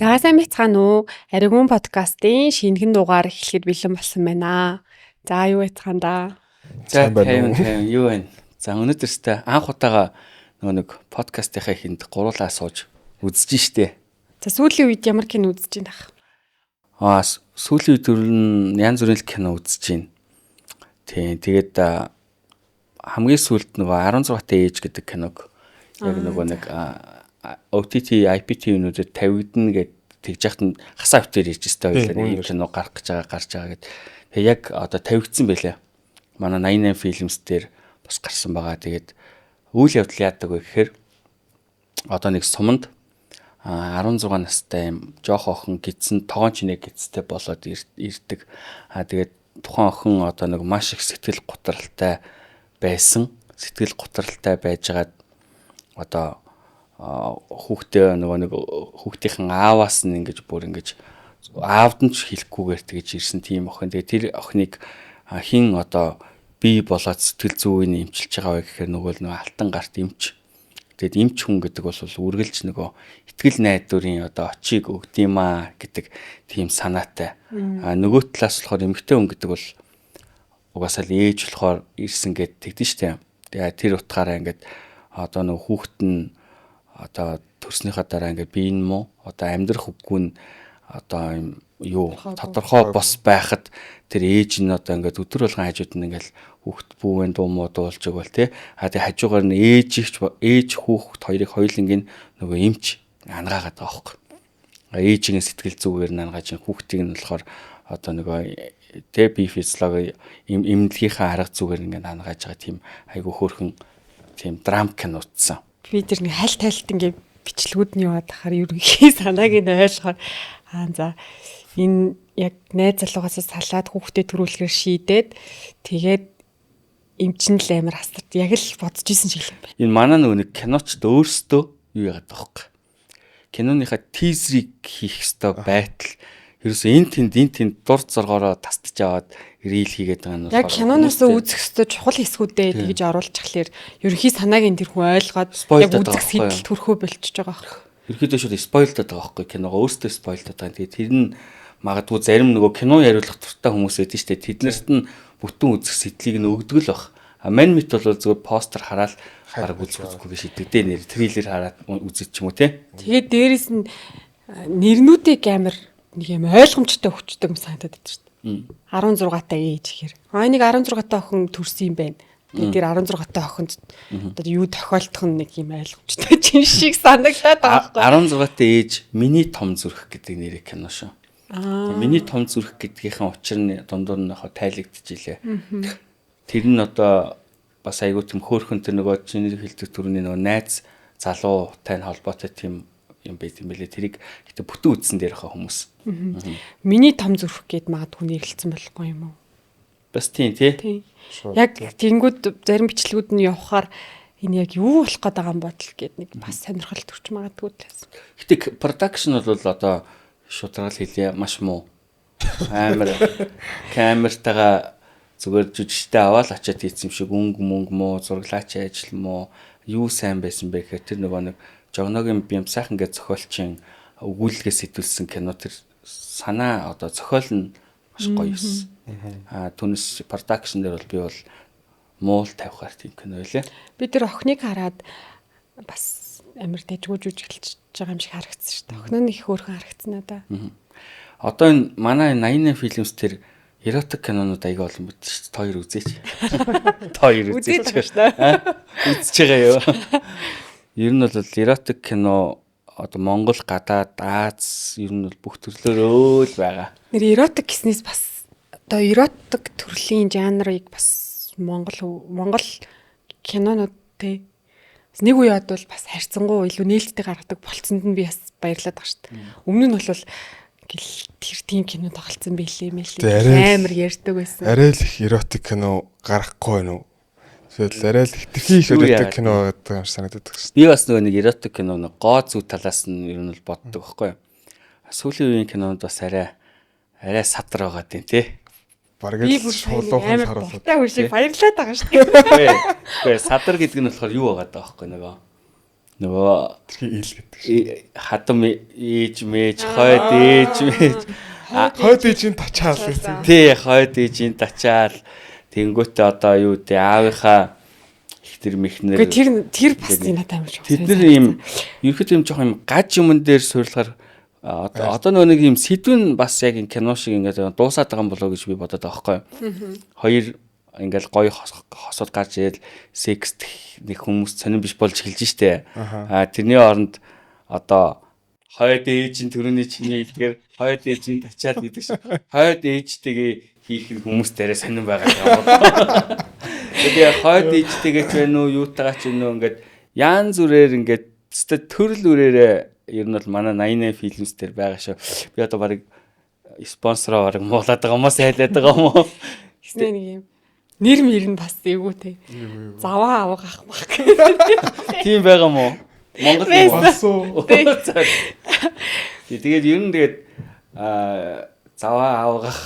За сайн байцгаана уу? Аригун подкастын шинэхэн дугаар эхлэхэд бэлэн болсон байна. За юу байцгаана да? За тайван юу вэ? За өнөөдөртөө анх удаага нэг подкастынхаа хүнд гуруулаа сууж үзэж штэ. За сүүлийн үед ямар кино үзэж байна ах? Сүүлийн үед янз бүрийн кино үзэж байна. Тэгээд хамгийн сүүлд нөгөө 16-т ээж гэдэг киног яг нэг OTT IPTV-нүүдэд тавигдана гэд тэгж яхад хасаа битээр ирж өстэй байлаа. Ийм кино гарч байгаа гэд. Тэг яг одоо тавигдсан байлаа. Манай 88 Films дээр бас гарсан байгаа. Тэгээд үйл явдал яадаг вэ гэхээр одоо нэг суманд 16 настай юм жоох охин гидсэн тогоон чинээ гидстэй болоод ирдэг. Тэгээд тухайн охин одоо нэг маш их сэтгэл готролтой байсан. Сэтгэл готролтой байжгаад одоо хүүхдээ нөгөө нэг хүүхдийн ааваас нь ингэж аавд нь ч хэлэхгүйгээр тэгж ирсэн тийм охин. Тэгээд тэр охиныг хин одоо бие болоод сэтгэл зүйн эмчилж байгаа вэ гэхээр нөгөө алтан гарт эмч. Тэгээд эмч хүн гэдэг бол үргэлж нөгөө итгэл найдварын одоо очийг өгдөөмаа гэдэг тийм санаатай. Нөгөө талаас болохоор эмэгтэй хүн гэдэг бол угаасаа л ээж болохоор ирсэн гэд тэгдэж штэ. Тэгээд тэр утгаараа ингээд одоо нөгөө хүүхэд нь одоо төрснийхаа дараа ингээд бие нь муу одоо амьдрах үгүй нь одоо юу тодорхой бос байхад тэр ээж нь одоо ингээд өдөр болгон хажууд нь ингээд хүүхэд бүүвэн дуу муу дуулж өгвөл тий. Тэгээд хажуугаар нь ээж хүүхэд хоёрыг хоёулангийн нөгөө эмч ангаагаад байгаа хөөхгүй. Ээжийн сэтгэл зүгээр нь ангааж хүүхдийг нь болохоор одоо нөгөө тий би физиологи эмнэлгийнхаа арга зүгээр ингээд ангааж байгаа тийм айгу хөөрхөн тийм драм кино утсан. Би тэр нэг хальт ингээд бичлэгүүд нь яваад ахаар ерөнхий санааг нь ойлгохоор за энэ яг найз залуугаас салаад хүүхдэд төрүүлэхээр шийдээд тэгээд эмчин л амар хастарт яг л бодож исэн шиг юм байна. Энэ манай нэг киночд өөрсдөө юу яагаад байгаа юм. Киноныхаа тизерийг хийх ёстой байтал ерөөсөө энэ тэнд дур зоргоороо тасдаж аваад рил хийгээд байгаа нь яг киноноос үзэх ёстой чухал хэсгүүдээ тэгж оруулчихлаэр ерөнхий санааг энэ тэр хүн ойлгоод яг үзэх сэтэл төрхөө болчихж байгаа хэрэг. Ерөнхийдөө шууд спойлдод байгаа байхгүй киногоо өөртөө спойлдод байгаа. Тэгээд тэр нь магадгүй зарим нөгөө кино яриулах дуртай хүмүүс байдэн штэ. Тэднэрт нь бүтэн үзэх сэтлийг нь өгдөг л баг. Мань мэт бол зүгээр постэр хараад хараг үзэхгүй шийдэгдээ нэр трейлер хараад үзэж ч юм уу те. Тэгээд дээрэс нь нэрнүүдийг амар нэг юм ойлгомжтой өгчдөг юм санагдаад байдаг шүү дээ. 16-таа ээж гэхээр. Нэг 16-таа охин төрсөн юм байна. Тэгээд тэр 16-таа охинд одоо юу тохиолдох нь нэг юм ойлгомжтой чинь шиг санагдаад байгаа байхгүй. 16-таа ээж миний том зүрх гэдэг нэрийн кино шүү. Миний том зүрх гэдгийнхэн учир нь дундуур нь тайлэгдчихжээ. Тэр нь одоо бас айгүй тийм хөөрхөн тэр нөгөө чиний хэлдэг төрөний нөгөө найз залуутай холбоотой тийм юм байт юм билээ. Тэрийг гэтээ бүтэн үдсэн дээр хаа хүмүүс. Миний том зүрх гэд магадгүй нэрлэлсэн болохгүй юм уу? Бас тийм тий. Яг тэнгууд зарим бичлэгүүд нь явахаар энэ яг юу болох гээд байгаа юм бодол гэд нэг бас сонирхол төрч магадгүй талаас. Гэтэ production бол одоо шударгаал хэлээ маш муу. Амар камертайгаа зүгээр жүжигчтэй аваад ачаад хийсэн юм шиг өнгө муу зураглаач ажил муу юу сайн байсан бэ гэхээр тэр нөгөө нэг жогногийн бим сайхан гэж зохиолчин өгүүлэлгээ сэтүүлсэн кино тэр санаа одоо зохиол нь маш гоё юусэн. Түнэс production дээр бол би бол муул тавихаар тийм кино байлаа. Би тэр охиныг хараад бас амар дэжгүүж эхэлж байгаа юм шиг харагдсан шүү дээ. Охин нь их хөөрхөн харагдсан надаа. Одоо энэ манай 88 Films тэр эротик кинонууд аяга олон бит шүү дээ. Хоёр үзээч. Хоёр үзээч шүү дээ. Үзэж байгаа юу? Ер нь бол эротик кино одоо Монгол гадаад Аз ер нь бол бүх төрлөөр л байгаа. Нэр эротик гэснээс бас одоо эротик төрлийн жанрыг бас Монгол кинонууд те нэг үеэд бол бас харьцангуй илүү нээлттэй гаргадаг болцсонд нь би бас баярлаад байгаа шүү дээ. Өмнө нь бол тэр тийм кино тоглолцсон байлээ мэлээ. Амар ярьдаг байсан. Арай л их эротик кино гарахгүй байна уу? Тэгэл арай л хитрхи их эротик кино гэдэг юм санагдаад байна шүү дээ. Би бас нэг эротик кино гоо зүй талаас нь ер нь бол боддог байхгүй юу? Сүүлийн үеийн кинонууд бас арай садар байгаа тийм тий. Бараг л шуулуухан харуулдаг. Баярлаад байгаа шүү дээ. Үгүй садар гэдэг нь болохоор юу байгаа даа байхгүй нөгөө нөгөө тэрхий ил гэдэг. хадам ээж мэж хойд ээж мэж Хойд ээжийн тачаал гэсэн. тий хойд ээжийн тачаал тэнгүүтээ одоо юу дээ аавынхаа ихтер мэхнэр Тэр бас надад амар шок. тэд нар ийм ерөөхдөө юм жоох юм гаж юмн дээр суйрлахаар одоо нөгөө нэг юм сэдвэн бас яг энэ кино шиг ингээд дуусаад байгаа юм болоо гэж би бодоод байгаа байхгүй. Хоёр ингээл гоё хосод гарч ирэл секст нэг хүмүүс сонирн биш болж эхэлж штэ. Тэрний оронд одоо хойд ээжийн төрөний чиний хэлгээр хойд ээжийн тачаад гэдэг шиг хойд ээжтэйгээ хийх хүмүүс дээрээ сонирн байгаа юм. Тэгээ хойд ээжтэйгээ ч вэ нүү юутайгаа ч нүү ингээд яан зүрээр ингээд төрөл үрээрээ ер нь бол манай 88 фильмс дээр байгаа шүү. Би одоо баг спонсороо баг муулаад байгаа юмас хайлаад байгаа юм уу? Гэснээр нэг юм нэр мэр нь бас эвгүй те. Заваа авах мах. Тийм байгаа юм уу? Монгол Басуу. Тэгээд ер нь тэгээд заваа авах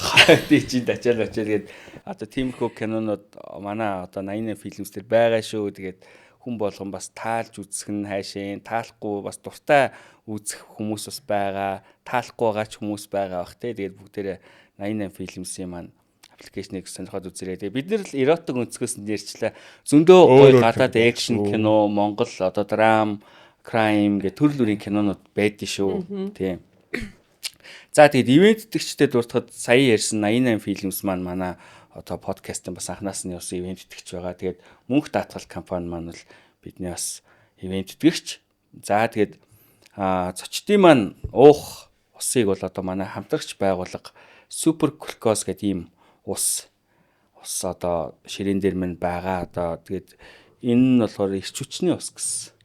дийчин дачаал тэгээд одоо тиймхүү кинонууд манай одоо 88 фильмс дээр байгаа шүү. Тэгээд хүн болгон бас таалж үзэх нь хайшин, таалахгүй бас дуртай үзэх хүмүүс бас байгаа, таалахгүй байгаа ч хүмүүс байгаа бах те. Тэгээд бүгдээрээ 88 фильмсийн маань аппликейшнийг сонирхоод үзээрэй. Тэгээд бид нэр л эротик өнцгөөс нь ярьчлаа. Зөндөө гоё гадаад экшн кино, Монгол одоо драм, crime гэх төрөл бүрийн кинонууд байдгийн шүү. Тийм. За тэгээд ивент итгэгчдэд дуртахад сая ярьсан 88 фильмс маань манай одоо подкастын бас анханаас нь явсан ивент итгэгч байгаа. Тэгээд мөнх даатгал компани маань бол бидний бас ивент итгэгч. За тэгээд зочдын маань уух усыг бол одоо манай хамтрагч байгууллага Супер Глюкоз гэдэг ийм ус одоо ширээн дээр мань байгаа. Одоо тэгээд энэ нь болохоор эрч хүчний ус гэсэн.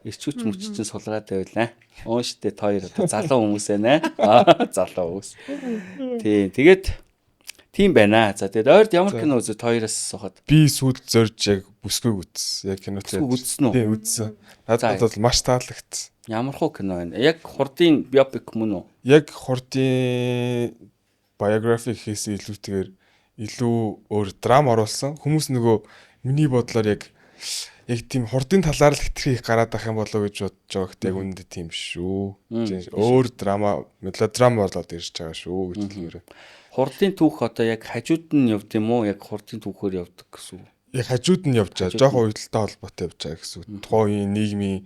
Эрч хүч мөччин сулгаад байвлаа. Ууштай хоёр одоо залуу хүмүүс байна. Залуу хүмүүс. Тэгээд тийм байна. За тэгээд ойрд ямар кино үзэж хоёроос сухад. Би сүйд зорж яг бүсгүй үзсэн. Яг кино тэгээд үзсэн үү? Тийм үзсэн. Надад бол маш таалагдсан. Ямар хуу кино байна? Яг хурдын биопик мөн үү? Яг хурдын биографи хийсэн илүүтэйгээр илүү өөр драм оруулсан. Хүмүүс нөгөө миний бодлоор яг тийм хурдын талаар л хитрхи их гараад ах юм болоо гэж бодож байгаа гэхдээ яг үнэндээ тийм шүү. Өөр драма, мелодрама болоод ирж байгаа шүү гэж хэлмээр. Хурдын түүх одоо яг хажууд нь явд юм уу? Яг хурдын түүхээр явдаг гэсэн үг. Яг хажууд нь явж байгаа. Жохон уялдаа холбоотой явж байгаа гэсэн үг. Тухайн үеийн нийгмийн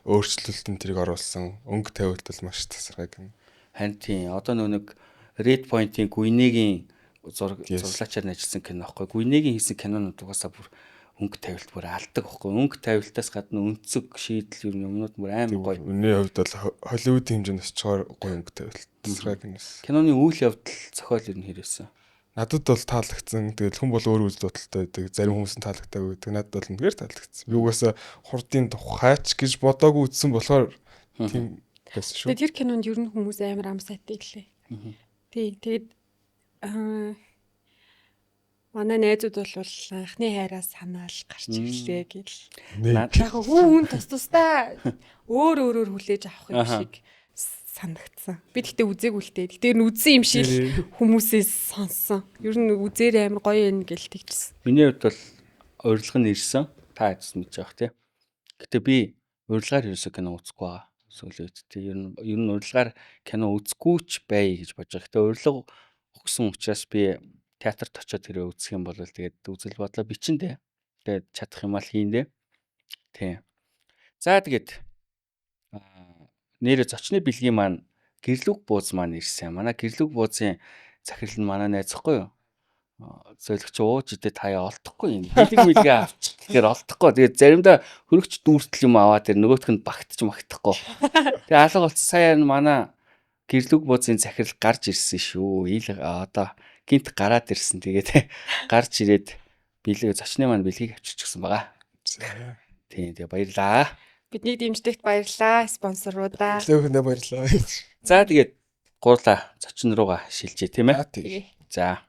өөрчлөлтөнд тэрийг оруулсан. Өнгө тавилт бол маш тасархай гэнэ. Харин тийм. Одоо нэг Red Point-ийн Гүйнэгийн зурлаачаар нэжилсэн кино аахгүй. Гүйнэгийн хийсэн кинонууд угаасаа бүр өнгө тавилт бүр алдаг аахгүй. Өнгө тавилтаас гадна өнцөг шийдэл юмнууд бүр амар гоё. Өнөө хувьд бол Холливуудын хэмжээнд очгоор гоё өнгө тавилт тасархай гэнэ. Киноны үйл явдал зохиол ер нь хэрэгсэн. Надад бол таалагдсан. Тэгэл хүн бол өөр үйл бодолтой байдаг. Зарим хүмүүс нь таалагдаагүй байдаг. Надад бол үнээр таалагдсан. Би угаасаа хурдын тухайч гэж бодоогүй үзсэн болохоор тийм байсан шүү. Тэр кинонд ер нь хүмүүс амар амсаатай гэлээ. Тэгээд манай найзууд бол анхны хайраа санаал гарч ирлээ гэл. Яг хүн тусдаа өөр хүлээж авах юм шиг санагдсан. Би тэгтээ үзээгүй л дээ. Тэгтээ нь үзсэн юм шиг хүмүүсээс сонссон. Ер нь үзээр амар гоё юм гэл тэгчихсэн. Миний хувьд бол урилга нь ирсэн. Та ажсан гэж явах тий. Гэтэ би урилгаар ерөөсөө кино үзэхгүй байгаа. Сүүлийн үед тий. Ер нь урилгаар кино үзэхгүй ч бай гэж бодож байгаа. Гэтэ урилга өгсөн учраас би театрт очиод тэрээ үзэх юм бол тэгээд үзэл бодлоо бичэндээ. Тэгээд чадах юм аа хийндээ. Тий. За тэгээд нэр зочны бэлгийн маань гэрлүг бууз маань ирсэн. Манай гэрлүг буузын захирал нь манай найзахгүй юу? Зөөлөгч ууж идэ таяа олдохгүй юм. Бэлэг авчих гэхээр олдохгүй. Тэгээд заримдаа хөрөгч дүүртэл юм аваад тэр нөгөөх нь багтаж магтахгүй. Тэгээд алга болсон сая манай гэрлүг буузын захирал гарч ирсэн шүү. Одоо гинт гараад ирсэн. Тэгээд гарч ирээд бэлэг зочны маань бэлгийг авчирчихсан байгаа. Тийм тэгээ баярлаа. Бидний дэмждэгт баярлаа спонсоруудаа. Зөвхөн баярлаа. За тэгээд гурлаа зочин руугаа шилжээ тийм ээ. За.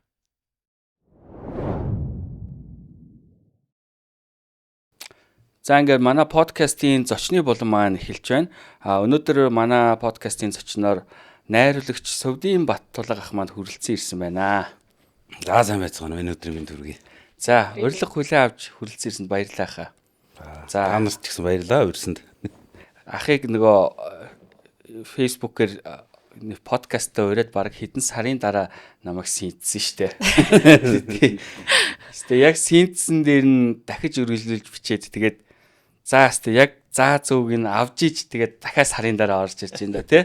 За ингээд манай подкастын зочны болон маань эхэлж байна. Өнөөдөр манай подкастын зочноор найруулагч Совдын Баттулга ах маань хүрэлцэн ирсэн байна. За сайн байцгаана уу өнөөдрийн минь төргий. За урилга хүлээн авч хүрэлцэн ирсэнд баярлалаа хаа. За та нарт ч гэсэн баярлалаа урьсанд. ахыг нөгөө фейсбүүкээр подкастаа ураад баг хэдэн сарын дараа намайг синтсэн штэ. Гэтэ яг синтсэн дээр нь дахиж үргэлжлүүлж бичээд тэгээд за хэвээ яг заа зөөг нь авж иж тэгээд дахиад сарын дараа орж ирж байна да тий.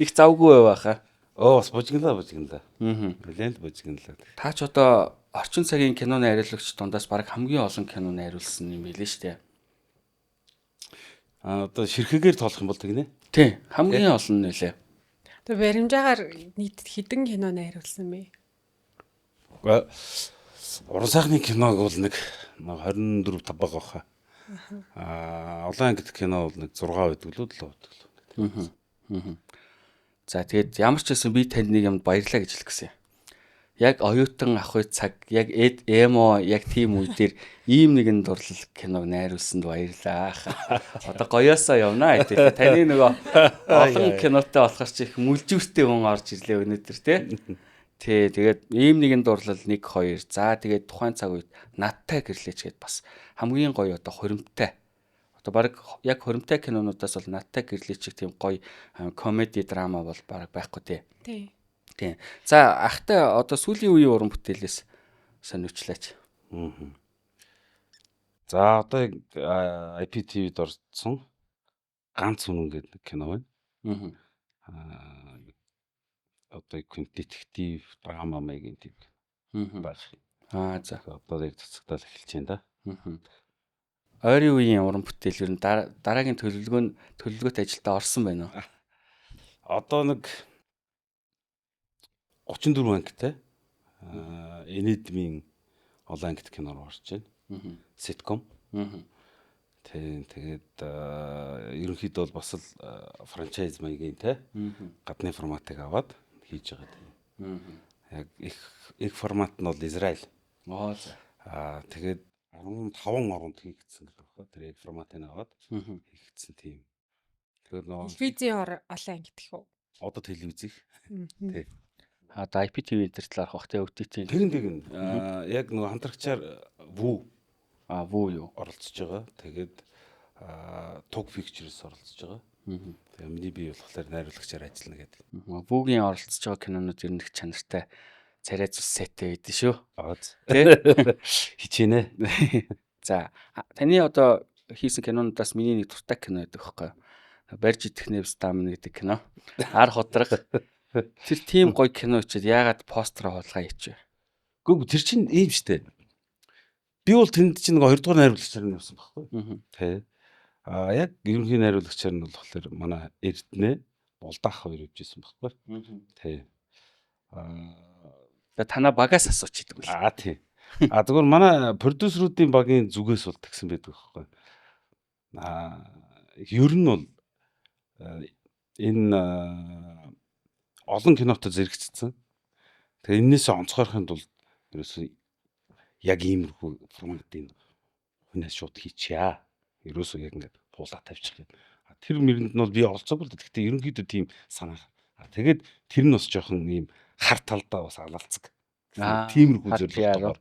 Их завгүй байхаа. Бас бужигнлаа. Аа. Нэлээд бужигнлаа. Та ч одоо орчин цагийн киноны хариуцлагч дундаас баг хамгийн олон киноны хариулсан юм билээ штэ. Одоо ширхэгээр тоолох юм бол тэгнэ. Тий, хамгийн олон нэлээ. Тэгээ баримжаагаар нийт хэдэн киноны хариулсан бэ? Уран сайхны киног бол нэг 24 5 байгаа хаа. Улаан ангит кино бол нэг 6 байдаг лөө 7 байдаг лөө. За тэгээд ямар ч байсан би танд нэг юмд баярлаа гэж хэлэх гэсэн. Яг оюутан ахуй цаг, яг эмо, яг тийм үе дээр ийм нэгэн дурлал киног найруулсанд баярлаа. Одоо гоёосоо явнаа гэдэг. Таны нөгөө олон кинотой болохоор ч их мүлжүүртэй хүн орж ирлээ өнөөдөр тий. Тий, тэгээд ийм нэгэн дурлал 1 2. За тэгээд тухайн цаг үед надтай гэрлээч гэд бас хамгийн гоё одоо хуримтай. Одоо баг яг хуримтай кинонуудаас бол надтай гэрлээч тийм гоё комеди драма бол баг байхгүй тий. Тий. Тийм. За ахтай одоо сүүлийн үеийн уран бүтээлээс сониучлаач. За одоо IPTV-д орсон ганц үнэн гэдэг кино байна. Одоо детектив драма маягийн тийм баг. За одоо яг цацагтаал эхэлж байна да. Ойрын үеийн уран бүтээл ер нь дараагийн төлөвлөгөөт ажилдаа орсон байна уу? Одоо нэг 34 ангитай энэдмийн олон ангит кинор орж байна. Ситком. Тэгээд ерөнхийдөө бол бас л франчайз маягийн те гадны форматыг аваад хийж байгаа. Яг их формат нь бол Израиль. Тэгээд 15 оронд хийгдсэн гэх байна. Тэр яг форматыг аваад хийгдсэн тийм. Тэгээд телевизийн олон ангит гэх үү? Одоо телевизийг тий. Одоо IPTV дээр талаарх бах те OTT. Тэр яг нөгөө хамтрагчаар Вүү Вүү юу оролцож байгаа. Тэгээд Tog Pictures оролцож байгаа. Тэгээ миний бие болохоор найруулагчаар ажиллана гэдэг. Вүүгийн оролцож байгаа кинонууд ер нь их чанартай царай цус сеттэй байдэн шүү. Тий. Хичээнэ. За таны одоо хийсэн кинонуудаас миний нэг дуртай кино байдаг байхгүй юу? Барьж идэх нэвс даамн гэдэг кино. Ар ходраг. Тэр тийм гоё кино учраас яагаад постэр хулгай хийчихвэ? Гүг тэр чинь ийм штэ. Би бол тэнд чинь нэг 2 дугаар найруулагчаар нь явсан байхгүй. Тий. Яг ерөнхий найруулагчаар нь болохоор манай Эрдэнэ Булдаах хоёр явжсэн байхгүй. Тий. Танаа багаас асууч гэдэг үү? Тий. Зүгээр манай продюсеруудын багийн зүгээс бол тэгсэн байдаг байхгүй. Ер нь бол энэ олон кинотой зэрэгцсэн. Тэгээ энээс онцгойрохын тулд ерөөсөө яг иймэрхүү форматын хүнээс шууд хийчихье. Ерөөсөө яг ингээд пуулаа тавьчих гэдэг. Тэр мэрэнд нь бол би оролцоогүй л да. Гэхдээ ерөнхийдөө тийм санаа. Тэгээд тэр нь бас жоохон ийм хар талдаа бас алалцаг. Тиймэрхүү зөвлөлтөөр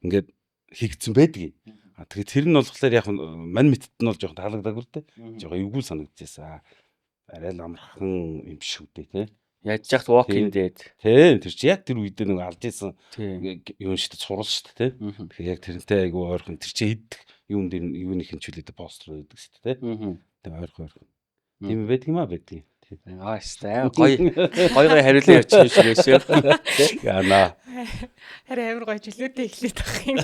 ингээд хийгдсэн байдаг. Тэгээд тэр нь болохоор яг мань мэтт нь бол жоохон таалагдаагүй л дээ. Жоохон эвгүй санагдчихсан. Арай л амархан юм шүү дээ тий. Яаж яхад Walking Dead. Тий, тэр чи яг тэр үед нэг алж исэн юм шүү дээ, сурал шүү дээ тий. Тэгэхээр яг тэрнтэй айгүй ойрхон тэр чи идэх юун дээр юуных нь чөлөөд постэр байдаг шүү дээ тий. Тэгээ ойрхон. Тийм байдаг юм аа байдаг. Яастай гоё хариулан явчих шиг шүү. Яна. Харин амар гоё жилүүтэй эхлэх байх юм.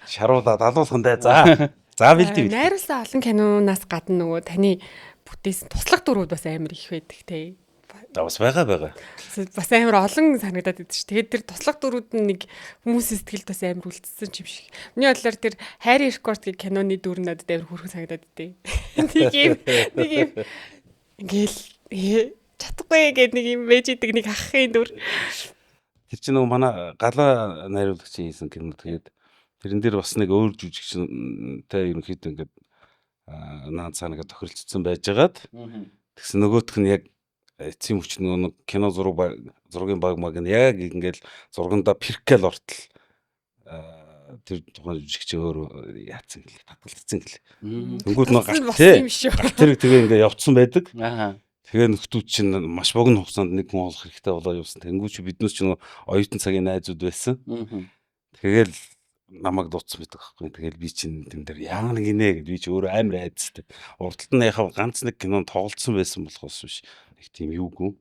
Шаруулаад алуулхан даа за. За бэлдээ. Найруулсан олон кинонаас гадна нөгөө таны бүтээсэн туслах дурууд бас амар их байдаг тий. Бас байгаа. Бас амар олон санагдаад байдаг ш. Тэгээд тэр туслах дурууд нь нэг хүмүүсийн сэтгэлд бас амар үлдсэн юм шиг. Миний бодлоор тэр Harry Record гэх киноны дүр надад амар хүрхэн санагдаад идэв. Нэг юм ингээл чадахгүй гэдэг нэг юм байж идэг нэг ахын дүр. Тэр чинь нөгөө манай галаа найруулагч хийсэн кино. Тэгээд тэрэн дээр бас нэг өөр жүжигчтэй ерөнхийдөө ингээд наад цаанага тохиролцсон байжгаад тэгсэн нөгөөх нь яг эцсийн хүч нэг кино зургийн баг маг нь яг ингээл зурганда перкел ортол тэр тухайн жижигч өөр яатсан гэл татгалцсан гэл. Мм. Тэнгүүд нөө Болсон гарт тий. юм шүү. Тэр тэгээ ингээ явцсан байдаг. Аа. Тэгээ нөхдүүд чинь маш богино хугацаанд нэг хүн олох хэрэгтэй болоо явсан. Тэнгүүд чи биднээс ч нөгөө оюутан цагийн найзууд байсан. Тэгэл намайг дуудсан байдаг байхгүй. Тэгэл би чинь тэн дээр яа нэг гинэ гэд би чи өөрөө амар айдастай. Урдталт нь яхав ганц нэг кинонд тоглолцсон байсан болохоос биш. Нэг тийм юугүй.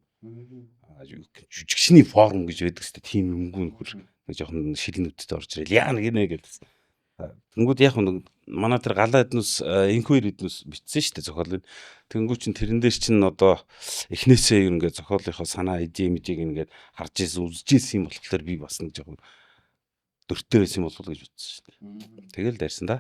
Жүжигчний форм гэж байдаг шүү дээ. Тийм юмгүй нөхөр. Нэг жоохон шилнүүдтэй орж ирэл яа нэг гинэ гэдэг. Тэнгүүд яг нэг манай тэр галаа эднүс инквер эднүс бичсэн шүү дээ зохиолыг. Тэнгүүд чинь тэрэн дээр чинь одоо эхнээсээ ер ингээд зохиолынхоо санаа идея мэдээг ингээд харж ирсэн үзэж ирсэн юм болохоор би бас нэг жоохон дөртөө байсан юм болов уу гэж бодсон шүү дээ. Тэгэл дайрсан да.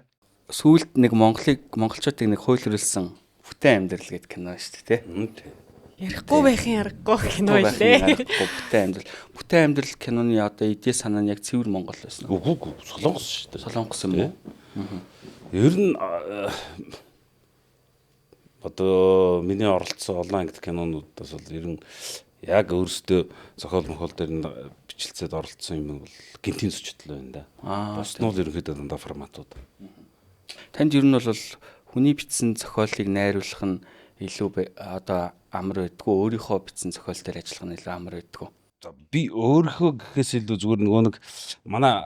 Сүүлд нэг монголчуудыг нэг хуйлруулсан Бүтээн амьдрал гэдэг кино шүү дээ, тий. Ярихгүй байхын аргагүй кино байлээ. Бүтээн амьдрал. Бүтээн амьдрал киноны одоо идея санаа нь яг цэвэр монгол байсан. Үгүй солонгос шүү дээ. Солонгос юм уу? Ер нь одоо миний оролцсон олон англи кинонуудаас бол ер нь яг өөрөөсөө зохиол мохол дээр нь бичлцээд оролцсон юм бол гинтийн зочдол байна да. Бос нь бол ерөнхийдөө дандаа форматууд. Танд ер нь бол хүний бичсэн зохиолыг найруулах нь илүү одоо амар байдгүй, өөрийнхөө бичсэн зохиол дээр ажиллах нь илүү амар байдгүй. Би өөрийнхөө гэхээс илүү зүгээр нөгөө нэг манай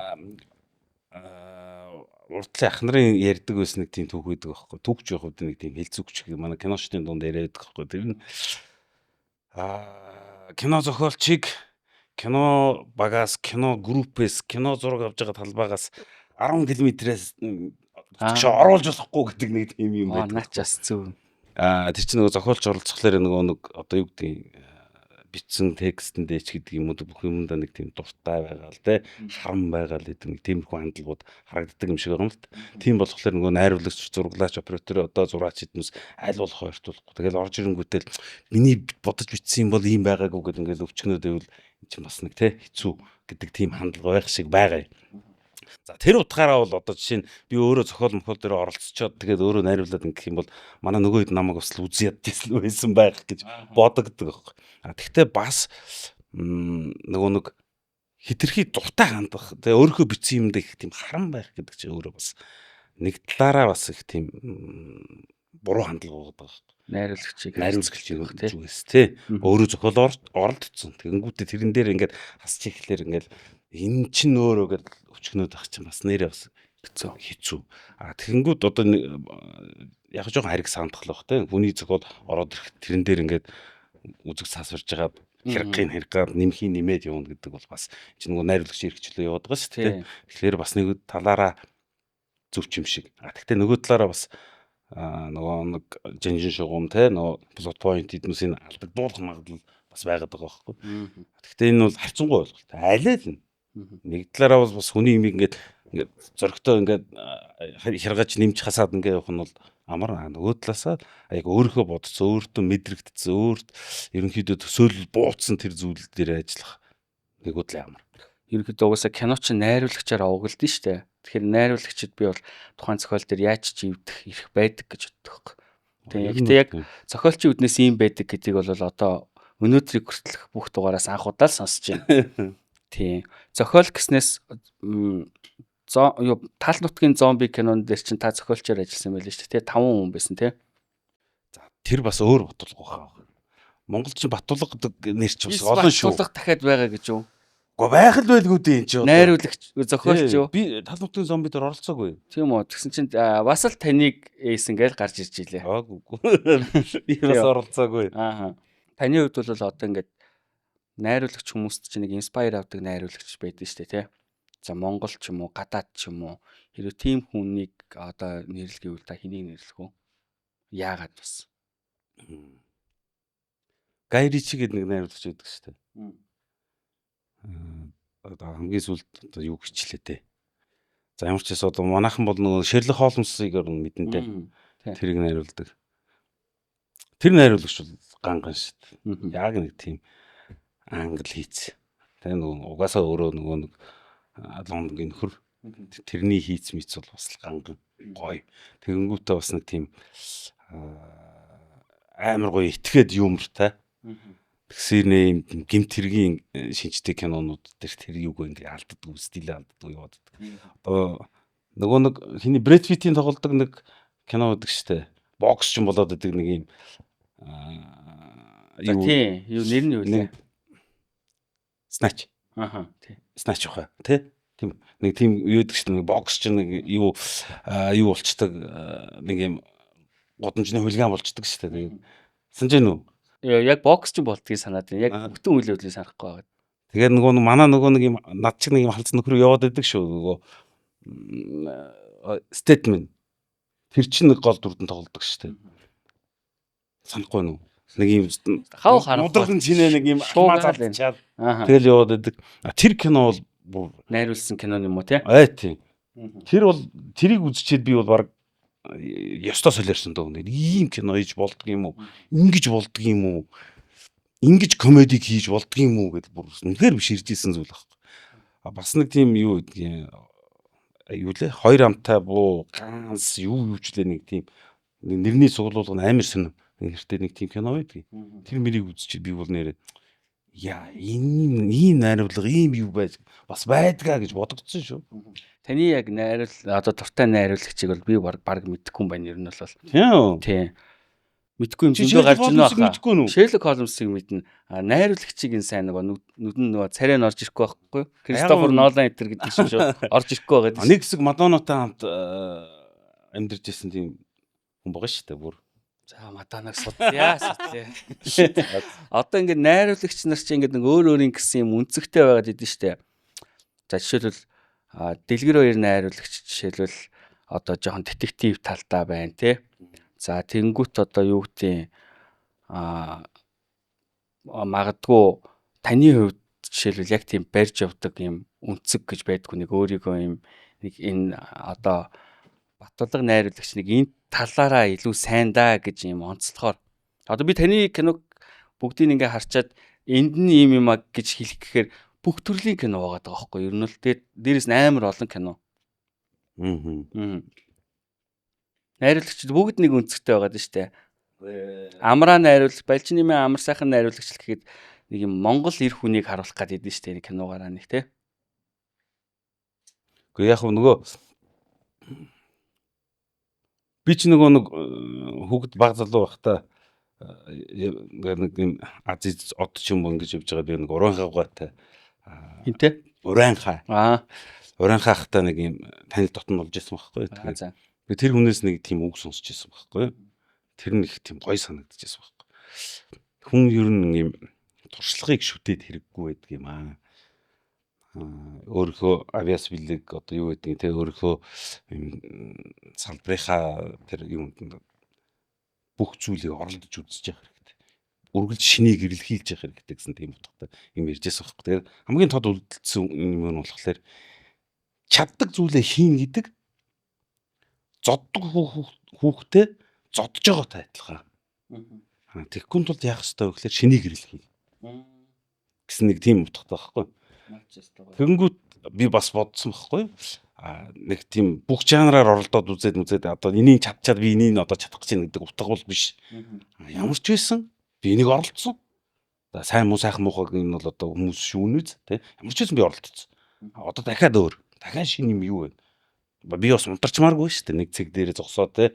урдлын ах нарын ярьдаг байсан нэг тийм түүх байдаг байхгүй. Түүхч явах үед нэг тийм хэлцүүгч гэх манай киношны дунд яриад байдаг байхгүй. Тэр нь кино зохиолчийг кино багаас, кино группээс, кино зураг авж байгаа талбайгаас 10 км-ээс ч оруулж болохгүй гэдэг нэг тийм юм байдаг. Наачаас зөв. Тэр чинь нөгөө зохиолч оролцохлоор нөгөө нэг одоо юу гэдэг бичсэн текстэндээ ч гэдэг юм уу бүх юмдаа нэг тийм дуртай байгаа л те шарам байгаа л гэдэг нэг тиймэрхүү хандлагууд харагддаг юм шиг байгаа юм л та. Тийм болохоор нөгөө найруулагч, зураглаач, оператор одоо зураач хэднээс аль болох ойртуулахгүй. Тэгэл орж ирэнгүүтэл миний бодож бичсэн юм бол ийм байгаагүй гэдэг ингээд өвчгнөд байвал энэ чинь бас нэг те хэцүү гэдэг тийм хандлага байх шиг байгаа юм. За тэр утгаараа бол одоо жишээ нь би өөрөө зохиол мохол дээр оролцоод тэгээд өөрөө найруулад ингэх юм бол манай нөгөө хэд намайг бас үзээд ядчихсан байсан байх гэж бодогддог байхгүй. Тэгвэл бас нөгөө нэг хитрхи дуртай хандах тэгээд өөрөө бичсэн юмд их тийм харам байх гэдэг чинь өөрөө бас нэг талаараа бас их тийм буруу хандлага байгаа байхгүй. Найруулагчийг зүгээс тий өөрөө зохиол оролцсон. Тэгэнгүүтээ тэрэн дээр ингээд хасч ихлээр ингээд энэ чинь өөрөө гэдэг өчгнөд ах чинь бас нэрээ бас хэцүү. Тэгэнгүүт одоо яг жоохон хариг сандах л бах те. Хүний зохиол ороод ирэх тэрэн дээр ингээд үзэг сасварж байгаа хэрэггүйн нэмээд явна гэдэг бол бас чинь нөгөө найруулагч хэрэгчлээ яваад байгаа шүү дээ. Тэгэхээр бас нэг талаараа зөвч юм шиг. Тэгтээ нөгөө талаараа бас нөгөө нэг жинжин шугам те нөгөө плот point эднүсийн алдагдуулах магадлал бас байгаад байгаа байхгүй. Тэгтээ энэ бол харьцангуй ойлголт. Алей л нэг талаараа бас хүний имийг ингээд зөрөгтэй ингээд хяргаж нэмж хасаад ингээд явах нь бол амар нөгөө талаасаа яг өөрийнхөө бодцсон, өөртөө мэдрэгдсэн, өөрт ерөнхийдөө төсөөлөл бууцсан тэр зүйл дээр ажиллах нэг үдлээ амар. Ерөнхийдөө угаасаа кино ч найруулагчаар угалдсан шүү дээ. Тэгэхээр найруулагчид би бол тухайн зохиол дээр яаж ч ивдэх эрх байдаг гэж боддог. Тэгэхдээ яг зохиолчийн үднээс ийм байдаг гэдгийг бол одоо өнөөдрийг хүртэлх бүх дугаараас анх удаа л сонсож байна. Тийм. Зохиол гэснээс тал нутгийн зомби кинон дээр чинь та зохиолчоор ажилласан байл шүү дээ. 5 хүн байсан тий. За тэр бас өөр батулга баха. Монголд чинь батулга гэдэг нэр чинь бас олон шүү. Батулга дахиад байгаа гэж юу? Гэхдээ байх л байлгүй дээ энэ чинь. Найруулагч зохиолч юу? Би тал нутгийн зомби дээр оролцоогүй. Тийм үү. Тэгсэн чинь бас л таныг эйсэн гэж гарч ирж илээ. Үгүй. Би бас оролцоогүй. Таны хувьд бол одоо ингээд найруулагч хүмүүст чинь нэг инспайр авдаг найруулагч байдаг шүү дээ тий. За Монгол ч юм уу, гадаад ч юм уу. Хэрэв тийм хүнийг одоо нэрлэхийг та хэнийг нэрлэх вэ? Яагаад бас? Гай Ричи гэдэг нэг найруулагч байдаг шүү дээ. Одоо хамгийн сүүлд одоо юу гिचлээ те. За ямар ч гэсэн одоо манайхан бол нөгөө Шерлок Холмсыг мэдэн те. Тэрийг найруулдаг. Тэр найруулагч бол ганган шүү дээ. Яг нэг тийм англ хийц. Тэгээ нөгөө угаасаа өөрөө нөгөө нэг Лондонгийн нөхөр тэрний хийц миц бол бас ганган гоё. Тэгэнгүүтээ бас нэг тийм амар гоё итгээд юмртай. Тэгсэрнээ юм гэмт хэргийн шинжтэй кинонууд дээр тэр юуг ингээ алддаггүй, стил алддаггүй яваад. Одоо нөгөө нэг хиний Брэд Питтийн тоглодог нэг кино гэдэг штэ. Бокс ч юм болоод байдаг нэг юм Тийм. Юу нэр нь юу вэ? Snatch. Аха. Тийм. Snatch ухаа тий. Тийм нэг тийм юу гэдэг чинь нэг бокс ч нэг юу болчдаг нэг юм годамжны хулиган болчдаг штэ. Тэгээд санаж байна уу? Яг бокс ч болдгийг санаад байна. Яг бүтэн үйл явдлыг санахгүй байгаа. Тэгээд нөгөө манай нөгөө нэг юм над чиг нэг юм халдсан нөхөр яваад байдаг шүү. Нөгөө statement. Тэр чинь нэг гол дүрдэн тоглодог штэ. Санахгүй юу? Нэг юм Хав харах. мудрагын чинээ нэг юм Шуугаад. Ааха. тэгэл яваад байдаг. Тэр кино бол бүр Найруулсан кино юм уу те? тийм. Тэр бол тэрийг үзчихэд би бол баг ёстой солиорсон дөө. Ийм кино хийж болдго юм уу? Ингиж болдго юм уу? Ингиж комедиг хийж болдго юм уу гэдээ бүр үнэхээр биш ирж исэн зүйл байхгүй. Бас нэг тийм юу гэдгийг юу лээ? Хоёр амтай буу ганс юу юучлээ нэг тийм нэрний суглуулга нь амар сонир. Нэртэй нэг тийм кино байдгийг. Тэр мэрийг үзчихээ би бол нэрээ яа ийм найруулга ийм юу байж бас байдгаа гэж бодогдсон шүү. Таны яг одоо дуртай найруулагчийг бол би баг мэдэхгүй юм байна ер нь Тийм. бол. Тийм. Мэдхгүй юм зөндөө гарч ирнэ баха. Шерлок Холмсыг мэднэ. Найруулагчийг энэ сайн нөгөө нүдэн нөгөө царай нь орж ирэхгүй байхгүй. Кристофер Нолан этер гэдэг шиг шүү. Орж ирэхгүй байгаа. Нэг хэсэг Мадоннатай хамт амьдарч ирсэн тийм хүн байгаа шүү дээ бүр. За Мадоннаг судлаа. Одоо ингээд найруулагч нар чинь ингээд нэг өөр гэсэн юм үнцэгтэй байгаад идэв штэ. За жишээлбэл Дэлгэр баяр найруулагч жишээлбэл одоо жоохон детектив талдаа байна тий. За тэнгуут одоо юу гэдэг магадгүй таны хувьд жишээлбэл яг тийм барьж явдаг юм үнцэг гэж байдгүй нэг өөрийгөө юм нэг энэ одоо батлаг найруулагч нэг энэ талаараа илүү сайн даа гэж юм онцлохоор одоо би таны киног бүгдийг ингээ харчаад энд нь ийм юм а гэж хэлэх гэхээр бүх төрлийн кино байгаа даа байхгүй юу? Ер нь л тэгээд дээрээс нь амар олон кино. Найруулагчид бүгд нэг үнцгтэй байгаа дээ штэ. Амраа найруулагч, Балжинымын амар сайхан найруулагч гэхэд нэг юм Монгол эр хүнийг харуулах гэдэг дээ штэ нэг киногаараа нэг те. Гэхдээ яг нөгөө би ч нөгөө нэг хүүхэд баг залуу байхдаа нэг юм Азиз од ч юм уу ингэж явж байгаа би нэг уран хавгаатай Хинтэ? Уранхай. Уранхайхтай нэг юм танил дотн болж байсан байхгүй. Тэгээд би тэр хүнээс нэг тийм үг сонсч байсан байхгүй. Тэр нь их тийм гоё санагдчихсан байхгүй. Хүн ер нь юм туршлагыг шүтээд хэрэггүй байдаг юм аа. Өөрийнхөө авиас бэлэг одоо юу гэдэг те өөрийнхөө салбарынхаа тэр юм бүх зүйлийг оролдож үзэж явах хэрэгтэй. Үргэлж шинийг эрэлхийлж явах хэрэгтэй гэсэн тийм утгатай юм ярьжсэн байхгүй. Тэгэхээр хамгийн тод үлдсэн юм нь болохоор чаддаг зүйлээ хийн гэдэг зоддог хүүхдээ зодж байгаатай адилхан. Тэгэхгүй тулд яах ёстой вэ гэхээр шинийг эрэлхийл гэсэн нэг тийм утгатай байхгүй. Тэгэнгүүт би бас бодсон байхгүй. Нэг тийм бүх жанраар оролдоод үзээд одоо энийг чадчаад би энийг одоо чадах гэж гэдэг утга бол биш. Ямар ч байсан би энийг оролцсон. Сайн муу сайхан муухайг энэ бол одоо хүмүүс шүүнэ үз тий. Ямар ч байсан би оролцсон. Одоо дахиад өөр. Дахиад шинэ юм юу вэ? Би бас унтарчмааргүй шүү дээ. Нэг цэг дээрээ зогсоо тий.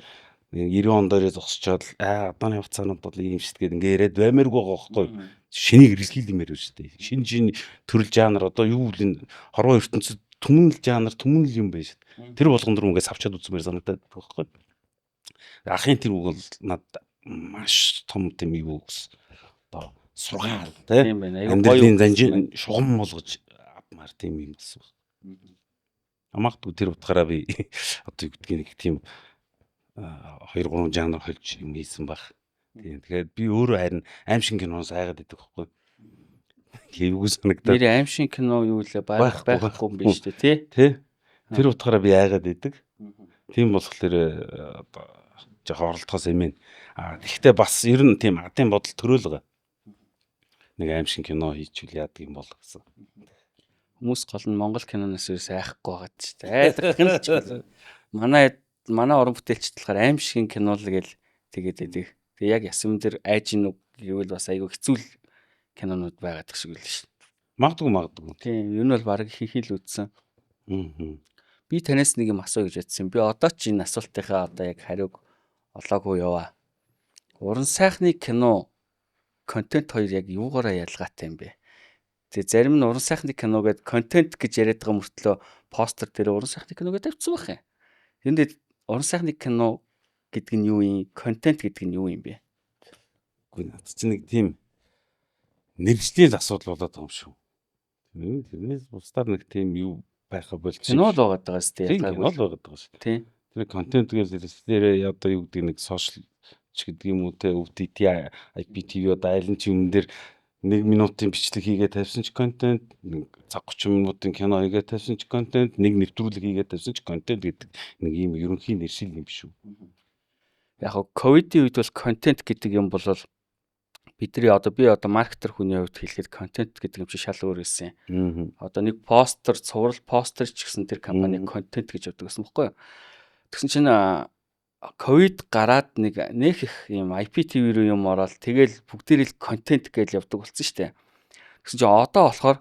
90 он дээрээ зогсчоод одооны хугацаанд бол ийм шүү дээ. Ингээ яриад баймааргүй байгаа байхгүй. Шинийг эрэлхийл юмэр шүү дээ. Шинэ төрөл жанр одоо юу вэ? Хорвоо ертөнцид түмэн жанр түмэн юм байна шүү. Тэр болгон дөрөв ингээс авчаад үзмээр санагдаад байхгүй. Ахын тэр үг бол над маш том тийм юу гэсэн. Одоо сургаал тий. Амьдралын занжин шугам болгож авмаар тийм юм гэсэн. Амахдгүй тэр утгаараа би одоо юу гэдгийг нэг тийм 2-3 жанр холж юм хийсэн баг. Тийм. Тэгэхээр би өөрөө харин аимшиг киноноос айгаад идэх байхгүй. Хэвгүй санагдаад. Нэр аимшиг кино юу лээ байхгүй юм биш үү тий? Тэр утгаараа би айгаад идэг. Тийм болохоор одоо жоохон оролдохоос эмээ. Гэхдээ бас ер нь тийм адын бодол төрөөл байгаа. Нэг аимшиг кино хийчихвэл яадаг юм бол гэсэн. Хүмүүс гол нь Монгол киноноос ерөөс айхгүй байгаа ч тийм. Манай уран бүтээлчд болохоор аимшиг кино л гээл тэгээд байдаг. Тэгээ яг ясам дээр айж ийн үг гэвэл бас айгүй хэцүү кинонууд байгаад гэх шиг л шүү. Магадгүй. Тийм, ер нь бол баг ихэнх л үзсэн. Аа. Би танаас нэг юм асуу гэж бодсон. Би одоо ч энэ асуултынхаа одоо яг хариуг олоогүй яваа. Уран сайхны кино контент хоёр яг юугаараа ялгаатай юм бэ? Тэгээ зарим нь уран сайхны кино гэдэг контент гэж яриад байгаа мөртлөө постэр дээр уран сайхны кино гэдэг тавьсан байх юм. Тэндээ уран сайхны кино гэдэг нь юу юм? Контент гэдэг нь юу юм бэ? Үгүй наад чинь нэг тийм нэржлийн асуудал болоод байгаа юм шүү. Тэрнээс бусдаар нэг тийм юу байха болчихсон. Кино л байгаад байгаа шүү дээ. Кино л байгаад байгаа шүү. Тийм. Тэр контент гэхэлээр одоо юу гэдэг нэг сошиал ч гэдэг юм уу те OTT IPTV одоо айлын ч юм дээр 1 минутын бичлэг хийгээд тавьсан ч контент, цаг 30 минутын кино хийгээд тавьсан ч контент, нэг нэвтрүүлэг хийгээд тавьсан ч контент гэдэг нэг ийм ерөнхий нэршил юм биш үү. Яг нь ковидын үед бол контент гэдэг юм бол бидний би одоо маркетер хүний хувьд хэлэхэд контент гэдэг юм чи шал өөр байсан юм. Одоо нэг постэр, цуврал постэр ч гэсэн тэр компани контент гэж явдаг гэсэн байхгүй юу? Тэгсэн чинь ковид гараад нэг их юм IPTV руу юм ороод тэгэл бүгдээрээ контент гэж явдаг болсон шүү дээ. Тэгсэн чинь одоо болохоор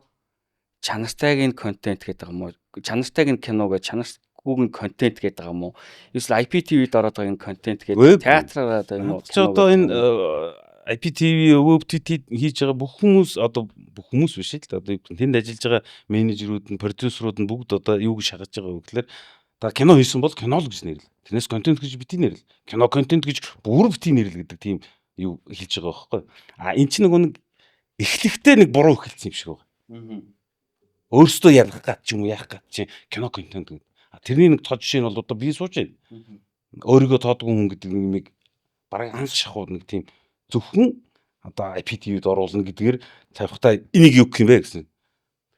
чанартайг нь контент гэдэг юм уу? Чанартайг нь кино гэж чанаргүйг нь контент гэдэг юм уу? Эсвэл IPTV-д ороод байгаа энэ контент гэдэг театраараа юм уу? Одоо энэ IPTV, OTT хийж байгаа бүх хүмүүс одоо бүх хүмүүс биш л одоо тэнд ажиллаж байгаа менежерүүд нь, продюсерүүд нь бүгд одоо юуг шахаж байгаа вэ гэхээр та кино хийсэн бол кино л гэж нэрлэл. Тэрнээс контент гэж бити нэрлэл. Кино контент гэж бүр бити нэрлэл гэдэг тийм юу хэлж байгаа байхгүй. Эн чинь нэг эхлэхдээ нэг буруу эхэлсэн юм шиг байна. Өөрөөсөө ярих гад ч юм уу яах гад чи кино контент гэдэг. Тэрний нэг тод жишээ нь бол одоо би сууж байна. Өөрийгөө тоодгүй хүн гэдэг нэг бараг анх шахуу нэг тийм зөвхөн одоо IPTV-д оруулна гэдгээр тавихтаа энийг юу гэх юм бэ гэсэн.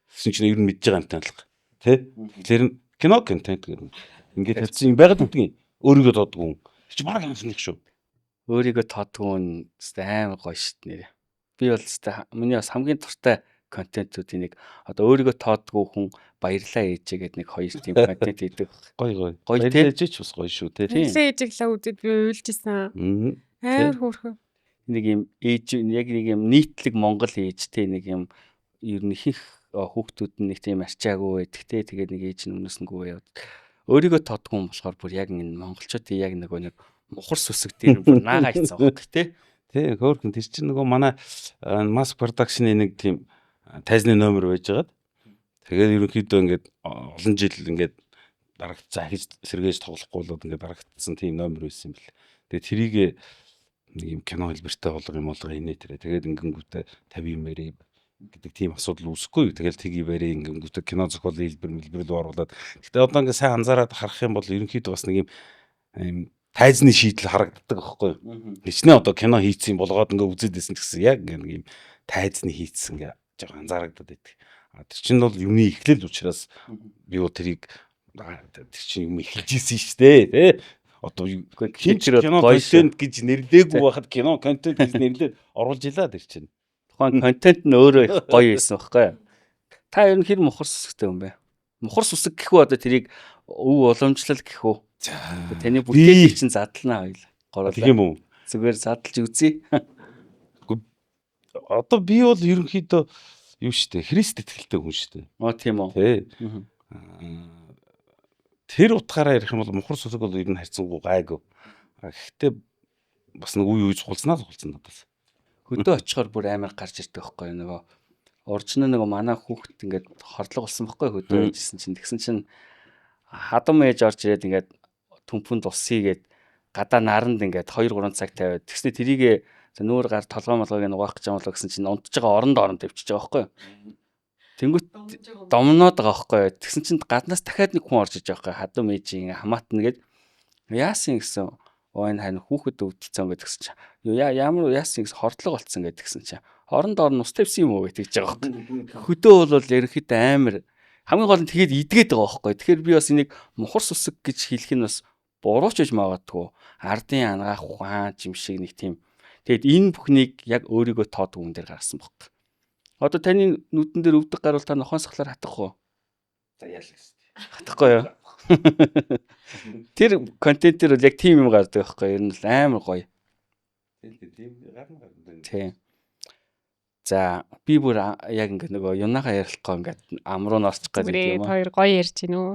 Тэгсэн чинь ер нь мэдж байгаа юмтай алга. Тэ? Тэгэхээр кино контент гэдэг. Ингээд тавьсан юм байгаад үгүй. Өөрийгөө тоодгүй хүн. Чи бараг анхных шүү. Өөрийгөө тоодгүй хүн амар гоё шít нэрэ. Би бол миний бас хамгийн дуртай контентуудын нэг одоо өөрийгөө тоодгүй хүн баярлаа ээжээ гэдэг нэг хоёр тийм контент хийдэг. Гоё. Баярлаа ээжээ ч бас гоё шүү те. Баярлаа ээжиглээ үзээд би уйлжсэн. Амар хөөрхөн. Нэг юм ээж яг нэг юм нийтлэг Монгол ээж те нэг юм ер нь их хүүхдүүд нь нэг тийм арчаагүй байдаг те тэгээд нэг ээж нь өмнөснгүй яваад өөрийгөө тоодгүй юм болохоор бүр яг энэ монголчуудын яг нэг мухар сүсэг дээр бүр наагаа хийцэн баг те. Тэ хөөрхөн тэр чинь нөгөө манай mass production-ы нэг тийм тайзны номер байж байгаад тэгээд ерөнхийдөө ингээд олон жил ингээд захиж сэргээж тоглохгүй болоод ингээд дарагдсан тийм номер байсан юм бэл. Тэгээд тэрийг нэг юм кино хэлбэртэй болгох инээ тэрэ. Тэгээд ингэнгүүтээ 50 мэрээ гэдэг тийм асуудал үүсэхгүй. Тэгэл тгий барэ ингэнгүүтээ кино зохиолын хэлбэр рүү оруулаад. Гэтэ одоо ингээд сайн анзаараад харах юм бол ерөнхийдөө бас нэг юм тайзны шийдэл харагддаг аахгүй юу. Хичнээн одоо кино хийцэн болгоод ингээд үзээдсэн гэсэн яг нэг юм тайзны хийцсэн ингээд жоо анзаарагдаад байдаг. Тэр чинь бол юмны эхлэл учраас би бол тэрийг тэр чинь юм эхэлж ийсэн шүү дээ тий. Одоо кино контент гэж нэрлэегүй байхад кино контент гэж нэрлээд оруулж илаа тэр чинь. Тухайн контент нь өөрөө их гоё байсан байхгүй юу? Та ер нь хэр мухар сүсгтэй юм бэ? Мухар сүсэг гэхүү одоо тэрийг өв уламжлал гэхүү. Таны бүтээл чинь задлана хоёул. Гороо. Тийм үү? Зүгээр задлж үзье. Одоо би бол ерөнхийдөө юу штэ Христ итгэлтэй хүн штэ. Тийм үү? Тий. Тэр утгаараа ярих юм бол мухар сүсэг бол ер нь харьцангуй гайгүй. Гэхдээ бас нэг үе цулцнаа надаас. Хөдөө очихоор бүр амар гарч ирдэг байхгүй нөгөө уржны нөгөө манай хүүхэд ингээд хордлого болсон байхгүй хөдөө ээжсэн чинь тэгсэн чинь хадам ээж орж ирээд ингээд төмпөнд ус хийгээд гадаа наранд ингээд 2-3 цаг тавиад тэгснэ тэрийгээ нүүр гар толгой молгойг нугаах гэж юм болоо гэсэн чинь унтж байгаа оронд тавьчихж байгаа байхгүй. Тэнгүүт домноод байгаа байхгүй. Тэгсэн чинь гаднаас дахиад нэг хүн орж иж байгаа байхгүй. Хадам ээжийн хамаатна гээд яасан гэсэн энэ хань хүүхэд өвдөлцсөн гэдгсэн чинь ямар яасан гэсэн хордлого болцсон гэдгсэн чинь оронд орн ус тавьсан юм уу гэж байгаа байхгүй. Хөдөө бол ерөнхийдөө амар хамгийн гол нь тэгээд идгээд байгаа байхгүй. Тэгэхээр би бас энийг мухар сүсэг гэж хэлэх нь бас буруу ч гэж магадгүй. Ардын ангаах ухаан юм шиг нэг тийм. Тэгэд энэ бүхнийг яг өөрийгөө тоодгүй хүн дээр гаргасан баг. Одоо таны нүдэн дээр өвдөг гарвал та нохоон сахлаар хатах уу? За яалаа гэсэн. Хатахгүй юу? Тэр контентэр бол яг тийм юм гардаг байхгүй юу? Ер нь амар гоё. Тийм гарна. Тийм. За би бүр яг ингээ нөгөө юунахаа ярилцахгүй ингээд ам руу орчих гээд Зүгээр юм аа. хоёр гоё ярьж гинөө.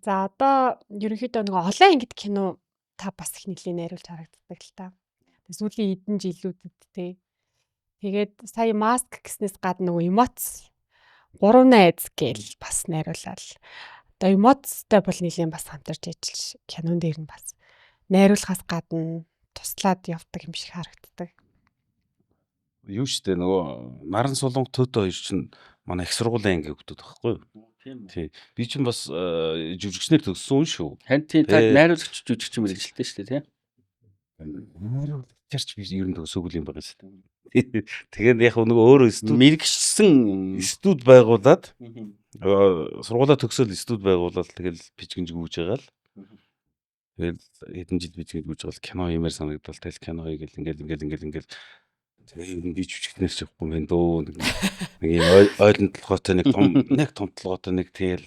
За одоо ерөнхийдөө нөгөө олон ангид кино та бас их нэлийн найруулж харагддаг л та. Сүүлийн хэдэн жилүүдэд те. Тэгээд сая маск гэснээс гадна нөгөө эмоц 3 найз гээл бас найруулал. Одоо эмоцтой бол нэлийн бас хамтарч ажиллаж кинон дээр нь бас найруулахаас гадна туслаад явдаг юм шиг харагддаг. Юу штэ нөгөө Наран Суланг Төтө хоёр чинь манай их сургуулийн анги хөгдөд байхгүй юу? Тий. Би чинь бас жүжигчнэр төгссөн шүү. Харин тийм та найруулагч жүжигч юм хэлжэлтэй шүү дээ тий. Найруулагчаарч би ер нь төгсөөгүй юм байгаа шүү дээ. Тэгээд яг нөгөө өөрөө мэрэгчсэн студ байгуулад сургуулаа төгсөөл студ байгуулаад тэгэл бичгэнж гүйж байгаа л. Тэгэл хэдэн жил бичгэнж гүйж байгаа л кино юмэр санагдал тэл кино хийгээл ингээл тэгээ би жүжигчнэрч явахгүй юм дөө нэг юм ойлон толгойтой нэг том толгойтой нэг тэгэл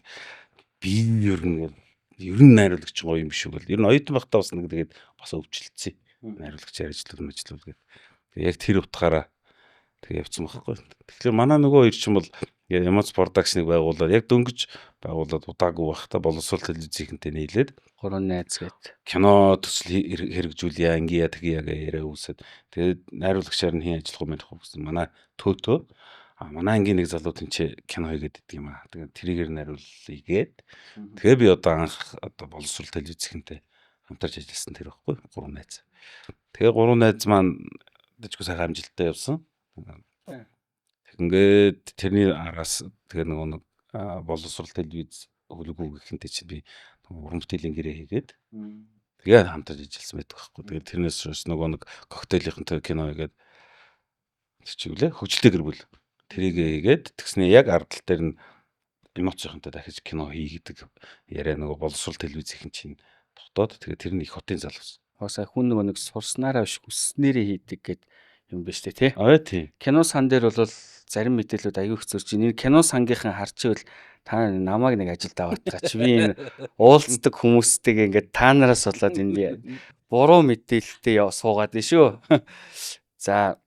би ер нь найруулагч гоё юм шүү гэл. Ер нь оюутан байхдаа бас нэг тэгээд бас өвчлөлтсөн. Найруулагч ажиллаад мэжлүүл гэдэг. Тэгээ яг тэр утгаараа тэгээ явцсан байхгүй. Тэгэхээр манай нөгөө хоёр ч юм бол Эмоц продакшныг байгуулад яг дөнгөж байгуулад удаагүй байхдаа боловсрол телевизийнхэнтэй нийлээд 3 найз гээд кино төсөл хэрэгжүүлье ангия тгийа яриа үүсээд тэгээд найруулагчаар нь хийн ажиллах юм байх гэсэн манай Төтө манай ангийн нэг залуу тэнцээ кино хийгээд идэг юм аа. Тэгээд тэрийгээр найруулъя гээд тэгээ би одоо анх одоо боловсрол телевизийнхэнтэй хамтарч ажилласан тэр байхгүй 3 найз. Тэгээ 3 найз маань дэжгүй сайхан амжилттай явсан. Ингээд тэрний араас тэгээ нэг боловсрол телевиз өглөөгөө гэхэнтэй чи би уран бүтээлийн гэрээ хийгээд тэгээ хамтарч ажилласан байдаг байхгүй. Тэгээ тэрнээс нөгөө нэг коктейлийнхэнтэй кино хийгээд чиглээ хөгжөлтэй гэр бүл тэрийг хийгээд тэгснээ яг ардтал дээр нь эмоцийнхэнтэй дахиж кино хийгдэг яриа нөгөө боловсрол телевизийн чинь тогтоод тэгээ тэр нь их хотын залуус. Хосаа хүн нөгөө нэг сурснараа биш хүснээрээ хийдэг гэд юм биш үү те. Тий. Кино сан дээр бол зарим мэдээлүүд аягүй хэцүүрч энэ кино сангийнхан харчихвал та намайг нэг ажилд аваатгач би энэ уулздаг хүмүүстэйгээ ингээд та нараас болоод энд буруу мэдээлэлтэй суугаад байна шүү. За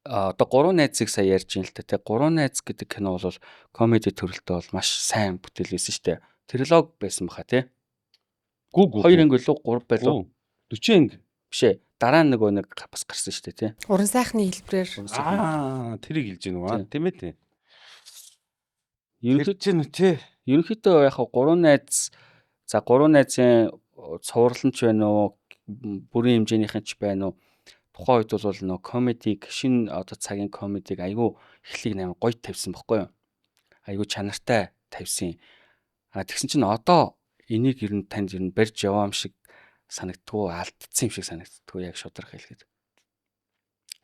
одоо 3 найзыг сая ярьж ин л та те 3 найз гэдэг кино бол комеди төрөлтөө бол маш сайн бүтээл байсан шүү дээ. Трилог байсан баха те. Гүү 2 анги лөө 3 байлуу 40 анги биш ээ. Дараа нөгөө нэг бас гарсан шүү дээ тий. Уран сайхны хэлбэрээр тэрийг хэлж гэнэ үү тийм ээ тий. Ерөнхийдөө яг 3 найз за 3 найзын цувралч байна уу бүрийн хэмжээнийхэн ч байна уу тухайн үед бол нөгөө комедиг шинэ одоо цагийн комедиг айгүй эхлийг нээр гоё тавьсан баггүй юу. Айгүй чанартай тавьсан. Тэгсэн чинь одоо энийг ер нь танд ер нь барьж яваа юм шиг санагдтгүй алдсан юм шиг санагдтгүй яг шударга хэлгээд.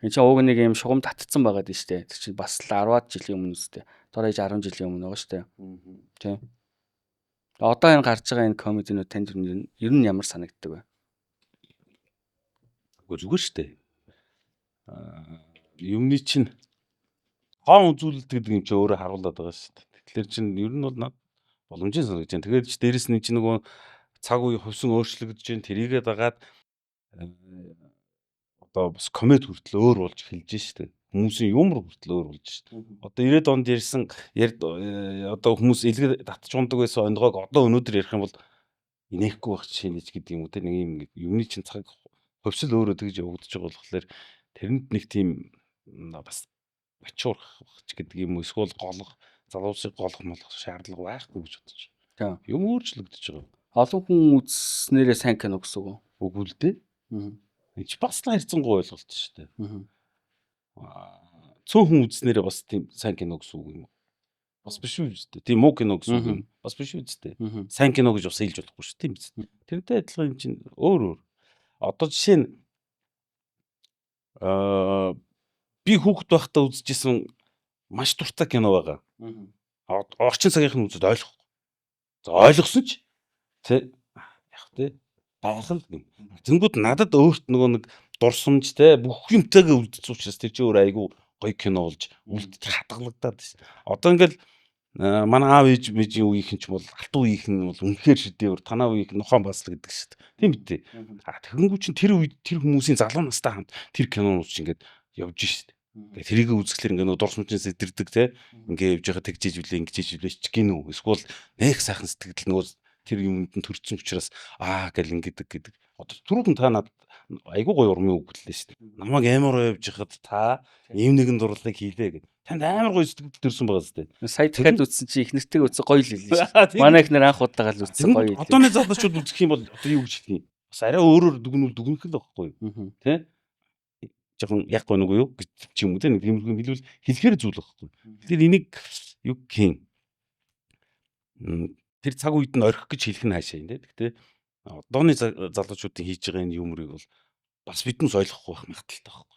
Энд чинь уг нэг юм шугам татцсан байгаад байна шүү дээ. Тэр чинь бас л 10-аад жилийн өмнө үстэй. Дорож 10 жилийн өмнө байгаа шүү дээ. Тийм. Одоо энэ гарч байгаа энэ комединууд танд ер нь ямар санагддаг вэ? Зүгээр шүү дээ. Юмны чинь хаан үзүүлэлт гэдэг юм чи өөрөө харуулдаг байгаа шүү дээ. Тэгэхээр чинь ер нь бол над боломжийн санагдаж байна. Тэгээд ч дээрэс нь чи нөгөө цаг үе хувьсан өөрчлөгдөж जैन тэрийгээ дагаад одоо бас комеди хүртэл өөр болж эхэлж штэ. Хүмүүсийн юмр хүртэл өөр болж штэ. Одоо 90-ад онд ярьсан одоо хүмүүс илгээ татч ундаг байсан онгойг одоо өнөөдөр ярих юм бол инехгүй байх жишээнэж гэдэг юм уу те нэг юм юмны чинь цаг хувьсэл өөрөө тэгж явагдаж байгаа болохоор тэрэнд нэг тийм бас бачуурах ч гэдэг юм уу эсвэл голох залуусыг голох молох шаардлага байхгүй гэж бодож байна. Юм өөрчлөгдөж байгаа. Олон хүн үзснээрээ сайн кино гэсэн үг. Үгүй л дээ. Энд бас л хайрцангуй ойлголт шүү дээ. Цөөн хүн үзснээрээ бас тийм сайн кино гэсэн үг юм. Бас биш үү дээ. Тийм муу кино гэсэн үг юм. Бас биш үү дээ. Сайн кино гэж бас хэлж болохгүй шүү тийм биз. Тэрнтэй адилхан юм чинь өөр. Одоо жишээ нь би хүүхэд байхдаа үзчихсэн маш дуртай кино байгаа. Орчин цагийнх нь үзээд ойлгохгүй. За ойлгосон ч Тэ яг тэ байхал тэнгууд надад өөрт нөгөө нэг дурсамж те бүх юмтайгаа үлдсэн учраас тэр чинь өөр айгу гоё кино болж үлдэж хадгалагдаад байна. Одоо ингээл манай аав ээж мэжийн үеийнхэн ч бол алтан үеийнхэн бол үнэхээр шидэвэр танаа үеийнх нь нухаан басл гэдэг шүү дээ. Тийм үү? Тэгэнгүүт чинь тэр үед тэр хүмүүсийн залуу настай хамт тэр кинонууд чинь ингээд явж штэ. Тэгээ тэрийг үзэхлээр ингээ нөгөө дурсамжийн сэтэрдэг те ингээ явж байгаа тэгжиж үлээ ингэж үлээ ч гинүү. Эсвэл нэх сайхан сэтгэл нөгөө тэр юмд нь төрсөн учраас гэл ингэдэг гэдэг. Одоо түрүүн та надад айгуу гоё урмын үг гэлээ штэ. Намайг амар явж хахад та ийм нэгэн дурлалыг хийлээ гэдэг. Танд амар гоё сэтгэл төрсөн байгаа зү. Сая дахиад үзсэн чи их нэртэйг үзсэн гоё л хэлээ шүү. Манай их нэр анх удаага л үзсэн гоё. Одооны залуучууд үзэх юм бол одоо юу гэж хэлнэ? Бас арай өөрөөр дүгнэх л байхгүй юу? Тэ? Жохон яг гоо нүг юу гэж ч юм уу те нэг тиймэрхүү хэлвэл хэлэхээр зүйл байхгүй. Тэгэхээр энийг юу гэх юм тэр цаг үед нь орхих гэж хэлэх нь хаашаа юм те. Гэхдээ одооны залуучуудын хийж байгаа энэ юмрыг бол бас биднээс ойлгохгүй байх магадaltaй байхгүй.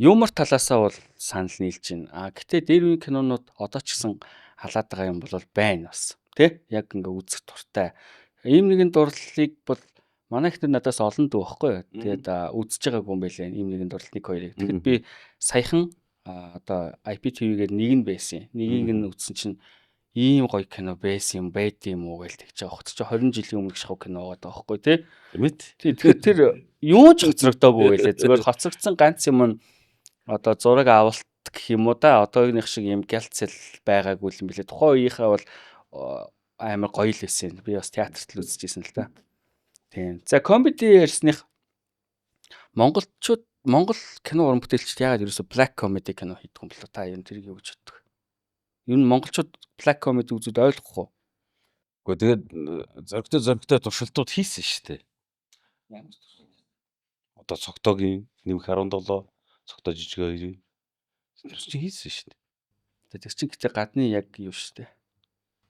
Юмор талаасаа бол санал нийлж байна. Гэтээ дээр үеийн кинонууд одоо ч гэсэн халаад байгаа юм бол байна бас. Тэ? Яг ингээ үзэх дуртай. Ийм нэгэн дурлалыг бол манай ихтэй надаас олон дүү байхгүй юу. Тэгээд үзэж байгаагүй юм байлээ. Ийм нэгэн дурлал 1 2-ыг. Тэгэхэд би саяхан одоо IPTV-гээр нэг нь байсан. Нэгийг нь үзсэн чинь ийм гоё кино байсан юм байд юм уу гэж тэгж байгаа. Хот чи 20 жилийн өмнөх шахуу кино байгаа байхгүй тий. Тэгэхээр тэр юу ч хоцрогдоогүй байлээ. Зүгээр хоцрогдсон ганц юм нь одоо зураг авалт гэх юм уу да. Одоогийнх шиг юм гялцэл байгаагүй юм билээ. Тухайн үеийнхээ бол амар гоё л байсан. Би бас театрт л үзчихсэн л та. Тийм. За комеди ярьсных Монгол кино уран бүтээлчд яагаад ерөөсө black comedy кино хийдэг юм бол та юу тэрийг юу гэж боддог? Юу н монголчууд black comedy үзүүд ойлгохгүй. Гэхдээ тэгээд зөрөгтэй туршилтууд хийсэн шүү дээ. Одоо цогтоогийн нэмэх 17 цогтоо жижиг хоёрын тэр чинь хийсэн шүү дээ. Тэр чинь гэтээ гадны яг юу шүү дээ.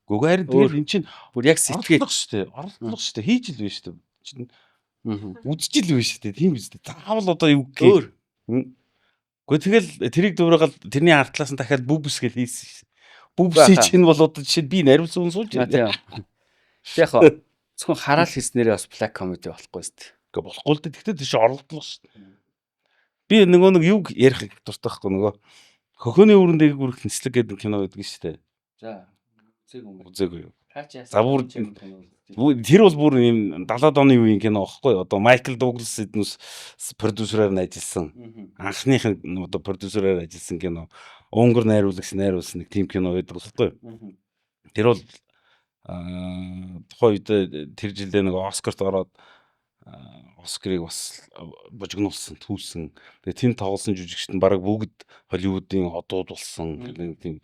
Гүгээр тэгэл эн чинь бүр яг сэтгэл шүү дээ. Орлого шүү дээ. Хийж л байна шүү дээ. Чинь үзэж л байна шүү дээ. Тийм биз дээ. Заавал одоо юу гэх юм. Гэхдээ тэгэл тэрийг дуурайгаад тэрний ард талаас нь дахиад бүбс гэж хийсэн шүү дээ. Бүбсий чинь бол одоо жишээ би наривсан хүн сууж байна. Яг хаа зөвхөн хараал хийснээрээ бас black comedy болохгүй шүү дээ. Гэхдээ болохгүй л дээ. Гэхдээ тийш орлого шүү дээ. Би нөгөө нэг юу ярих дуртай байхгүй нөгөө хөхөөний өрөнд дээгүүрх нислэг гэдэг кино байдаг шүү дээ. За үзээгүй юу. За бүр тэр бол бүр юм 70-аад оны үеийн кино аахгүй. Одоо Майкл Дуглас эднүс продюсераар ажилласан. Анхных нь одоо продюсераар ажилласан кино. Унгар найруулагч найруулсан нэг тим кино байдаг байхгүй. Тэр бол тухайн үед тэр жилдээ нэг Оскарт ороод Оскарыг бас божигнуулсан, түүсэн. Тэгээ тэнд тоглосон жүжигчд нь бараг бүгд Холливуудын одууд болсон. Нэг тийм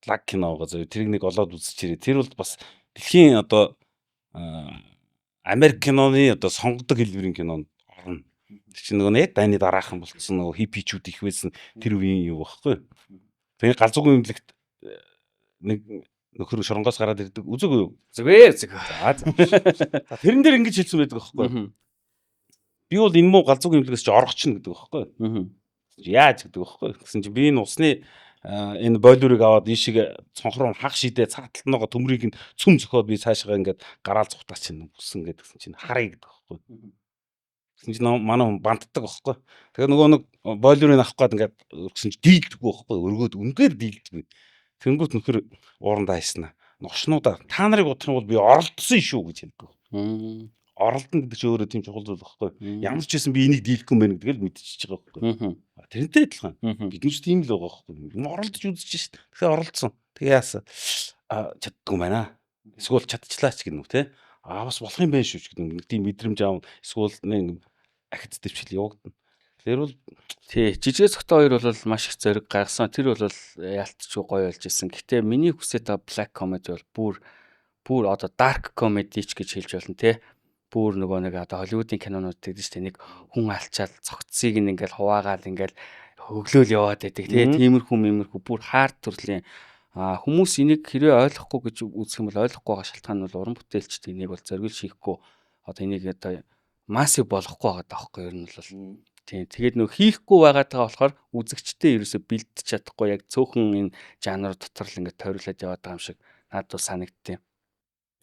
лаг кино байгаа зөө. Тэрийг нэг олоод үзчихэрээ. Тэр бол бас дэлхийн одоо Америк киноны одоо сонгодог хэлбэрийн кинонд орно. Тэр чинь нөгөө яг дайны дараахан болцсон нөгөө хипичүүд их байсан тэр үеийн юу байхгүй. Тэгээ галзуугийн имлэгт нэг нөхөр шоронгоос гараад ирдэг. Үзээгүй юу? Үзэг. За тэрэн дээр ингэж хэлсэн байдаг байхгүй. Би бол энэ муу галзуугийн имлэгээс чи оргочно гэдэг байхгүй. Яаж гэдэг байхгүй. Гэсэн чи би энэ усны энэ бойлерыг аваад ийшиг цонхроо хаг шидээ цааталт ногоо төмрийг нь цөм зөхиод би цаашгаа ингээд гараал цухтаа чинь үссэн гэдгсэн чинь харъя гэдэг байхгүй. Гэсэн чинь манай хүн бантдаг байхгүй. Тэгээ нөгөө нэг бойлерыг авах гээд ингээд өргсөн чинь дийлдэггүй байхгүй. Өргөөд үнгээр дийлдэггүй. Тэнгүүт нөхөр уурандаа хайснаа. Ногшнуудаа та нарыг удах юм бол би оролдсон шүү гэж хэлдэг. Оролдсон гэдэг чинь өөрөө тийм чухал зүйл байхгүй. Ямар ч байсан би энийг дийлэхгүй мэн гэдэг л мэдчихэж байгаа байхгүй. Тэрнтэй адилхан. Бид нүч тийм л байгаа байхгүй. Оролдож үзэж шít. Тэгэхээр оролдсон. Тэгээ яасан. Чаддгүй байна. Эсвэл чадчихлаач гэнэ үү те. Бас болох юм байна шүү ч гэдэг нэг тийм мэдрэмж аав. Эсвэл нэг ахиц дэвчл явагдана. Тэр бол тий жижиг цогтой хоёр бол маш их зориг гаргасан. Тэр бол яалтчгүй гоё болж исэн. Гэтэ миний хүсэж байгаа black comedy бол бүр одоо dark comedy ч гэж хэлж болно те. Бүр нөгөө нэг одоо Холливуудын кинонууд гэдэг чинь нэг хүн алчаал цогцсыг ингээл хуваагаал ингээл хөглөөл яваад байдаг тиймэрхүү бүр хард төрлийн хүмүүс энийг хэрвээ ойлгохгүй гэж үзэх юм бол ойлгохгүй байгаа шалтгаан нь бол уран бүтээлчд энийг бол зориулж хийхгүй одоо энийг одоо массив болгохгүй байгаа даахгүй ер нь бол тийм тэгээд нөгөө хийхгүй байгаатайгаа болохоор үзэгчтэй ерөөсө бэлдэж чадахгүй яг цөөхөн энэ жанр дотор л ингээд тойруулаад яваад байгаа юм шиг надад санагдтiin.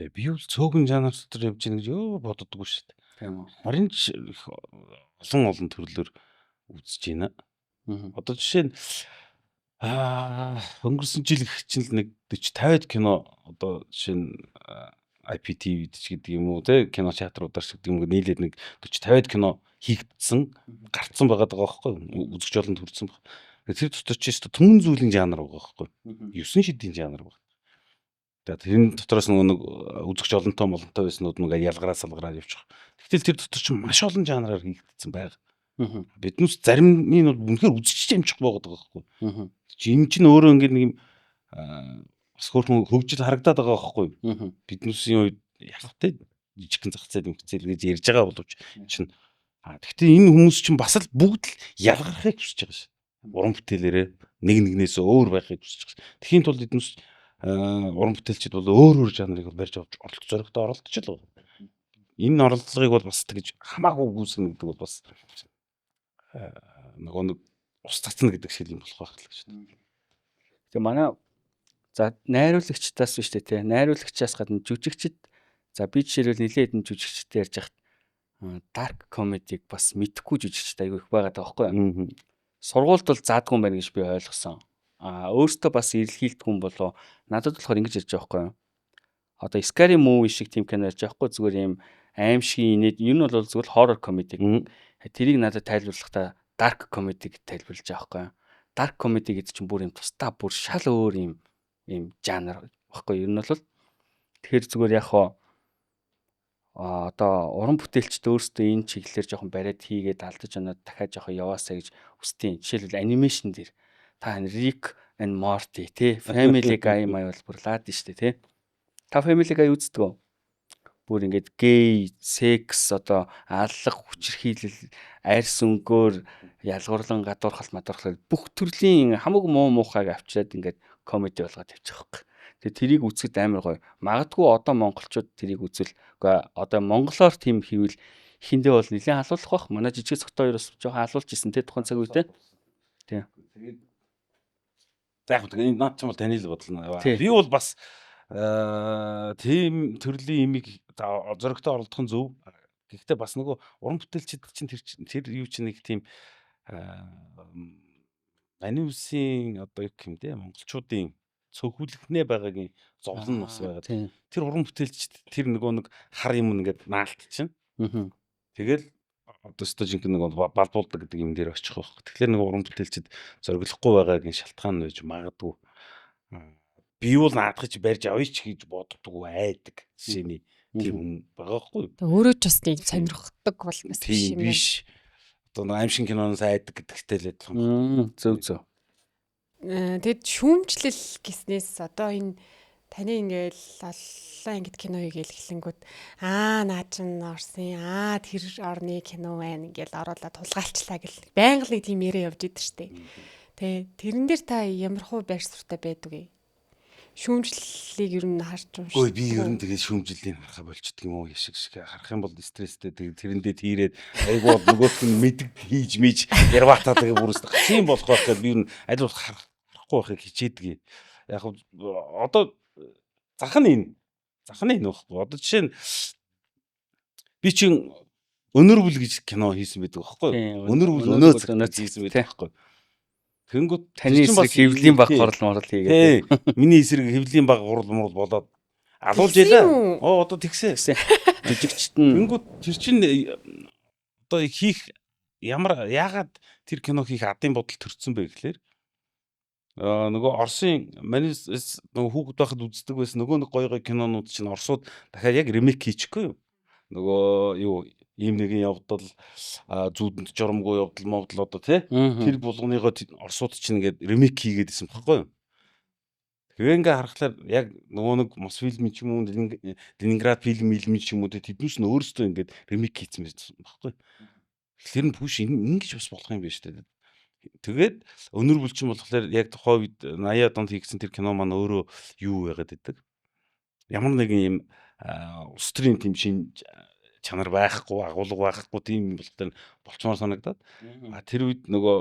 Би бол цөөхөн жанр дотор явж байгаа гэж юу боддоггүй шүү дээ. Тийм үү. Харин ч олон төрлөөр үзэж байна. Одоо жишээ нь өнгөрсөн жил их чинь нэг 40 50 кино одоо жишээ нь IPTV ч гэдэг юм уу те кино театруудаар ч гэдэг юм нийлээд нэг 40 50-аад кино хийгдсэн гарцсан байгаа байхгүй үзэгч олон төрсэн баг. Тэр дотор ч өстө түмэн зүйлийн жанр байгаа байхгүй 9 шидийн жанр баг. Тэгээд тэрний дотроос нэг үзэгч олонтой молонтой байснууд нэг ялгараа салгараа явчих. Гэтэл тэр дотор ч маш олон жанраар хийгдсэн байгаа. Биднээс зарим нь үнэхээр үзэж амжих байгаад байгаа байхгүй. Эм чинь өөрөө ингээд нэг юм бас хөөрхөн хөгжил харагдаад байгаа байхгүй. Биднээсийн үед яг тэ жижигхэн зах зээл өмхцэл гэж ярьж байгаа боловч чинь гэхдээ энэ хүмүүс чинь бас л бүгд л ялгархыг хүсэж байгаа ш. Уран бүтээлээрээ нэг нэгнээс өөр байхыг хүсэж байгаа. Тэхийн тулд биднээс уран бүтээлчид бол өөр жанрыг барьж авч оролцох зоригтой оролдож л байгаа. Энэ оролдлогыг бол бас тэгж хамаагүй гүйсэн гэдэг бол бас нэг ус цацна гэдэг шиг юм болох байх л гэж байна. Тэгээ манай за найруулагчдаас биш үү те. Найруулагчаас гадна жүжигчд за би жишээлбэл нэлээд хэдэн жүжигчтэй ярьж хахад dark comedy-г бас мэдхгүй жүжигчд аягүй их байгаа даахгүй. Сургуульд бол заадгүй юм байна гэж би ойлгосон. Өөртөө бас илэрхийлдэг хүн болоо надад болохоор ингэж ярьж байгаа байхгүй. Одоо Scary Movie шиг тийм кино ярьж байхгүй зүгээр юм аимшиг инээд энэ бол зүгээр horror comedy. Тэрийг надад тайлбарлахдаа dark comedy гэж тайлбарлаж байгаа байхгүй. Dark comedy гэдэг чинь бүр юм тусдаа бүр шал өөр юм жанр баггүй. Ер нь бол тэгэхээр зүгээр яг одоо уран бүтээлчд өөрсдөө энэ чиглэлээр жоохон бариад хийгээд алдаж оноод дахиад жоохон яваасаа гэж хүсдэг. Жишээлбэл анимашн дээр та Rick and Morty тий Family Guy маяг бол бүр лаад нь штэ тий. Та Family Guy үздэг үү? Бүр ингээд гей, секс одоо аллах хүчирхийлэл, арьс өнгөөр ялгуурлан гадуурхал мадуурхал бүх төрлийн хамаагүй муу муухайг авчираад ингээд комеди болгоод тавьчих واخ. Тэгээ тэрийг үзэхэд амар гоё. Магадгүй одоо монголчууд тэрийг үзвэл үгүй одоо монголоор тийм хийвэл ихэндээ бол нэлээд халуулах бах. Манай жижиг цогтой хоёроос жоохон халуулж исэн те тухайн цаг үедээ. Тийм. Тэгээд за яг энэ наад ч юм бол таны л бодлоо. Би бол бас тийм төрлийн имийг зоригтой оролдох нь зөв. Гэхдээ бас нөгөө уран бүтээлчид чинь тэр юу чинь нэг тийм анимсын одоо юу юм те монголчуудын цөөхүүлэхнээ байгаагийн зовлон бас байгаа. Тэр уран бүтээлчид тэр нөгөө нэг хар юм ингээд наалт чинь. Тэгэл одоо стожинг нэг балбуулдаг гэдэг юм дээр очих واخ. Тэгэхээр нэг уран бүтээлчид зориглохгүй байгаагийн шалтгаан нь байж магадгүй. Би бол наадахч барьж авъя ч гэж боддгоо айдаг жишээний тийм хүн байгаа хгүй. Өөрөө ч бас тийм сонирхдаг бол бас тийм биш. Одоо нэг аимшиг киноноос айдаг гэдэгтэй л адилхан. Зөв. Тэгэд шүүмжлэл гэснээс одоо энэ таны ингээл олон ангид кино хийгээл эхлэнгүүд наа чин орсон тэр орны кино байна ингээл оруулаад тулгаалчлаа гэл байнга л тийм яриа явж идэв штэ. Тэ тэрэн дээр та ямар хуу байр суртаа байдаг вэ? Шүүмжлэлийг ер нь харж уншдаг. Ой би ер нь тэгээд шүүмжлэлийн харахаа болчдөг юм уу яшиг харах юм бол стресстэй тэрэндээ тийрээд айгуу нөгөөх нь мэдэг хийж мэж ярватаа тэгээ бүрээс тийм болох байх гэдэг би ер нь аль болох харахгүй байхыг хичээдэг. Яг одоо зах нь энэ байхгүй. Одоо жишээ нь би чинь өнөр бүл гэж кино хийсэн байдаг байхгүй. Өнөр бүл өнөөц хийсэн байдаг байхгүй. Тэнгүүд таны эсрэг хэвлийн баг гурал морал хийгээд. Миний эсрэг хэвлийн баг гурал морал болоод алуулж ялаа. Одоо тэгсэн. Жижигчт нь. Тэнгүүд тэр чинь одоо хийх яагаад тэр кино хийх адын бодол төрсөн бэ гэхлээр нөгөө Оросын манис нөгөө хүүхэд байхад үздэг байсан нөгөө нэг гоё кинонууд чинь Оросууд дахиад яг ремейк хийчихгүй юу? Нөгөө юу ийм нэгэн явдал зүүдэнд жоромгүй явдал мовдал одоо тий тэр булганыгоо Оросууд чинь ингээд ремейк хийгээд исэн баггүй юу? Тэгээ ингээ харахаар яг нөгөө нэг Мос фильм ч юм уу Ленинград фильм ч юм уу тэднээс нь өөрсдөө ингээд ремейк хийсэн байхгүй. Тэгэхээр нь бүш ингэж бас болох юм байна шүү дээ. Тэгээд өнөр бүлчин болохоор яг тухайн үед 80-аад онд хийгдсэн тэр кино маань өөрөө юу байгаад идэг. Ямар нэгэн юм улс төрийн тийм шин чанар байхгүй, агуулга байхгүй тийм болохоор болчмоор санагдаад. Тэр үед нөгөө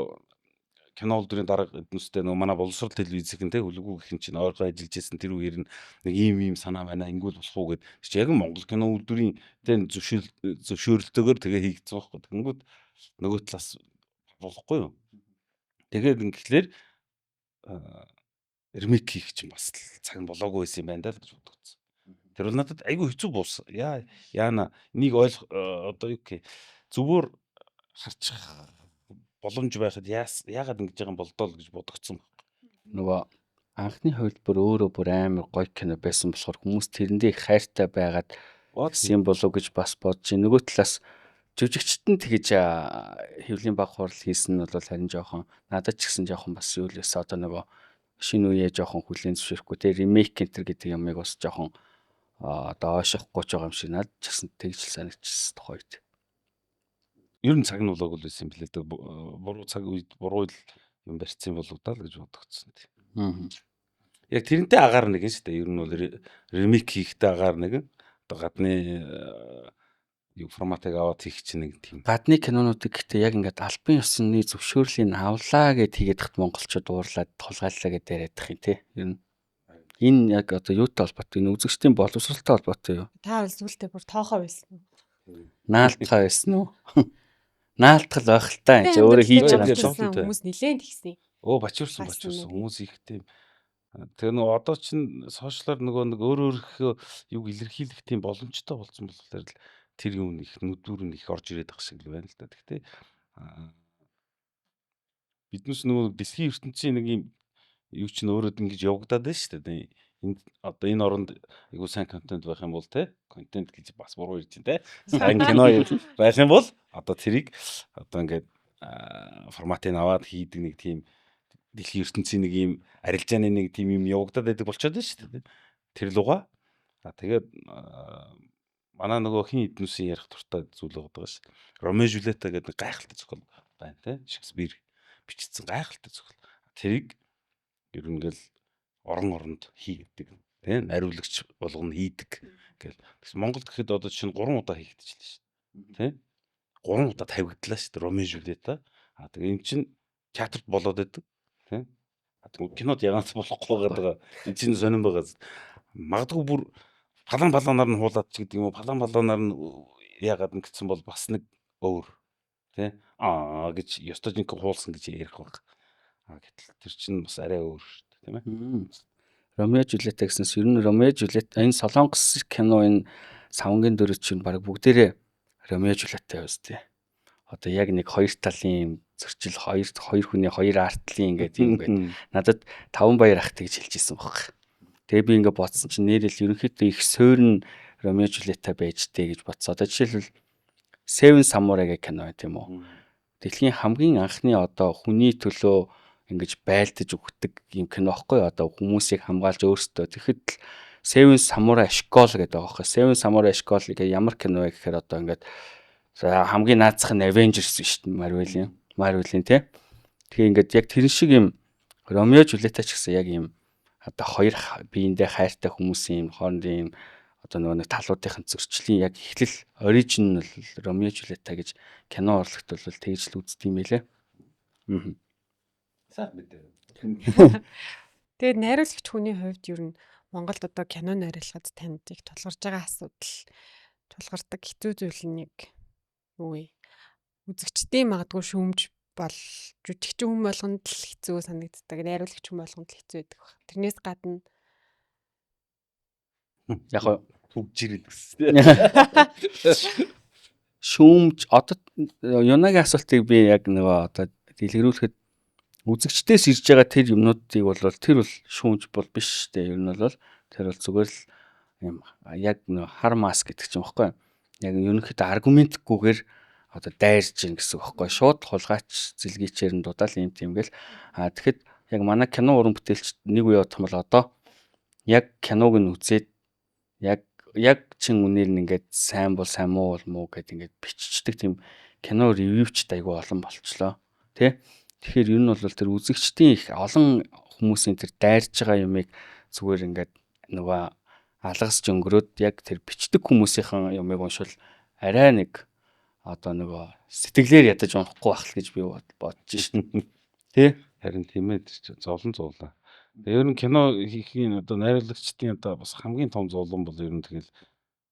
кино улдрын дарга эднүстэй нөгөө манай боловсрол телевизийн те хөлгүү гэх юм чинь ойрхон ажиллаж байсан тэр үеэр нэг ийм санаа байна ингүүл болох уу гэд. Яг Монгол кино улдрын те зөвшөөрлөлтөөр тэгээ хийгдсэн байхгүй. Тэнгүүд нөгөө талаас болохгүй юу? Тэгээд ингэхлээр ремейк хийх чинь бас цаг нь болоогүй байсан юм байна даа гэж бодогдсон. Тэр бол надад айгүй хэцүү буусан. Яана энийг одоо юу гэх зүгээр харчих боломж байхад яагаад ингэж байгаа юм болдоо л гэж бодогцсон. Нөгөө анхны хувилбар өөрөө бүр амар гоё кино байсан болохоор хүмүүс тэрэндээ их хайртай байгаад гэсэн болов гэж бас бодож байна. Нөгөө талаас жүжигчт нь тэгэж хэвлийн баг хурал хийсэн нь бол харин жоохон надад ч гэсэн жоохон бас юу л өсө одоо нөгөө шинэ үеэ жоохон хүлээн зөвшөөрөхгүй те ремейк энтер гэдэг юмыг бас жоохон одоо ойшохгүй ч байгаа юм шиг надад ч гэсэн тэгж санагдчихсан тухайд. Ер нь цаг нь болоогүй л байсан юм билээ. Буруу цаг үед буруу юм барьцсан болов даа л гэж бодогцсон тийм. Яг тэрнтэй агаар нэг юм шүү дээ. Ер нь бол ремейк хийхдээ агаар нэг одоо гадны форматыг аваад хийх чинь нэг тийм. Гадны кинонуудыг гэхдээ яг ингээд албан ёсны зөвшөөрлийг авлаа гэд хийгээд хат монголчууд уурлаад тулгааллаа гэдээ яриад их юм тий. Ер нь энэ яг одоо юутай холбоотой энэ үзэгчдийн боловсролтой холбоотой юу? Та бол зүйлтэй бүр тоохоо байсан. Наалтхаа байсан уу? Наалтгал байх л та энэ өөрөө хийж байгаа хүмүүс нилээн тэгсэн. Бачуурсан хүмүүс ихтэй. Тэгээ нөгөө одоо чинь сошиалар нөгөө нэг өөр юг илэрхийлэх тийм боломжтой болсон болохоор л тэр юм их нүдүүр нь их орж ирээд байгаа шиг л байна л да. Гэхдээ биднес нөгөө дэлхийн ертөнцийн нэг юм юу ч нөөрөд ингэж явагдаад байна шүү дээ. Одоо энэ оронд айгуу сайн контент байх юм бол те контент гэж бас буруу ирж байна те. Сайн кино байх юм бол одоо тэрийг одоо ингээд форматыг аваад хийдэг нэг тийм дэлхийн ертөнцийн нэг юм арилжааны нэг тийм юм явагдаад байдаг болчиход байна шүү дээ. Тэр луга. Тэгээд манай нөгөө хин эднүсийн ярих туртай зүйл байгаа шүү. Ромео Жулиета гэдэг гайхалтай зохиол байна те. Шекспир бичсэн гайхалтай зохиол. Тэрийг ер нь ингээл оронд хийгдэг тийм нариулагч болгоно хийдэг гэл. Монголд гэхэд одоо чинь 3 удаа хийгдчихлээ шүү дээ. Тийм 3 удаа тавигдлаа шүү дээ Ромео Жулиета. Тэгээ эн чинь театрт болоод байдаг тийм. Кинод ягаанч болохгүй байгаа. Эн чинь сонирн байгаа. Магадгүй бүр паланаар нь хуулаад ч гэдэг юм уу паланаар нь яагаад ингэсэн бол бас нэг өөр тийм гэж ёстой жинхэнэ хуулсан гэж ярих баг. Гэтэл тэр чинь бас арай өөр шүү дээ тийм ээ. Ромео Жулиета гэсэнс ер нь Ромео Жулиета энэ Солонгос кино энэ савнгийн дөрөв чинь баг бүгдээрээ Ромео Жулиета явуулсан. Одоо яг нэг хоёр талын зөрчил хоёр хүний хоёр артлын ингээд юм гээд надад Таван Баяр ах тэгж хэлжсэн баг. Тэгээ би ингээд бодсон чинь нэрэл ерөнхийдөө их суурн Ромео Жулиета байж тээ гэж бодсоо. Одоо жишээлбэл Seven Samurai гэх кино тийм үү. Дэлхийн хамгийн анхны одоо хүний төлөө ингэж байлдаж өгдөг юм кино байхгүй одоо хүмүүсийг хамгаалж өөрсдөө тэгэхэд Seven Samurai школ гэдэг байгаа байхгүй. Seven Samurai школ гэх ямар кино вэ гэхээр одоо ингээд хамгийн наацх нь Avengers шүү дээ Marvel-ийн тий. Тэгээ ингээд яг тэр шиг юм Ромео Жулиета ч гэсэн яг юм одоо хоёр биендээ хайртай хүмүүсийн юм хоорондын одоо нөгөө талуудын зөрчлийн яг эхлэл оригинал Ромео Жулиета гэж кино урлагт бол тэгж л үздэг юм байлээ. Сайн мэдээ. Тэгээд найруулагч хүний хувьд ер нь Монголд одоо кино найруулахад танд их тулгарч байгаа асуудал тулгардаг хэцүү зүйл нэг юу вэ? Үзэгчдийн магадгүй шүүмж бол жүжигчин хүн болгонд л хэцүү санагддаг. Найруулагч хүн болгонд л хэцүү байдаг баг. Тэрнээс гадна Яг гоо төгжирээд гэсэн. шүүмж одоо Юнагийн асуултыг би яг нөгөө одоо дэлгэрүүлэхэд үзэгчдээс ирж байгаа тэр юмнуудыг бол тэр бол шүүмж бол биш шүү дээ. Ер нь бол тэр бол зүгээр л юм яг нөгөө хар мас гэдэг ч юм баггүй. Яг ерөнхийдөө аргументгүйгээр одоо дайрж гин гэсэн үг баггүй. Шууд хулгайч зэлгийчээр нь дудаал юм тиймгээл. Тэгэхэд яг манай кино уран бүтээлч нэг үе бодох юм бол одоо яг киног нь үзээд яг чин үнээр нь ингээд сайн бол сайн муу бол муу гэд ингээд биччихдэг тийм кино ревювч айгүй олон болчлоо. Тэ? Тэгэхээр ер нь бол тэр үзэгчдийн их олон хүмүүсийн тэр дайрж байгаа юмыг зүгээр ингээд нөгөө алгасч өнгөрөөд яг тэр бичдэг хүмүүсийн юмыг уншвал арай нэг одоо нөгөө сэтгэлээр ядаж унахгүй байх л гэж би бодож шин. Тэ? Харин тийм ээ зовлон зовлаа. Ер нь кино хийхийн одоо найруулагчдын одоо бас хамгийн том зовлон бол ер нь тэгэл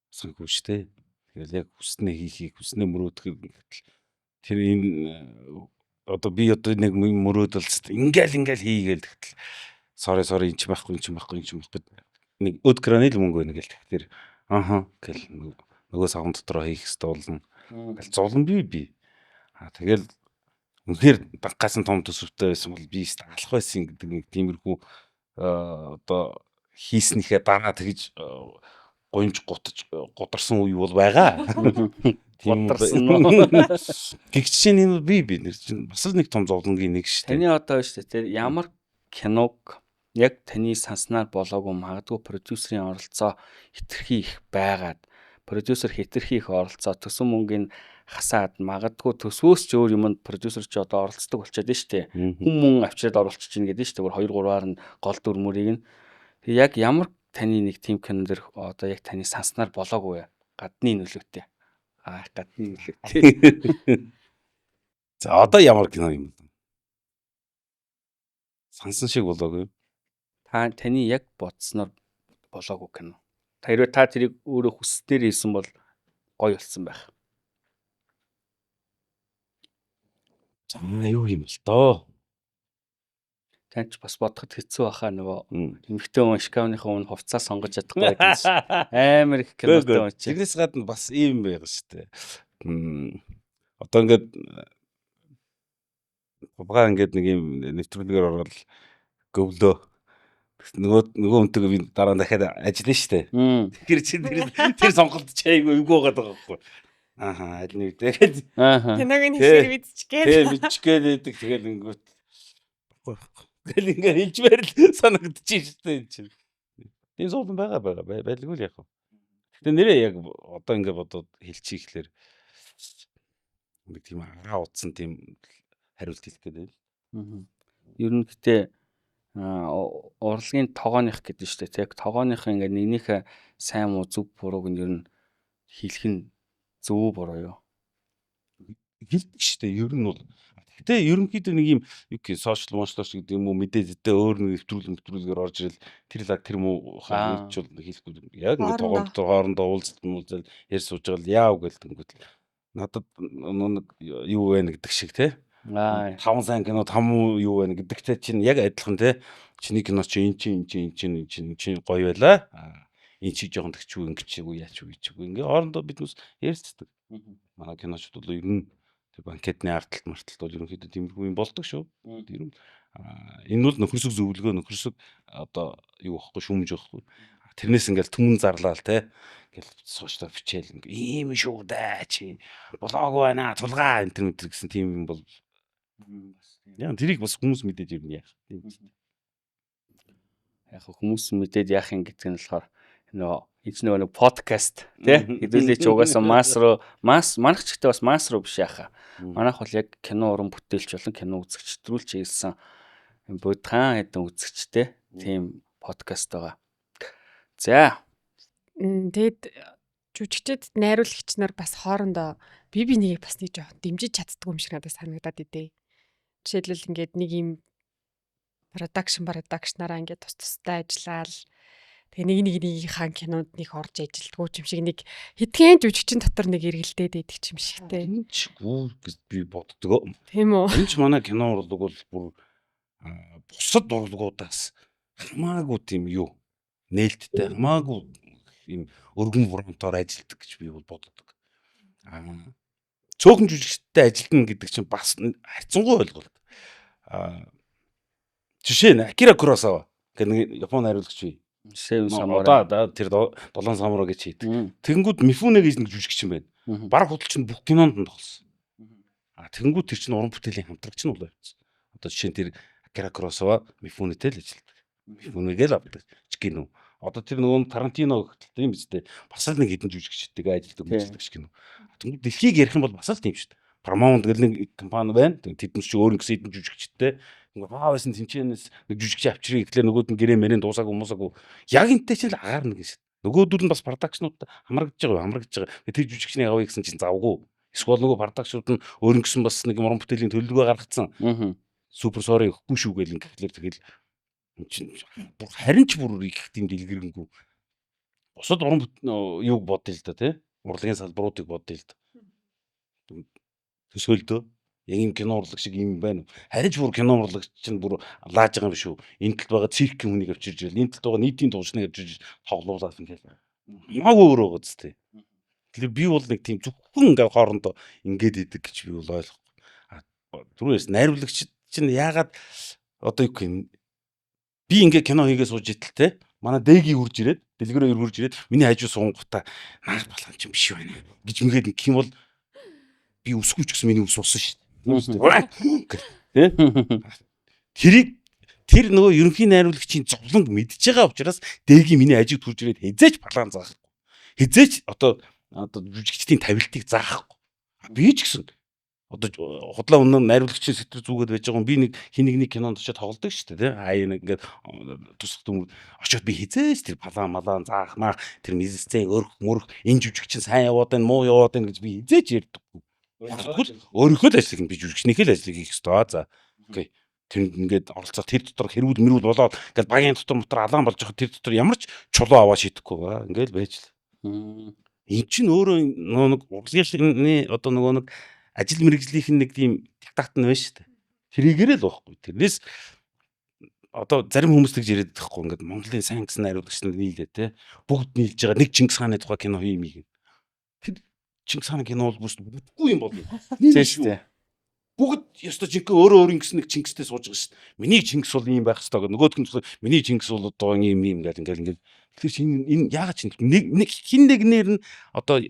санхүү штэ. Тэгэл яг хүснээ хийхийг хүснээ мөрөөдөх гэтэл тэр энэ одоо би одоо нэг мөрөөдөлд ингээл хийгээл гэтэл sorry эн ч байхгүй нэг өд гранил мөнгө байна гэл тэгэхээр гэл нөгөө савн дотроо хийх хэрэгтэй болно. Гэл зулан би. Тэгэл үнэхээр даггасан том төсөвтэй байсан бол би алах байсан гэдэг нэг тиймэрхүү одоо хийснийхээ дараа тэгж гомж гутарсан үе бол байгаа. Гутарсан. Гэхдээ энэ би нэр чинь бас л нэг том зовлонгийн нэг шүү дээ. Таны одоо шүү дээ ямар киног яг таны санснаар болоогүй магадгүй продюсерийн оролцоо хэтэрхий их байгаад продюсер хэтэрхий их оролцоо төсөн мөнгөний хасаад магадгүй төсвөөс ч өөр юмд продюсер ч одоо оролцдог болчиход нь шүү дээ. Хүн авчираад оруулчих чинь гэдэг нь шүү дээ. 2-3-аар нь гол дүр мөрийг нь. Тэг яг ямар таны нэг тим кинон дэр одоо яг таны санснаар болоогүй гадны нөлөөтэй. Гадны нөлөөтэй. За одоо ямар кино юм бэ? Сансан шиг болоогүй. Таны яг бодсноор болоогүй кино. Хэрвээ та тэрийг өөрөө хүсснээр хийсэн бол гоё болсон байх. За юу юм л доо. Танч бас бодоход хэцүү баха нөгөө эмэгтэй хүн шкафныхаа өмнө хувцас сонгож чадахгүй байсан. Амар их кинотой юм чи. Тэрнээс гадна бас ийм байгаа шүү дээ. Одоо ингээд бабаа ингээд нэг юм нэвтрүүлгээр ороод гөвлөө. Нөгөө өнтэйгээ би дараа нь дахиад ажиллана шүү дээ. Тэр чинь тэр сонголт чи айгүй эвгүй байгаа байхгүй. Аль нэг тэгээд Киног нь хэлээр мэдчихгээд. Тэгээ мэдчихгээд байдаг. Тэгээд ингээд гэл ингээд хэлжмээр л санагдчих шүү дээ энэ чинь. Тийм зовлон байлгүй л яг. Гэтэ нэрээ яг одоо ингээд бодоод хэлчих ихлээр нэг тийм араа утсан тийм хариулт хэлэх гэдэг л. Ер нь гэтээ урлагийн тогооных гэдэг нь шүү дээ. Яг тогооных ингээд нэгнийхээ сайн муу зөв бурууг нь ер нь хэлэх нь зөв буруу юу? Хэлдэг шүү дээ. Ер нь бол гэтээ ерөнхийдөө нэг юм юу гэх сошиал мончлооч гэдэг юм уу мэдээдтэй өөр нэг нэвтрүүлгээр орж ирэл тэр лаг тэр муу хэлж бол хэлэхгүй. Яг ингээд тогоомжтой хоорондоо уулзалт ярьж сууж байгаа л яав гэлтэнгүүт надад нэг юу вэ гэдэг шиг те. 5 сайн кино 5 юу вэ гэдэгтэй чинь яг адилхан те. Чиний кино чи эн чинь гоё байла. Энэ чи жоохон тэгчүү ингэчээгүй яачгүй ингээ хоорондоо биднээс ярьцдаг. Манай киночд бол ер нь банкетны арталт марталт бол ерөнхийдөө тиймэрхүү юм болдог шүү. Тэр нь энэ бол нөхөрсөг зөвлөгөө нөхөрсөг одоо юу واخгүй шүүмж واخгүй. Тэрнээс ингээл түмэн зарлаал те. Ингээл сошиал бичээл ийм шүү дээ чи болоогүй байна тулгаа энэ төр гэсэн тийм юм бол яа тэрийг бас хүмүүс мэдээж ирнэ яах. Яг хүмүүс мэдээд яах юм гэдэг нь болохоор нөгөө нэг подкаст тий хэдүүлээ чи угаасаа манайх ч гэдэг бас масс руу биш яхаа. Манайх бол яг кино уран бүтээлч болон кино үзэгч төрүүлж хийсэн будхан хэдэн үзэгчтэй тийм подкаст байгаа. За Тэгэд жүжигчд найруулагч нар бас хоорондоо би нэгийг бас нэг жоохон дэмжиж чаддгүй юм шиг надад санагдаад идэв. Жишээлбэл ингээд нэг юм продакшнараа ингээд тустай ажиллаал тэгээ нэгийнхаа кинонд нэг орж ажилдгүү юм шиг нэг хэдхэн жүжигчин дотор нэг эргэлдээд байдаг юм шигтэй. Энэ ч гэж би боддог. Тийм үү? Энэ ч манай кино урлаг бол бүр бусад урлагуудаас хамаагүй тийм юу нээлттэй хамаагүй ийм өргөн бурамтаар ажилдаг гэж би бол боддог. Цөөхөн жүжигчтэй ажилтна гэдэг чинь бас хайцангуй ойлголт. Жишээ нь Акира Куросава гэх нэг Японы найруулагч бий. Seven Samurai. Одоо тэр 7 самурай гэж хийдэг. Тэгэнгүүт Мифуне гэж нэг жүжигч юм байна. Бараг худалч нь бүх кинонд нь тоглосон. Тэгэнгүүт тэр чинь уран бүтээлийн хамтрагч нь болоо явсан. Одоо жишээ нь тэр Акира Куросава Мифунетэй л ажилладаг. Мифунегээл авдаг кино. Одоо тэр нөгөө Тарантино гэхэл тийм биз дээ. Бас л нэг хэдэн жүжигчтэйгээ ажилладаг кино. Тэгэнгүүт дэлхийг ярих юм бол бас л тийм шүү дээ. Paramount гэл нэг компани байна. Тэднээс чи өөр нэгсэн хэдэн жүжигчтэй байсан тэмчээнээс нэг жүжигч авчирыг гэхлээр нөгөөд нь гэрээ мэрийн дуусаагүй муусаагүй яг энтэй ч л агаар нэг шээ. Нөгөөдүүд нь бас продакшнууд хамрагдж байгаа. Тэр жүжигчний авъя гэсэн чинь завгүй. Эсвэл нөгөө продакшнууд нь өөр нэгсэн бас нэг уран бүтээлийн төлөвлөгөө гаргацсан. Супер сори өгөхгүй шүү гэл гэхлээр тэгэл харин ч бүр их тийм дэлгэрэнгүй. Бусад уран юуг бодъё л да тий. Урлагийн салбаруудыг бодъё л да. Төсөөлдөө Яг юм кино урлаг шиг юм байна уу? Харин ч бүр кино урлагч чинь бүр лааж байгаа юм биш үү? Энэ талд байгаа циркийн хүнийг авчирж ирэл, энэ талд байгаа нийтийн туушныг авчирж тоглуулаад ингээд хамаагүй өөр байгаа зү тээ. Тэгэхээр би бол нэг тийм зөвхөн ингээд хоорондоо ингээд идэг гэж би бол ойлгохгүй. Түрүүс найруулагч чинь яагаад одоо юу гэх юм би ингээд кино хийгээ сууж итэл те манай дэги үрж ирээд дэлгэрээр үрж ирээд миний хажуу суунгуудаа наар балан чинь биш байна гэж мэгээд гэх юм бол би өсгүй ч гэсэн миний ус усан шүү дээ. Тэрийг тэр нөгөө ерөнхий найруулагчийн зовлонг мэдж байгаа учраас дэги миний хажууд хүрж ирээд хизээч балан заахгүй. Хизээч одоо жүжигчдийн тавилтыг заахгүй. Би ч гэсэн одоо худлаа өнөө найруулагчийн сэтэр зүгээд байж байгаа юм би нэг хин нэг кинонд очиод тоглодог шүү дээ тий. Хаяа нэг ингээд тусах дүм очиод би хизээч тэр балан малаан заах маа тэр мизсцэн өрх мөрх энэ жүжигчин сайн яваад байна муу яваад байна гэж би хизээч ярьдаггүй. Өөрийнхөө л ажлыг нь би жүжигчнийхээ л ажлыг хийх ёстой. За окей. Тэр ингээд оролцох тэр дотор хэрүүл мэрүүл болоод ингээд багийн дотор алаан болж байгаа тэр дотор ямар ч чулуу аваа шидэхгүй ба ингээд байж л. Энэ чинь өөрөө нэг урлагийн одоо нөгөө нэг ажил мэргэжлийнх нь нэг тийм диктат нь байна шүү дээ. Тэрийгээрээ л байхгүй. Тэрнээс одоо зарим хүмүүс тэгж яриад байхгүй ингээд Монголын сайн гэсэн найруулагч нар нийлээ те. Бүгд нийлж байгаа нэг Чингис хааны тухай кино хиймийг. Тэр Чингис хааны кино бол бүтгүй юм болно. Зээш дээ. Бүгд ёстой жинхэнэ өөрөө гэсэн нэг Чингистэй сууж байгаа шүү дээ. Миний Чингис бол ийм байх ёстой гэх. Нөгөөдх нь миний Чингис бол одоо ийм гэл ингээд. Тэгэхээр энэ яагаад чинь нэг хин нэгнэр нь одоо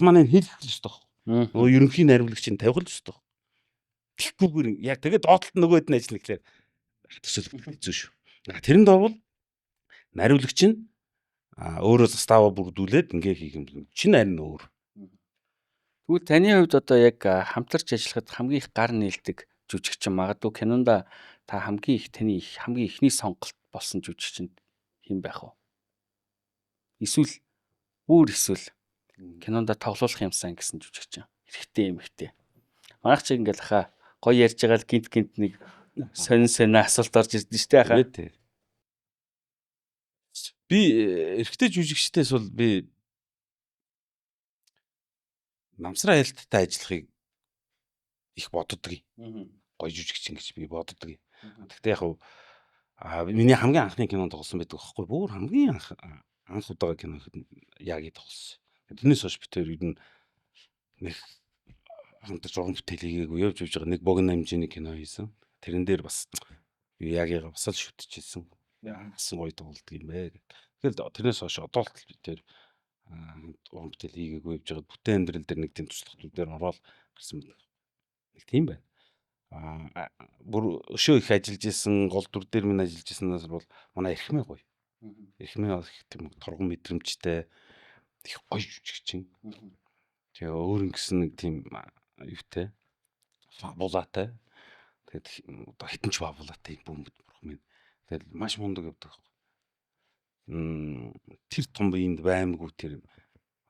манайд хэлэх ёстой. Нөгөө ерөнхий найруулагчийн тавих л ёстой. Тэгхгүйгээр яг тэгээд доотлолт нөгөөд нь ажил нэхлээр төсөөлөх хэцүү шүү. Тэрэн доовол найруулагч нь өөрөө застава бүрдүүлээд ингээ хийх юм чинь харин өөр. Тэгвэл таны хувьд одоо яг хамтарч ажиллахад хамгийн их гар нээлтдэг жүжигчин магадгүй кинонда та хамгийн ихний сонголт болсон жүжигчин хэн байх вэ? Эсвэл кинонда тоглуулах юмсан гэсэн жүжигчин. Эрэгтэй эмэгтэй. Манайх чи ингээл хаа гоё ярьж байгаа л гинт нэг сонин асуулт орж ирдэ штэ хаа. Би эрэгтэй жүжигчдээс бол би намсраа хялттай ажиллахыг их боддог юм. Гоё жүжигчин гэж би боддог юм. Гэхдээ яг миний хамгийн анхны кинонд тоглосон байдаг байхгүй бүр хамгийн анх удаага кино яг тоглосон. Тэрнээс хойш би тэр ер нь нэг хамтарч уран бүтээл хийгээгүй явж байгаа нэг богино хэмжээний кино хийсэн. Тэрэн дээр бас яг бас л шүтчихсэн. Яасан гоё тоглолт юм бэ. Тэгэхээр тэрнээс хойш одоо л би тэр уран бүтээл хийгээгүй явж байгаа бүтээн амьдрал дээр нэг тийм туслахлууд дээр ороод гарсан байна. Нэг тийм байна. Бүр өшөө их ажиллаж исэн гол дүр дээр минь ажиллаж исэнээс бол манай Эрхмээ гоё. Эрхмээ их тийм торгон мэдрэмжтэй их гоё жүжигчин. Тэгээ өөр ингэсэн нэг тийм юутай фабулатай. Тэгээд одоо хитэнч фабулатай бөмбөд бурхан минь. Тэгээд маш мундаг явдаг. Тэр том биеинд баймгүй тэр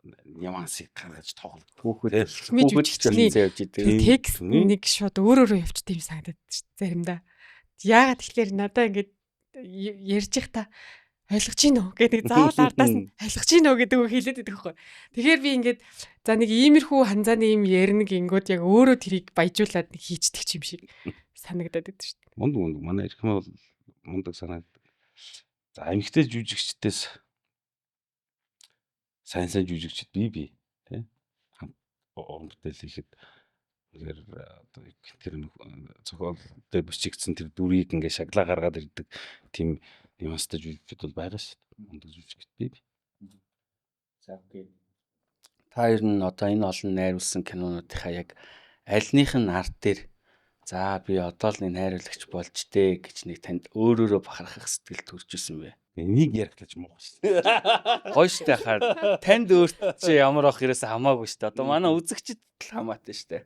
нюансыг гаргаж тоглодог. Хүүхэд явж идэг. Текст нэг шууд өөрөөрөө явчтай юм санагдаад заримдаа. Яагаад тэгэхээр надаа ингэж ярьж их та ойлгож гин үү гэдэг заавал ардаас нь ойлгож гин үү гэдэг үг хэлээд байдаг байхгүй. Тэгэхээр би ингээд за нэг иймэрхүү ханзааны юм ярина гингүүд яг өөрөө тэрийг баяжуулаад нэг хийчдэг юм шиг санагдаад байдаг шүү дээ. Мундаг манай Эрхмээ бол мундаг санагдав. За эмэгтэй жүжигчдээс сайн жүжигчд би тий уран бүтээл хийхэд тэгэхээр одоо тэр зохиол дээр бичигдсэн тэр дүрийг ингээ шаглаа гаргаад ирдэг тийм нюанстай жүжигчд бол байгаа шүү дээ. Мундаг жүжигчд би. За окей. Та ер нь одоо энэ олон найруулсан кинонуудынхаа яг альных нь арт дээр за би одоо л нэг найруулагч болж дээ гэж нэг танд өөрөөрөө бахархах сэтгэл төрж исэн бэ? Энийг ярихлаж муу шүү дээ. Гоё шүү дээ хаа. Танд өөрт чи ямар ах ерөөсө хамаагүй шүү дээ. Одоо манай үзэгчд л хамаатай шүү дээ.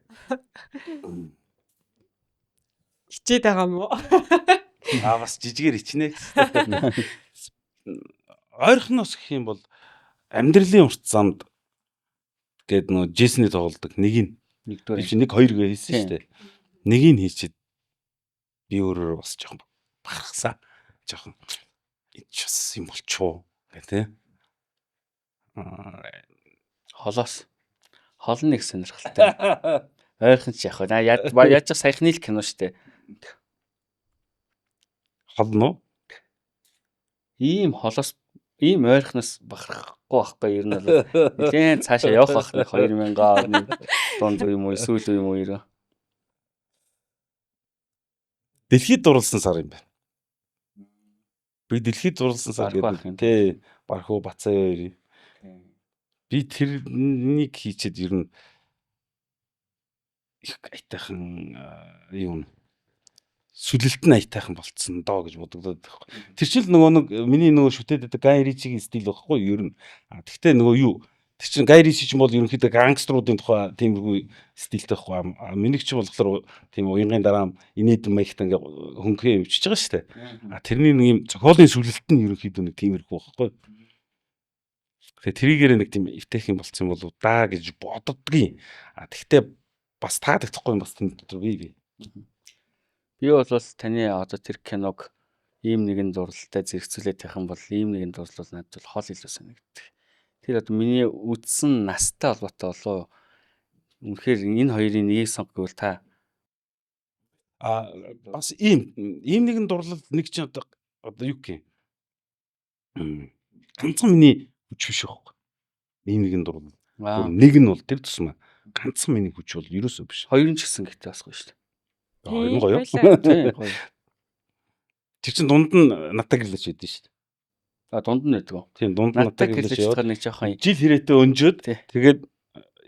Хичээд байгаа юм уу? Бас жижигээр ичнэ. Ойрхоноос гэх юм бол амьдралын урт замд гээд нөө Джейсоны тоглодог нэг нэг хоёр гээ хийсэн шүү дээ. Нэгийг хийчихэд би өөрөөр бас жоохон барахсан. Жоохон ич бас юм болчихоо гэх тээ. Холоос. Хол нэг сонирхолтой. Ойрхон ч яг хаа яаж саяхны л кино штэ. Хол нөө. Ийм холоос ийм ойрхоноос бахархгүй байхгүй ер нь бол нэлээд цаашаа явах байх 2000 оны дунд юм уу сүүл юм уу ерөө. Дэлхийд дурлсан сар юм байна. Би дэлхийд дурлсан сар Барах гэдэг тий Бархуу Бацаа хоёрын. Би тэрнийг хийчихэд ер нь их айтайхан юм сүлэлт нь айтайхан болцсон доо гэж бодогдоод байхгүй. Тэр чинь л нөгөө нэг миний нөгөө шүтээд байдаг Гай Ричигийн стил байхгүй ер нь. Тэгтээ нөгөө юу тэр чинь Гай Ричи чинь бол ерөнхийдөө гангструудын тухай тиймэрхүү стилтэй байхгүй. Миний чинь болохоор тийм уянгийн дараа инээдэн маягт ингээ хөнгөө өвчөж байгаа шүү дээ. Тэрний нэг юм зохиолын сүлэлт нь ерөнхийдөө нэг тиймэрхүү байхгүй. Тэгээ триггээр нэг тийм эвтэйх юм болцсон болов даа гэж боддгийн. Тэгтээ бас таадагдахгүй юм бас тийм дотор би. Би бол таны одоо тэр киног ийм нэгэн зуралтай зэрэгцүүлээд байх юм бол ийм нэгэн зурлал надад бол хол илүү санагддаг. Тэр одоо миний үдсэн настай холбоотой болоо. Үнэхээр энэ хоёрын нэгийг сонгохгүйвэл та бас ийм нэгэн дурлал нэг чинь одоо юу гэх юм. Ганцхан миний хүч биш байхгүй. Ийм нэгэн дурлал. Нэг нь бол тэр тусмаа ганцхан миний хүч бол ерөөсөө биш. Хоёр нь ч гэсэн гэхдээ бас гоё шүү дээ. Хоёр нь гоё. Тийм гоё. Тэр чинь дунд нь натаг гэлж байдсан шүү дээ. Дунд нь байдаг уу? Тийм дунд нь натаг гэлж яваад нэг жоохон жил хэрэтээ өнжөөд тэгээд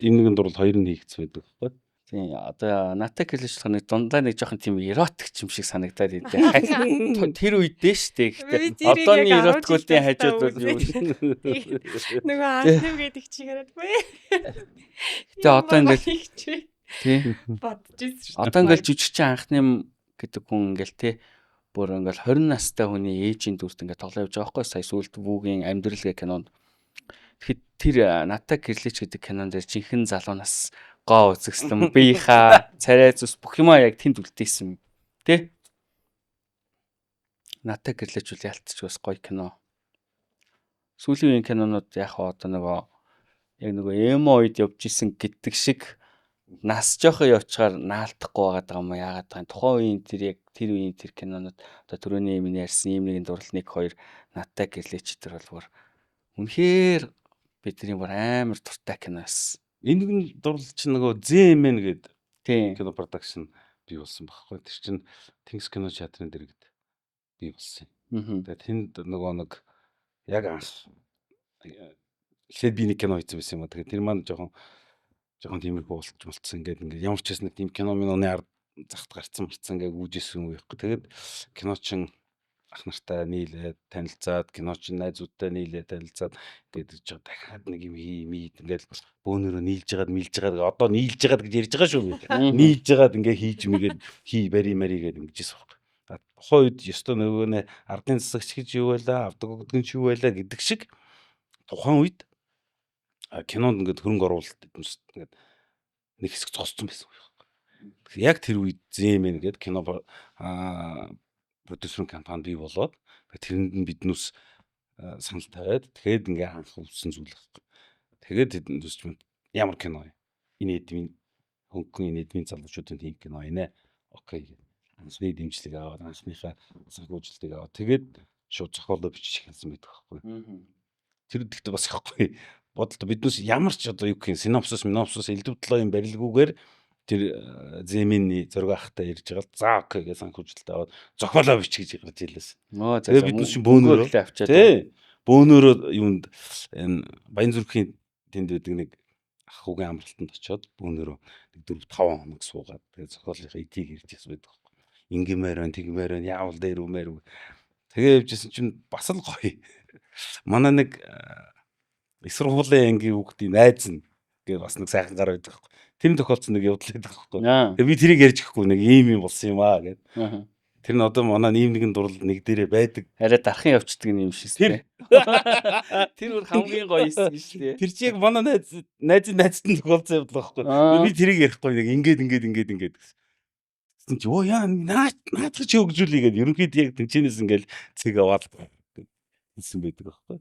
энэ нэгэн дурлал хоёр нь хийгдсэн байдаг байхгүй. Тийм одоо натаг гэлж болох нэг дундаа нэг жоохон тийм эротик юм шиг санагдаад идэв. Тэр үедээ шүү дээ. Гэхдээ одооний эротикуудын хажууд бол юу нөгөө аснам гэдэг чигээр бай. Тэгээ одоо ингээл тий бодож ирсэн шүү. Одоо ингээл жижигчин анхны гэдэг хүн ингээл тий бүр ингээл 20 настай хүний ээжийн дүрт ингээд тоглоо явж байгаа байхгүй сая сүүлд Вүүгийн амьдрал гэх кинонд. Тэгэхэд тэр Натаг Гэрлэж гэдэг кинонд жинхэнэ залуунаас гоо үзэгслэн биеха царай зүс бүх юмаа яг тэнд үлдээсэн тий. Натаг Гэрлэж үл ялтч бас гоё кино. Сүүлийн үеийн кинонууд яг одоо нөгөө эмо үед явж исэн гэдэг шиг нас жоохон явчаар наалтахгүй байгаа юм яагаад байгаа. Тухайн үеийн тэр яг тэр үеийн тэр кинонууд одоо түрүүний миний ярьсан ийм нэгэн дурлал 1 2 Натаг Гэрлэж тэр болвор үнэхээр бидний бүр амар дуртай кино байсан. Энэ нэгэн дурлал чинь нөгөө ZMN гэдэг Тийм кино продакшн бий болсон байхгүй. Тэр чинь Тэнгис кино театрын дэргэд бий болсон юм. Тэгээд тэнд нөгөө нэг яг анх эхлээд би нэг кино хийсэн байсан юм. Тэгээд тэр маань жоохон тиймэрхүү болцсон ингээд ямар ч хэс нэг тийм кино минь ард захт гарцсан ингээд үүжсэн үе байхгүй. Тэгээд кино чин ах нартай нийлээд танилцаад кино чин найзуудтай нийлээд танилцаад гэдэг жоо дахиад нэг юм хиймийд ингээд бөөнөрөө нийлж байгаад одоо нийлж байгаад гэж ярьж байгаа шүү. Нийлж байгаад ингээд хийж мэгээд бари мари гэдэг ингэжсэн байхгүй. Тухайн үед ёстой нөгөө нэ ардын засагч гэж юу байлаа, авдаг өгдөг ч юу байлаа гэдэг шиг тухайн үед кинонд ингээд хөрөнгө оруулалт ингээд нэг хэсэг зогссон байсан юм. Яг тэр үед ZMN гэдэг кино продюсерын компани бий болоод тэрэнд нь биднээс санал тавиад тэгэхэд ингээ анх үлдсэн зүйл байхгүй. Тэгээд тэд ямар кино инээдмийн хөнгөн инээдмийн залуучуудын тийм кино инэ. Окей. Анхны дэмжлэг аваад анхныхаа санхүүжилтийг аваад тэгээд шууд зохиолоо бичих хэлсэн байдаг байхгүй. Тэр ихтэй бас ихгүй. Бодолтой биднээс ямар ч одоо юу гэх юм синопсис элдв талын барилгуугаар тэр ZMN-ийн зураг ахтай ярьж байгаа. За окей гэж санхүүжилт аваад зохиолоо бич гэж гарч ийлээс. Тэгээд биднээс чинь бөөнөрөө авчаад тий. Бөөнөрөө юунд энэ Баян зүрхийн тэнд байдаг нэг ах хүүгийн амралтанд очиод бөөнөрөө нэг 4-5 хоног суугаад тэгээд зохиолынхаа эдийг ярьж яс байдаг. Ингимээр тэгмээр яавал дээр үмээр. Тэгээ явжсэн чинь бас л гоё. Манай нэг их сургуулийн ангийн хүүхдийн найз нь гээ бас нэг сайхан гар байдаг. Тэр тохиолдсон нэг явдал байдаг байхгүй. Тэгээ би тэрийг ярьж өгөхгүй нэг ийм болсон юм аа гэд. Тэр нь одоо манай ийм нэгэн дурлал нэг дээрээ байдаг. Арай дархан явцдаг юм шиг тийм. Тэр бүр хамгийн гоё юм шүү дээ. Тэр чиг манай найзын тохиолдсон явдал байхгүй. Би тэрийг ярихгүй нэг ингээд гэсэн чи оо яа наадах чи өгжүүлээ гэд ерөнхийдөө яг тэнчэнээс ингээл цэг аваад хэлсэн байдаг байхгүй.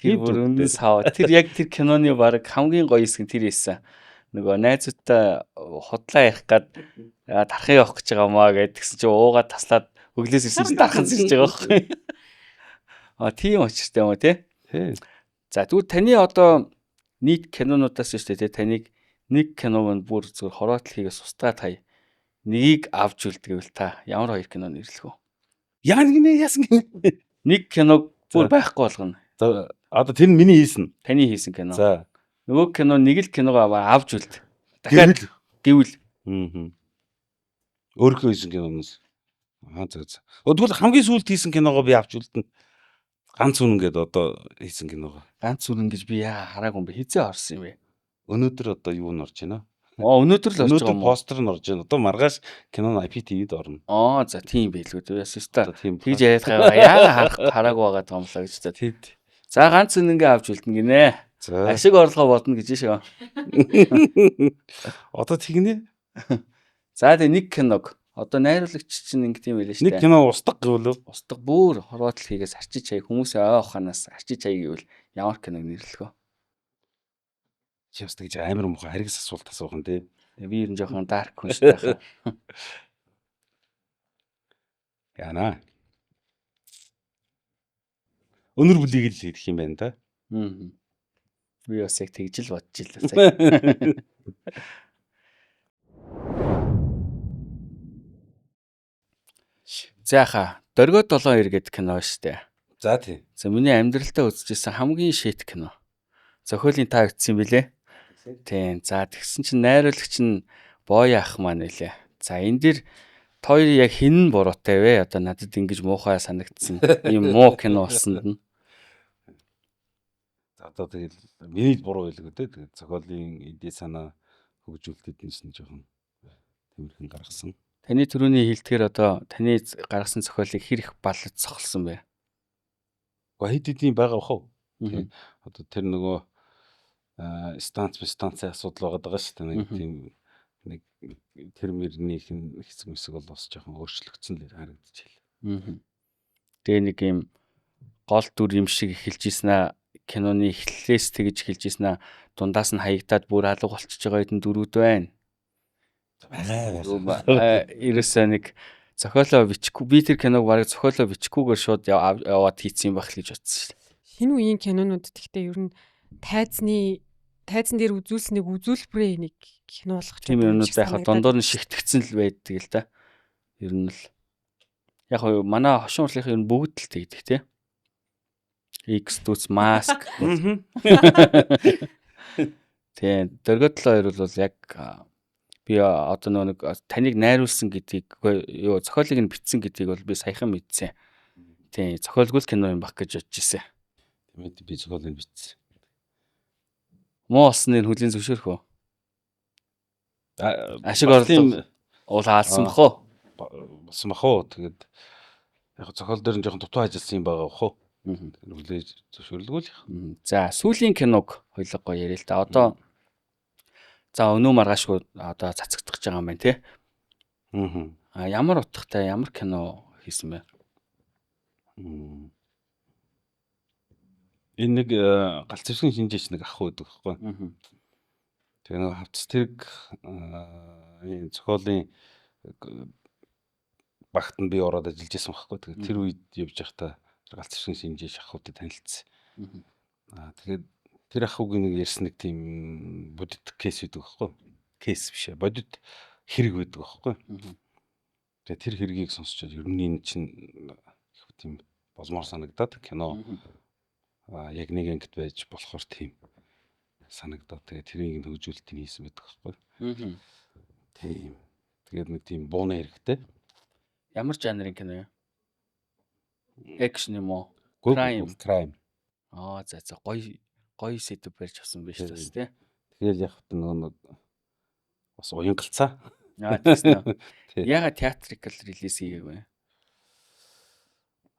Тэр бүр үнэн сав. Тэр яг тэр киноны баг хамгийн гоё хэсэг тэр ийсэн. нөгөө найзуудтай худлаа ярих гад тархын явах гэж байгаа маа гэдгсэн чи уугаад таслаад өглөөс ирсэн чи тархан сэрж байгаа байхгүй. Тийм очиртай юм уу те? Тий. За тэгвэл таны одоо нийт кинонуудаас шүү дээ те таныг нэг киног нь бүр зүгээр хороотл хийгээс устгаад хай. Нэгийг авч үлдгэвэл та ямар хоёр кино нэрлэх вэ? Яан гинэ яасан гинэ. Нэг киног бүр байхгүй болгоно. За одоо тэр нь миний хийсэн. Таны хийсэн кино. За. Нөгөө кино нэг л киногоо авч үлд. Дахиад гэвэл. Өөрийнхөө хийсэн киноноос. За. Тэгвэл хамгийн сүүлд хийсэн киногоо би авч үлдэнэ. Ганц үнэн гэдэг одоо хийсэн киногоо. Ганц үнэн гэж би хараагүй юм бэ? Хизээ орсон юм бэ? Өнөөдөр одоо юу н орж байна? Өнөөдөр л орж байгаа юм уу? Постэр нь орж байна. Одоо маргааш кинон IPTV-д орно. За тийм байлгүй дээ. Систа. Тийм. Тэгж яриад байгаа. Яагаад хараагүй байгаа юм лаа гэж та. Тий. За ганц үнэнгээ авч үлдэнэ гинэ. За. Ашиг орлого бодно гэж шүү. Одоо тэгнэ. За тэгээ нэг киног. Одоо найруулагч чинь ингэ тийм байлээ шүү дээ. Нэг кино устдаг гэвэл устдаг бүр хороотл хийгээс арчиж чай хүмүүсээ ой ухаанаас арчиж чай гэвэл ямар киног нэрлэх вэ? Чи устдаг гэж амар муухай харгас асуулт асуух нь тий. Би ер нь жоохон дарк хүн шүү дээ. Яна. Өнөр бүлийг л хийх юм байна да. Би бас яг тэгж л бодож илээ сая. Заха дөргөө 72 гэдэг кино штэ. За тий. За миний амьдралтаа үзчихсэн хамгийн шит кино. Зохиолын та ütсэн юм билэ? Тийм. За тэгсэн чинь найруулагч нь Боё ах маань нэлээ. За энэ дэр хоёр яг хин буруутай вэ? Одоо надад ингэж муухай санагдсан. Ийм муу кино болсонд нь. За одоо тэгэл миний буруу байлгүй те. Тэгээд зохиолын идей санаа хөгжүүлэлтэд нь жоохон тэмэрхэн гаргасан. Таны түрүүний хэлдгээр одоо таны гаргасан зохиолыг хэр их балж цохолсон бэ? Хэд хэдийн байгаа бахав. Одоо тэр нөгөө станцын асуудал байгаа шүү дээ. Нэг тийм нэг термирнийх нь хэсэг бол бас жоохон өөрчлөгдсөн л харагдаж байна. Тэгээ нэг юм гол дүр юм шиг эхэлж ийсэн киноны эхлэлээс тэгж эхэлж ийсэн дундаас нь хаягдаад бүр алга болчихж байгаа хэдэн дөрүүд байна. Ерөөсөө нэг зохиолоо бичихгүй би тэр киног бараг зохиолоо бичгүйгээр шууд яваад хийцэн байх л гэж бодсон шүү дээ. Шинэ үеийн кинонууд гэхдээ ер нь тайзан дээр үзүүлсэнийг үзүүлбэрээ нэг кино болгох тийм юмнууд байхад дундуур нь шигтгэцэн л байдаг л да. Ер нь л яг хөө манай хошин урлынх ер нь бүгд л тэгдэг тий. X дүүс маск. Тийм дөргөө 72 бол яг би одоо нэг таныг найруулсан гэдгийг юу зохиолыг нь бичсэн гэдгийг бол би саяхан мэдсэн. Тийм зохиолгүй кино юм баг гэж бодож ирсэн. Тийм ээ би зохиолыг бичсэн. Муу олсныг хүлийн зөвшөөрөх үү? Ашиг орлого уул хаалсан бах уу? Болсон бах уу. Тэгээд яг зохиол дээр нь жоохон дутуу ажилласан юм байгаа бах уу? Хүлээж зөвшөөрлгүй л. За сүүлийн киног хоёлоо яриа л да. Одоо за өнөө маргаашгүй одоо цацагдах гэж байгаа юм байна тий. Ямар утгатай ямар кино хийсэн бэ? Энэ нэг галц зэвсгийн шинжээч нэг ах байдаг байхгүй. Тэгээ нэг хавц тэрэг энэ зохиолын багт нь би ороод ажиллаж байсан байхгүй. Тэгээ тэр үед явж байхдаа галц зэвсгийн шинжээч ахуудад танилцсан. Тэгээд тэр ахуйг нэг ярьсан нэг тийм бодит кейс байдаг байхгүй. Кейс биш ээ. Бодит хэрэг байдаг байхгүй. Тэгээ тэр хэргийг сонсчод ер нь энэ чинь их тийм болмоор санагдаад кино яг нэг ангид байж болохоор тийм санагдаад тэгээ тэрийг хөгжүүлэлтийг хийсэн байдаг байхгүй. Тийм. Тэгээд нэг тийм бууна хэрэгтэй. Ямар жанрын кино юм? Экшн юм уу? Crime. За гоё сэдв барьж авсан биш тас тий. Тэгэхээр яг нэг бас уянгалцаа. Тийм. Яга театрикал релиз хийгээгүй.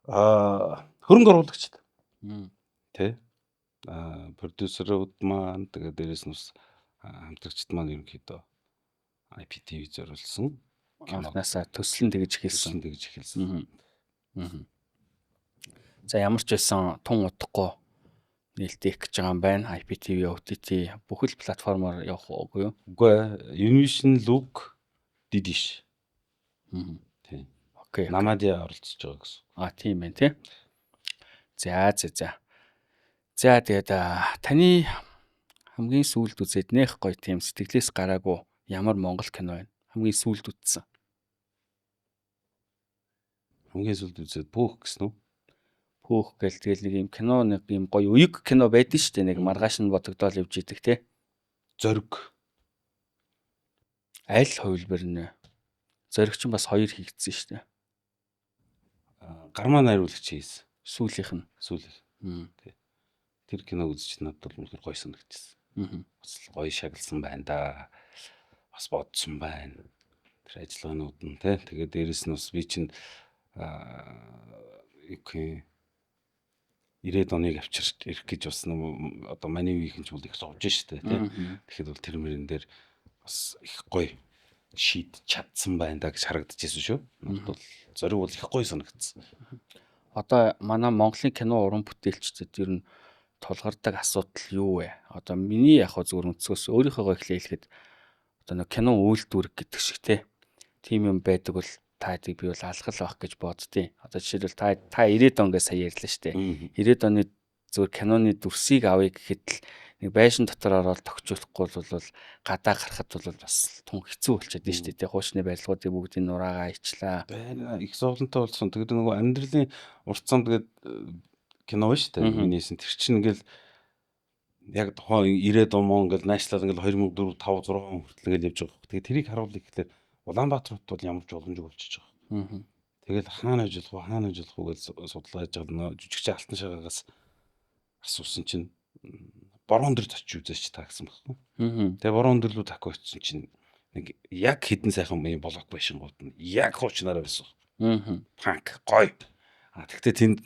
Хөрөнгө оруулагчд. Тэ. Продюсерууд маань тэгээ дээрээс нь хамтрагчд маань ерөнхийдөө IPTV зориулсан. Анхнаасаа төслөн тэгж эхэлсэн. За ямар ч байсан тун удахгүй нээлттэй гэж байгаа юм байна. IPTV, OTT бүхэл платформоор явах уугүй юу? Үгүй ээ. Univision, Look, Didish. Тийм. Окей. Намадиа оролцож байгаа гэсэн. Тийм байна тий. За. За тэгээд таны хамгийн сүүлд үзээд нэх гоё тийм сэтгэлээс гараагүй ямар монгол кино байна? Хамгийн сүүлд үзсэн. Хамгийн сүүлд үзээд Пүүх гэсэн үү? Пүүх гэл тэгэл нэг юм кино нэг юм гоё уяг кино байдэн шүү дээ. Нэг маргааш нь бодогдоол явж идэг тий. Зориг. Аль хувилбар нэ? Зориг чинь бас 2 хийгдсэн шүү дээ. Гармаа найруулагч хийсэн. Сүүлийнх нь. Сүүлийнх. Тэр кино үзэж надад бол үнэхээр гоё санагдчихсан. Бас гоё шагналсан байна да. Бас бодсон байна. Тэр ажиллагаанууд нь тий. Тэгээд дээрэс нь бас би чинь 90-ад оныг авчирч ирэх гэж бас одоо маний үеийнхэн ч бол их зовж штэ тий. Тэгэхэд бол тэр мөрөн дээр бас их гоё шийд чадсан байна да гэж харагдчихсэн шүү. Надад бол зориг бол их гоё санагдсан. Одоо манай Монголын кино уран бүтээлчдэд ер нь тулгардаг асуудал юу вэ? Одоо миний яг зүгээр өнцгөөс өөрийнхөө эхлэхэд одоо нэг кино үйлдвэр гэдэг шиг тийм юм байдаг бол таадыг би бол алхал байх гэж боддیں۔ Одоо жишээлбэл та 90-ад он гэж сая ярьлаа шүү дээ. 90-ад оны зүгээр киноны дүрсийг авъя гэхэд л нэг байшин дотор ороод тогтчихгүй бол гадаа гарахад бол бас тун хэцүү болчиход байна шүү дээ. Хуучны барилгуудыг бүгдийг нураагаа ичлаа. Байна. Их зовлонтой болсон. Тэгээд нөгөө амьдралын урт зам тэгээд кино шүү дээ. Минийсэн тэр чинь ингээл яг тухайн 90-ад он ингээл наашнлал ингээл 2004 5 6 он хүртэл ингээл явж байгаа. Тэгээд тэрийг харуулъя гэхлээр Улаанбаатар хот бол ямар ч боломжгүй болчихж байгаа. Тэгэл хаана ажиллах уу гэж судалгаа хийж байгаа жижигч алтан шагаагаас асуусан чинь борон дөр очиж үзээч та гэсэн баггүй. Тэгээ борон дөр рүү тако очсон чинь нэг яг хідэн сайхан юм блок байшингууд нь яг хуучнаараа байсан. Панк гоё. Тэгтээ тэнд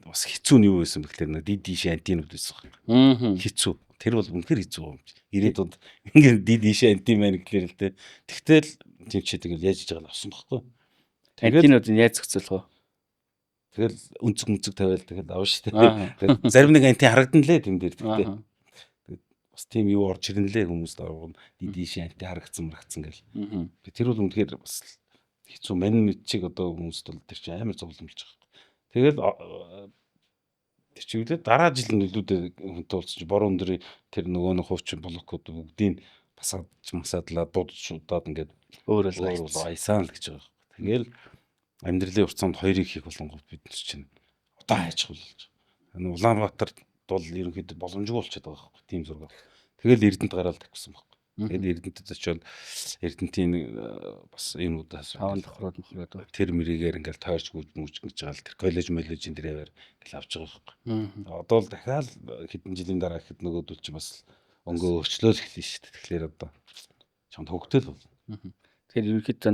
бас хэцүү нь юу байсан бэхлээр нэг дидиш антинууд байсан. Хэцүү. Тэр бол үнэхээр хэцүү юм. 90-ад онд ингээд дидиш антин мэн гэхлээр л тэ. Тэгтэл тийч тэгэл яаж иж байгаа нь авсан баггүй. Антинууд нь яаж зохицуулах вэ? Тэгэл өнцөг тавиал тэгэл авна шүү дээ. Тэгэл зарим нэг антин харагдан лээ тэм дээр тэгтээ. Бас тийм юу орж ирнэлээ хүмүүст оргон дидиш антин харагдсан гэл. Тэр бол үнэхээр бас хэцүү мань чиг одоо хүмүүст бол тэр чинь амар зовломж байгаа. Тэгэл тэр чинь үлээ дараа жил нөлөөдөө хүнтэй уулзч борон өндөр тэр нөгөө нэг хуучин блокууд бүгдийг масаадлаа дуудаж шуудаад ингээд өөрөө аясан л гэж байгаа. Тэгэл амьдралын урт замд хоёрыг хийх болгонгод бид нар чинь одоо хайчих болж байгаа. Улаанбаатарт бол ерөнхийдөө боломжгүй болчиход байгаа байхгүй тийм зураг. Тэгэл Эрдэнэт гараад тавьсан байхгүй. Тэгээд Эрдэнэт очиод Эрдэнэтийн бас юмудаас хаан тохроод тэр мэрийгээр ингээл тойрч гүйж гэж байгаа л тэр коллежийн дээрээр ингээл авч байгаа байхгүй. Одоо л дахиад хэдэн жилийн дараа гэхэд нөгөөдөл чинь бас өнгөө өөрчлөөл эхэлнэ шүү дээ. Тэгэхээр одоо чамд хөвгтөл бол. Тэгэхээр ерөнхийдөө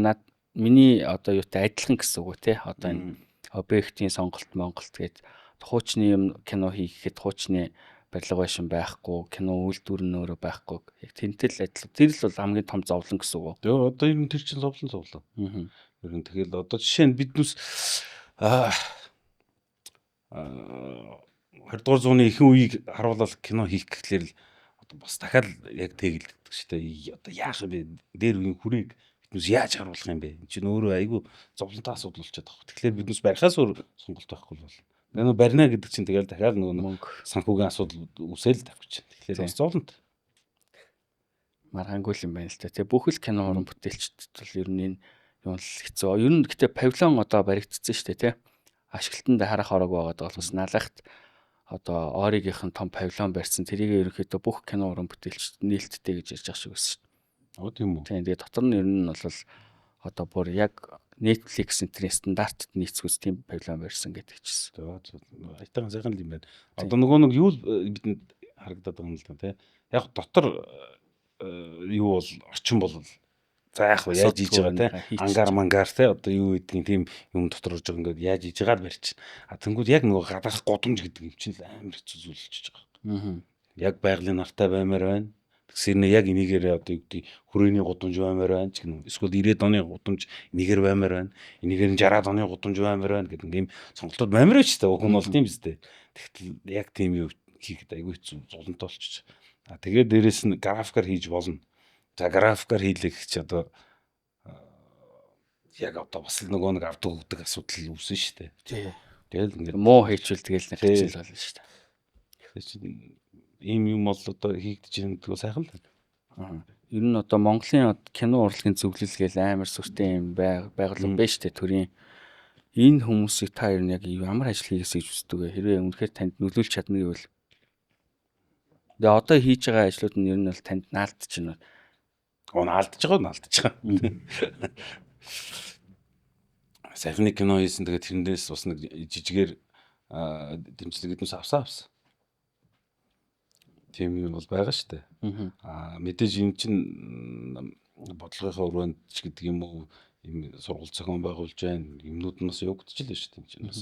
миний одоо юутай адилхан гэсэн үг тий. Одоо энэ объектийн сонголт Монголд гээд хуучны юм кино хийхэд хуучны барилга байшин байхгүй, кино үйлдвэр нь өөрөө байхгүй. Яг тэнтэл адил. Тэр л бол хамгийн том зовлон гэсэн үг. Тэгээ одоо ер нь тэр чинь зовлон. Ер нь тэгэл одоо жишээ нь биднээс 20-р зууны ихэнх үеийг харуулаад кино хийх гэхлээр л одоо бас дахиад яг тэгэлдэг шүү дээ. Одоо яах вэ? Дээр үеийн хүрийг биднээс яаж харуулах юм бэ? Энд чинь өөрөө айгүй зовлонтой асуудал болчиход байгаа. Тэгэхээр биднээс барихаас өөр сонголт байхгүй бол. Нөгөө барина гэдэг чинь тэгэл дахиад нөгөө санхүүгийн асуудал үсэл тавьчих. Тэгэхээр бас зовлонт. Маргаангүй юм байна л та. Тэгээ бүхэл кино уран бүтээлчд бол ер нь энэ юм л хэцүү. Ер нь гэтээ павильон одоо баригдсан шүү дээ тий. Ашиглалтанд харах орог байгаад болохос налахт одоо оригийнх нь том павильон барьсан. Тэрийг ерөнхийдөө бүх кино уран бүтээлчд нээлттэй гэж ярьж байгаа шиг байсан шүү дээ. Тийм үү. Тийм. Тэгээ дотор нь ер нь бол одоо бүр яг Netflix энтрийн стандартд нийцгүүс тийм павильон барьсан гэдэг чийсэн. Айтайхан сайхан л юм байна. Одоо нөгөө нэг юу бидэнд харагдаад байгаа юм л да тий. Яг дотор юу бол орчин бол за яг яаж хийж байгаа тий. Ангар мангар тий. Одоо юу гэдгийг тийм юм дотор орж байгаа ингээд яаж хийж байгаад барьчих. Тэнгүүд яг нөгөө гадаах гудамж гэдэг юм чинь амар хэцүү зүйл болчихж байгаа. Яг байгалийн нартай баймаар байна. Тэгсэрнэ яг энийгээр одоо юу гэдэг хүрээний гудамж баймаар байна ч гэнэ. Эсвэл 90-ад оны гудамж энийгээр баймаар байна. Энийгээр нь 60-ад оны гудамж баймаар байна гэдэг ийм сонголтууд баймаар байна шүү дээ. Уг нь бол тийм биз дээ. Тэгтэл яг тийм юу хийхэд айгүй хэцүү зулантай болчих. Тэгээд дээрэс нь графикаар хийж болно. За графикаар хийлээ гэх чи одоо яг одоо бас л нөгөө нэг авдаг өгдөг асуудал үүснэ шүү дээ. Тэгэл ингээд муу хийчихвэл тэгэл нэг хэцүү болно шүү дээ. Ийм юм бол одоо хийгдэж байгаа гэдэг нь сайхан л. Ер нь одоо Монголын кино урлагийн зөвлөл гээл амар сүртэй юм байгууллага байна шүү дээ төрийн. Энэ хүмүүсийг та ер нь яг ямар ажил хийгээсэй гэж үздэг вэ? Хэрвээ үнэхээр танд нөлөөлж чадна гэвэл. Тэгээ одоо хийж байгаа ажлууд нь ер нь бол танд наалдаж байна. Наалдаж байгаа. Сайхны кино хийсэн тэгээд тэрнээс бас нэг жижигээр дэмжлэг гэднээс авсан. Тийм юм бол байгаа шүү дээ. Мэдээж юм чинь бодлогынхаа өрөөнд ч гэдэг юм уу юм сургууль зохион байгуулж байна. Юмнууд нь бас явагдчихлаа шүү дээ. Тийм чинь бас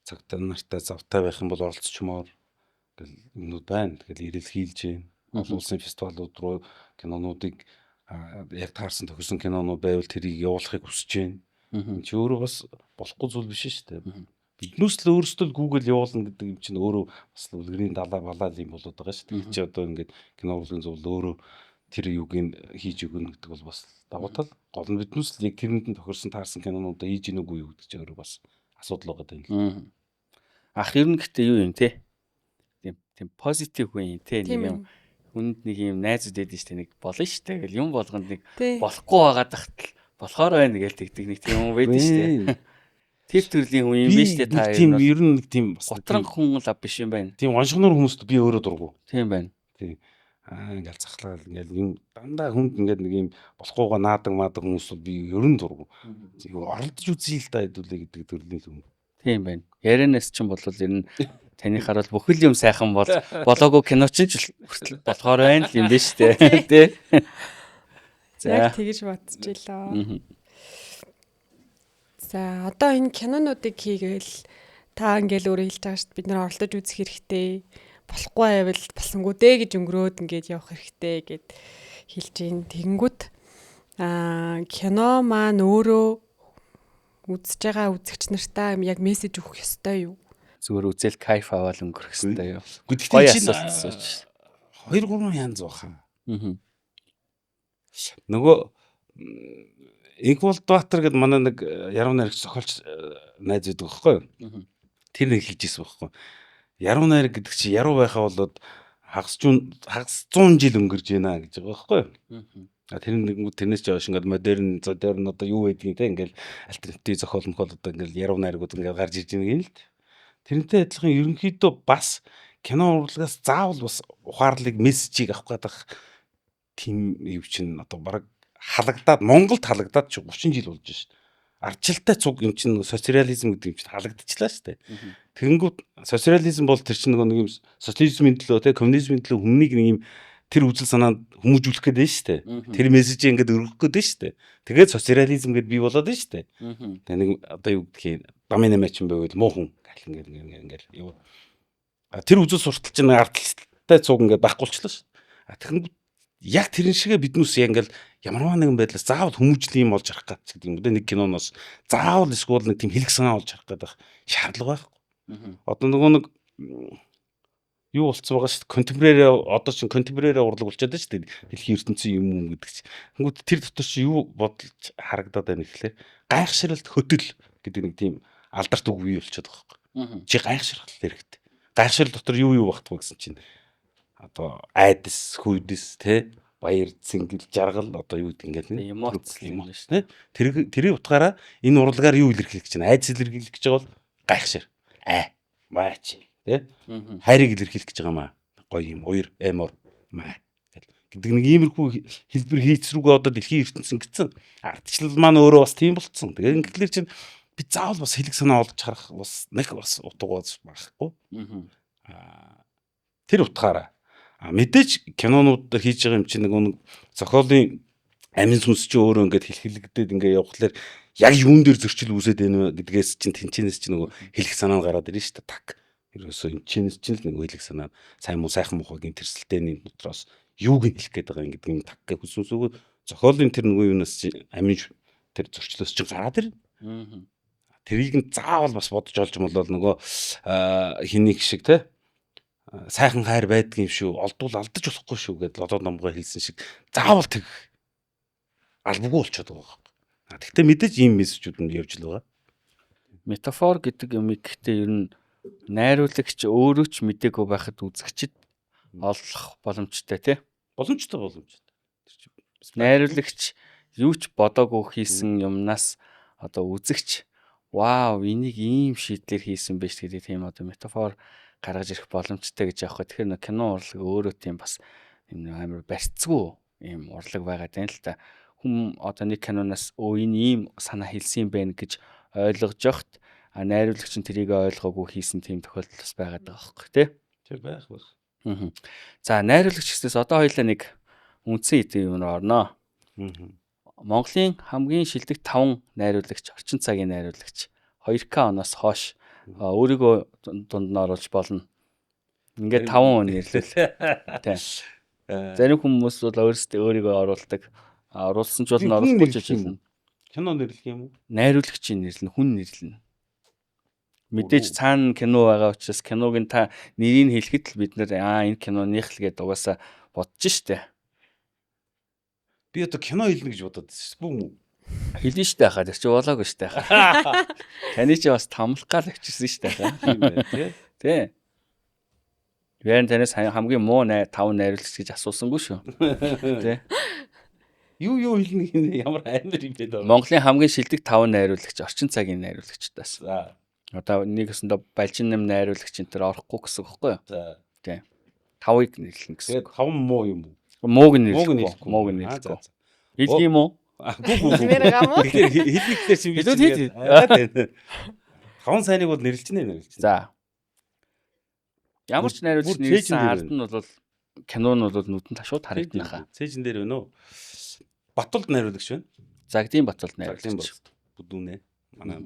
цагтаа нартай завтай байх юм бол оролцчмоор гэл юмнууд байна. Тэгэл ирэл хийлж байна. Олон улсын фестивалууд руу кинонуудыг яг таарсан тохирсон кинонууд байвал тэрийг явуулахыг хүсэж байна. Энд чи өөрөө бас болохгүй зүйл биш шүү дээ. Биднээс л өөрсдөө Google явуулна гэдэг юм чинь өөрөө бас үлгэрийн далаа балаа юм болоод байгаа шүү дээ. Чи одоо ингээд кино урлагийн зөвлөл өөрөө тэр юуг нь хийж өгнө гэдэг бол бас давуу тал. Гол нь биднээс л яг тэрэнд тохирсон таарсан кинонуудаа хийж ийнүгүй юу гэдэг чинь өөрөө бас асуудал байгаа юм. Ах ер нь гэхдээ юу юм те? Тийм позитив хүн юм те нэг юм хүнд нэг юм найзууд байдаг шүү дээ нэг болно шүү дээ гэл юм болгонд нэг болохгүй байгаа тахтал болохоор байна гээл тэгдэг нэг тийм юм байдаг шүү дээ. Тэр төрлийн хүн юм биш үү та тийм ер нь нэг тийм бас готрон хүн л биш юм байна. Тийм оншгонор хүмүүст би өөрөө дургу. Тийм байна. Тийм ингээл захлаа ингээл юм дандаа хүнд ингээд нэг юм болохгүйгаа наадаг маадаг хүмүүс би ер нь дургу. Оролдож үзье л да хэдүүлээ гэдэг төрлийн хүн. Тийм байна. Ярианаас ч юм бол ер нь танихаар бол бүхэл юм сайхан болоогүй кино ч хүртэл болохоор байна л юм биш үү тий. Яг тэгж бодчихлоо. За одоо энэ кинонуудыг хийгээл та ингээл өөрөө хэлж байгаа шүү дээ бид нар оролдож үзэх хэрэгтэй болохгүй байвал болсонгүй дээ гэж өнгөрөөд ингээд явах хэрэгтэй гэд хэлж ийн тэгэнгүүт кино маань өөрөө үзэж байгаа үзэгч нартаа яг мессеж өгөх ёстой юу? Зүгээр үзэл кайф аваад өнгөрөх ёстой юу? Гоё асуулт. 2-3 янз баха. Нөгөө Инкволбатор гэдэг манай нэг яруу найрагч зохиолч найз байдаг байхгүй юу? Тэр нэг хэлж ирсэн байхгүй юу? Яруу найраг гэдэг чинь яруу байхаа болоод хагас 100 жил өнгөрж байна гэж байгаа байхгүй юу? Тэр нэг тэрнээс ч яваш ингээд модерн одоо юу байдгийг те ингээл альтернатив зохиол одоо ингээл яруу найрагууд ингээд гарч ирж байгаа юм л. Тэрнтэй адилхан ерөнхийдөө бас кино урлагаас заавал бас ухаарлыг мессежийг авах гэдэг тийм юм чинь одоо баг халагдаад Монголд халагдаад ч 30 жил болж шээ. Ардчилтай цуг юм чинь социализм гэдэг юм чинь халагдчихлаа шүү дээ. Тэгэнгүүт социализм бол тэр чинь нэг юм социализмын төлөө те коммунизмын төлөө хүмүүнийг нэг юм тэр үзэл санаанд хүмүүжүүлэх гээд байна шүү дээ. Тэр мессежийг ингээд өргөх гээд байна шүү дээ. Тэгээд социализм гэд бий болоод байна шүү дээ. Тэгээ нэг одоо юу гэдгийг дамын нэмэч юм байвал муу хүн гал ингээд юу. Тэр үзэл суртал чинь ардчилтай цуг ингээд байхгүй болчихлоо шүү. Тэгэнгүүт яг тэрэн шигээ биднээс яг ингээл ямарваа нэгэн байдлаас заавал хүмүүжлийн юм олж харах гэдэг юм дээ. Нэг киноноос заавал эсвэл нэг тийм хэлэх санаа олж харах гэдэг шаардлага байхгүй. Одоо нөгөө нэг юу болцсон байгаа шүү дээ. Контемпорари одоо чинь контемпорари урлаг болчиход байна шүү дээ. Дэлхийн ертөнцийн юм гэдэг чинь. Тэнгүүд тэр дотор чи юу бодолж харагдаад байна гэхлээр гайхшралт хөтөл гэдэг нэг тийм алдарт үг бий болчиход байгаа байхгүй. Чи гайхшрал хэрэгтэй. Гайхшрал дотор юу багтдаг гэсэн чинь одоо айдас, хүйдэс те баяр, цэнгэл, жаргал одоо юу гэдэг ингээд эмоц юм шүү дээ. Тэрийн утгаараа энэ урлагаар юу илэрхийлэх гэж байна? Айдас илэрхийлэх гэж байгаа бол гайхшир. Маач те хайрыг илэрхийлэх гэж байгаа маа. Гоё юм, уяр, эмор, маа гэдэг нэг иймэрхүү хэлбэр хийцрүүгээ одоо дэлхийн ертөнцийн гэсэн. Ардчлал маань өөрөө бас тийм болцсон. Тэгээд ингээд чинь би заавал бас хэлэх санаа олж харах бас нэг бас утга байхгүй. Тэр утгаараа мэдээж кинонууд хийж байгаа юм чинь нэг зохиолын амин сүнс чи өөрөө ингээд хэлхэлэгдээд ингээд явхлаар яг юун дээр зөрчил үүсээд байна гэдгээс чинь тэнчэнээс чинь нөгөө хэлэх санаа гараад ирнэ шүү дээ. Так. Ерөөсөө энэ чинээс чинь л нэг хэлэх санаа сайн муу сайхан мухагийн тэрсэлтэйний дотроос юуг нь хэлэх гээд байгаа юм гэдэг юм так гэх хүсвэсөөгөө зохиолын тэр нөгөө юунаас амин тэр зөрчлөөс чинь гараад ирнэ. Тэрийг нь заавал бас бодож олж молол нөгөө хэнийг шиг те сайхан хайр байдгийн шүү. Олдвол алдаж болохгүй шүү гэдээ лодоо номгоо хэлсэн шиг заавал тэг албагүй болчиход байгаа юм. Гэхдээ мэдээж ийм мессежүүд нь явж л байгаа. Метафор гэдэг юм ихтэй ер нь найруулагч өөрөө ч мдэггүй байхад үзэгчд олох боломжтой тий. Боломжтой. Найруулагч юу ч бодоогүй хийсэн юмнаас одоо үзэгч вау энийг ийм шийдлэр хийсэн байж гэдэг тийм одоо метафор гаргаж ирэх боломжтой гэж явах. Тэгэхээр кино урлаг өөрөө тийм бас юм амар барьцгүй ийм урлаг байгаад байна л та. Хүм одоо нэг киноноос энэ ийм санаа хэлсэн юм байна гэж ойлгож явахт найруулагч нь тэрийг ойлгоогүй хийсэн тийм тохиолдол бас байгаад байгаа байхгүй тий. Тэр байх. За найруулагчдээс одоо хоёлаа нэг үндсэн эдийн юм орноо. Монголын хамгийн шилдэг 5 найруулагч, орчин цагийн найруулагч 2К оноос хойш өөрийгөө дунд нь оруулж болно. Ингээд 5 нэрлэл. Тий. Зарим хүмүүс бол өөрийгөө оруулдаг. Оруулсан ч бол оруулахгүй ч юм. Кино нэрлэх юм уу? Найруулагчийн нэрлэн, хүн нэрлэн. Мэдээж цаана кино байгаа учраас киног нь та нэрийг хэлэхэд л бид нэр энэ киноных л гэдэг угаасаа бодож штэ. Би одоо кино хэлнэ гэж бодоод байсан юм уу? Хэлнэ штэ хаа тэр чи болоогүй штэ хаа. Таны чи бас тамлах гал авчирсан штэ хаа. Тийм байх Тий. тий. Ярин танаас хамгийн муу 5 найруулагч гэж асуусангүй шүү. Тий. Юу хэлнэ гинэ ямар амар юм бэ даа. Монголын хамгийн шилдэг 5 найруулагч, орчин цагийн найруулагчдаас. За. Одоо нэг өсөндө балжин нэм найруулагч энэ төр орохгүй гэсэн үг байхгүй юу? За. Тий. 5-ыг нэрлэн гэсэн. Тэгээд 5 муу юм уу? Мууг нэрлэхгүй. Мууг нэрлэхгүй. Хэлэх юм уу? Тэгэхээр хэлэхлээр чи би 5 сайныг бол нэрлэж нэ. За. Ямар ч найруулагч нэрлсэн ард нь бол кино нь бол нүдэнд шууд харагдана хаа. Цээжин дээр байна уу? Батулд найруулагч байна. Загдийн Батулд найруулагч. Бүдүүнэ. Манай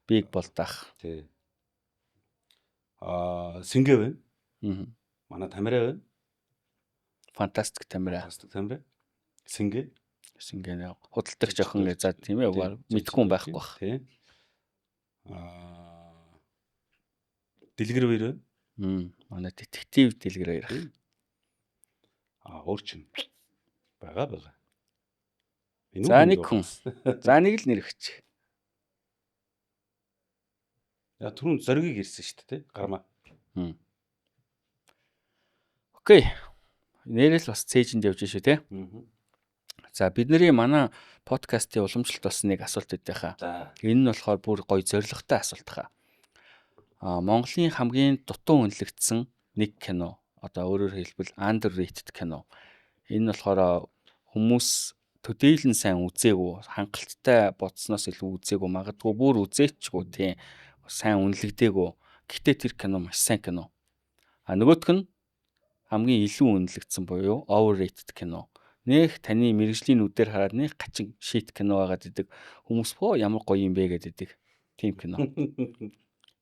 Биг болдах. Тий. Сингэ байна. Манай Тамира байна. Фантастик Тамира. Сингэ нэ худалдагч охин за тийм ээ мэдхгүй юм байхгүй бах. Тий. Дэлгэр хоёр байна. Манай детектив дэлгэр хоёр. Өөрчн байгаа. За нэг хүн. За нэг л нэр өгч. Түрүүн зоригийг ирсэн шүү дээ, гармаа. Окей. Нэрэл бас цээжинд явж шүү те. За бидний манай подкастын уламжлалт бас нэг асуулт өгдөг хаа. Энэ нь болохоор бүр гоё зоригтой асуулт хаа. Монголын хамгийн дутуу үнэлэгдсэн нэг кино. Одоо өөрөөр хэлбэл underrated кино. Энэ нь болохоор хүмүүс төдийлөн сайн үзээгүй, хангалттай бодсноос илүү үзээгүй, магадгүй бүр үзээчгүй тийм сайн үнэлэгдээгүй. Гэхдээ тэр кино маш сайн кино. Нөгөөх нь хамгийн илүү үнэлэгдсэн буюу overrated кино. Нэх таны мэрэгжлийн нүдээр хараад нэг гачин шит кино байгаад идэг. Хүмүүс боо ямар гоё юм бэ гэдэг тийм кино.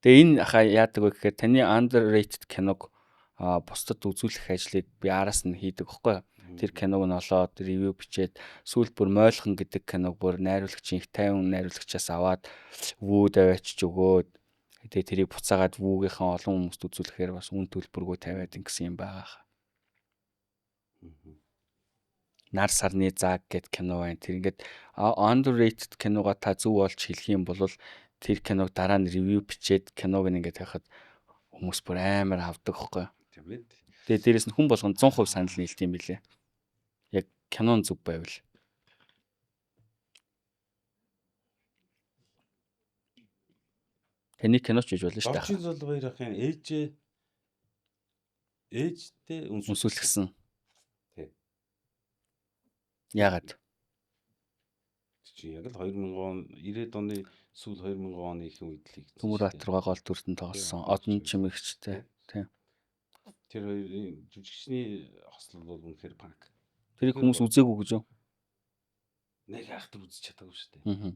Тэгээ энэ яадаг вэ гэхээр таны underrated киног бусдад үзүүлэх ажлыг би араас нь хийдэг байхгүй юу? Тэр киног нь олоод ревю бичээд сүүлд бүр мойлхон гэдэг киног бүр найруулагчийн их 50 найруулагчаас аваад вүүд аваачиж өгөөд тэгээ тэрийг буцаагаад вүүгийнхэн олон хүмүүст үзүүлэхээр бас үн төлбөргүй тавиад ингэсэн юм байгаа. Нар сарны зааг гэд кино байна. Тэр ингээд underrated киногоо та зөв олж хэлэх юм бол тэр киног дараа нь ревю бичээд киног ингээд хайхад хүмүүс бүр амар авдаг хөхгүй. Тийм ээ. Тэгээ дээрэс нь хүн болгонд 100% санал нийлт юм билээ. Яг кинон зүг байвал. Таны киноч хийж болно шүү дээ. Орчин зул баярын ээжтэй үнсүүлсэн. Тий. Яагаад? Чи яг л 2000 он 90-ад оны сүүл 2000 оны их үед л хийгдсэн. Төмөр Баатар гол дүртэн тоглосон. Одон чимэгчтэй. Тийм. Тэр хоёрын жүжигчний хослол бол үнэхээр панк. Тэрийг хүмүүс үзээгүй гэж юу? Нэг ахтар үзэж чадаагүй шүү дээ. Аа.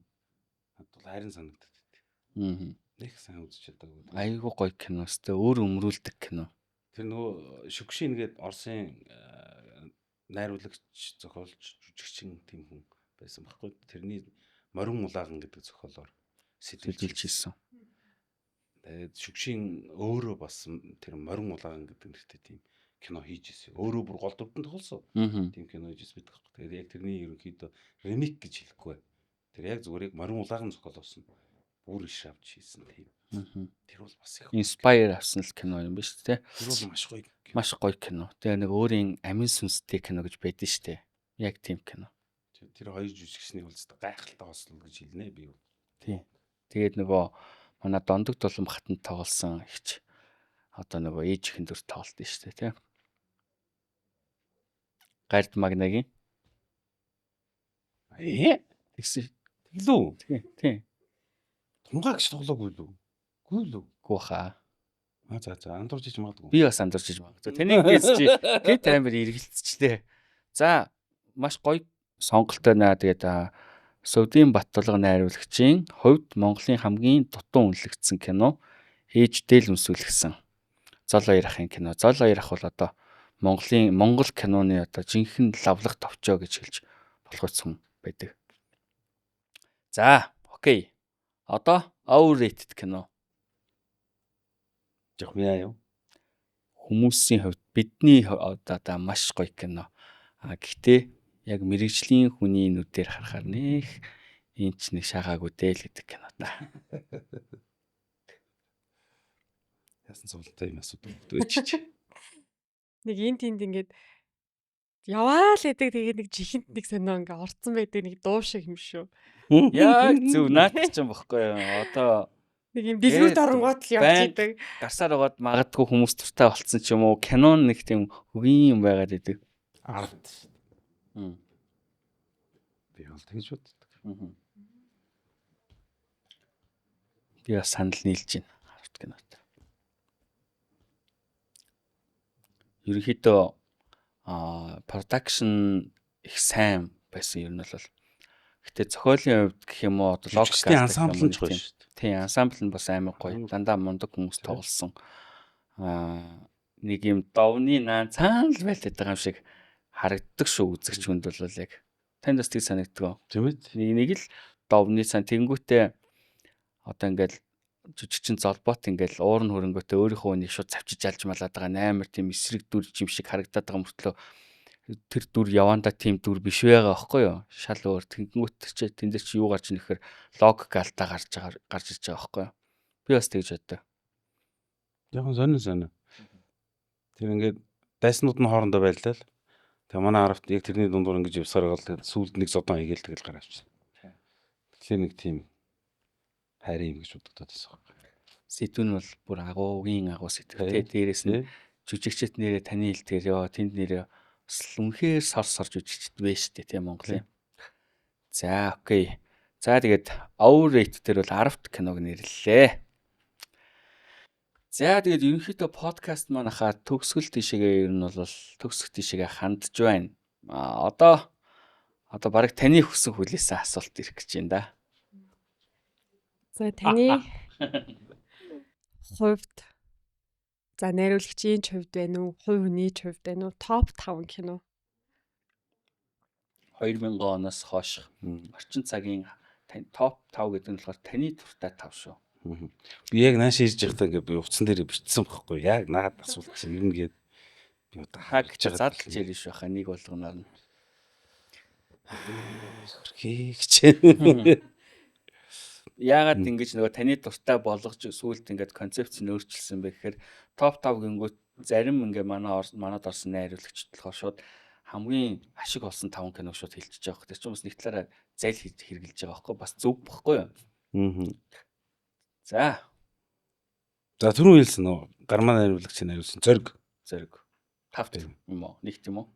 Надад харин санагдаад байт. Аа. Нэг сайн үзэж чадаагүй. Айгуу гоё кино өстэй өөр өмрүүлдэг кино. Тэр нөгөө Шүкшин гээд Оросын найруулагч, зохиолч, жүжигчин тийм хүн байсан байхгүй. Тэрний Морин Улааган гэдэг зохиолоор сэтэлжилж хийсэн. Тэгээд шүгшийн өөрөө бас тэр морин улаан гэдэг нэртэй тийм кино хийж ирсэн. Өөрөө бүр гол дүртэн тоглосон. Тийм кино хийж ирсэн байдаг. Тэгээд яг тэрний ерөнхийдөө ремейк гэж хэлэхгүй. Тэр яг зүгээр яг морин улаан зохиолоос нь бүр иш авч хийсэн тийм. Тэр бол бас их Inspire авсан л кино юм биш үү те. тэр бол маш гоё. Маш гоё кино. Тэгээ нэг өөрийн амин сүнстэй кино гэж байдэн штэ. Яг тийм кино. Тэр хоёр жүжигчний үлстэй гайхалтай хослол гэж хэлнэ би. Тийм. Тэгээд нөгөө манай Дондог Дулам хатанд тоглосон ихч одоо нөгөө ээжийнхэн дүр тоглолт штэ те. Гард Магнагийн тэгсэн Тэглүү. тийм. Тунгаагч тоглоогүй лүү? Гүй лүү? Гуха. За андуурч хийж магадгүй. Би бас андуурч иж магадгүй. Тэнийг хийсч хэд амар эргэлцчихлээ. За маш гоё сонголттой наа. Тэгээд Сөвдийн Баттулга найруулагчийн хувьд Монголын хамгийн дутуу үнэлэгдсэн кино ээждээ л өмсүүлсэн. Зол хоёр ахын кино. Зол хоёр ах бол одоо Монгол киноны одоо жинхэнэ лавлах товчоо гэж хэлж болох юм байдаг. За, окей. Одоо overrated кино. Жох яа юу? Хүмүүсийн хувьд бидний одоо маш гоё кино. Гэхдээ яг мэрэгжлийн хүний нүдээр харахаар нэг энэ ч нэг шагаагүй дээ л гэдэг кино та. Яасан цувалтай юм асуудаг дөөч. Нэг эн тэнд ингээд яваа л гэдэг тэгээд нэг жихэнт нэг сонио ингээ орцсон байдаг нэг дуу шиг юм шүү. Яг зөв наадах ч юм бохгүй юу. Одоо Нэг юм дэлгүүрт оронгууд л явж идэг. гарсаар байгаад магадгүй хүмүүс туртаа болцсон ч юм уу. Кинон нэг тийм хөгийн юм байгаад идэг. Ард. Би бол тэгж боддог. Би бас санал нийлж байна. Харт кинот. Ерөнхийдөө production их сайн байсан юм бол. Гэтэ зохиолын хувьд гэх юм уу одоо Логиктэй ансамбл нь гоё шүү дээ. Тийм ансамбл нь бас амар гоё. Дандаа мундаг хүмүүс тоглосон. Нэг юм довны наан цаана л байлаад байгаа юм шиг харагддаг шүү үзэгч хүнд бол яг. Танд бас тийг санагддаг. Тийм ээ. Нэг л довны цаан тэнгүүтээ одоо ингээл жижигчин золбот ингээл уурн хөрөнгөтэй өөрийнхөө үнийг шууд завчиж алж малаад байгаа амар тийм эсрэг дүр юм шиг харагдаад байгаа мөртлөө тэр дүр яванда тийм дүр биш байгаа байхгүй юу? Шал өөр тэнгүүт чи тэндэр чи юу гарч нэхэр логик алдаа гарч ирж байгаа байхгүй юу? Би бас тэгж боддог. Яг сонин. Тэр ингээд дайснууд нь хоорондоо байлаа л. Тэгээ манай аравт яг тэрний дундуур ингэж явсаар гал тэгээд сүүлд нэг зодон хийгээл тэгэл гараавч. Тэгэхээр нэг тийм хайрын юм гэж бодогдоод байсан. Сэдвүүн бол бүр агуугийн агуу сэтгэлтэй. Дээрээс нь жүжигчд нэрээ таны хэлдгээр ёо тэнд нэрээ үнэхээр сорж жүжигчд вэ штэ тийм Монголын. За окей. За тэгээд overrated дээр бол 10 киног нэрлэлээ. За тэгээд ерөнхийдөө подкаст манайхаа төгсгөл тийшээгээ ер нь бол төгсөх тийшээгээ хандж байна. Одоо барыг таны хүссэн хүлээсэн асуулт ирэх гэж байна да. За таны хувьд за найруулагчийн хувьд байна уу? Хувь хүний хувьд байна уу? Топ 5 кино. 2000 оноос хойш орчин цагийн топ 5 гэдэг нь болохоор таны дуртай 5 шүү. Би яг нааш ирж байхдаа ингээд би утсан дээр бичсэн байхгүй яг наад асуулт чинь юм гээд би одоо Хаг гэж задлж яриш байхаа нэг болгоноор нь. Хөрхийч. Яагаад ингэж нөгөө таны дуртай болгож сүүлд ингээд концепц нь өөрчилсөн бэ гэхээр топ 5 гингүүт зарим ингээ манад орсон найруулагч болохоор шууд хамгийн ашиг олсон 5 киног шууд хэлчихэж байгаа хөөх. Тэр чинь бас нэг талаараа зайл хэрглэж байгаа байхгүй бас зөв байхгүй юу? За. За түрүү хэлсэн нөө гармаа найруулагч найруулсан зориг. 5 юм уу? Нэгт юм уу?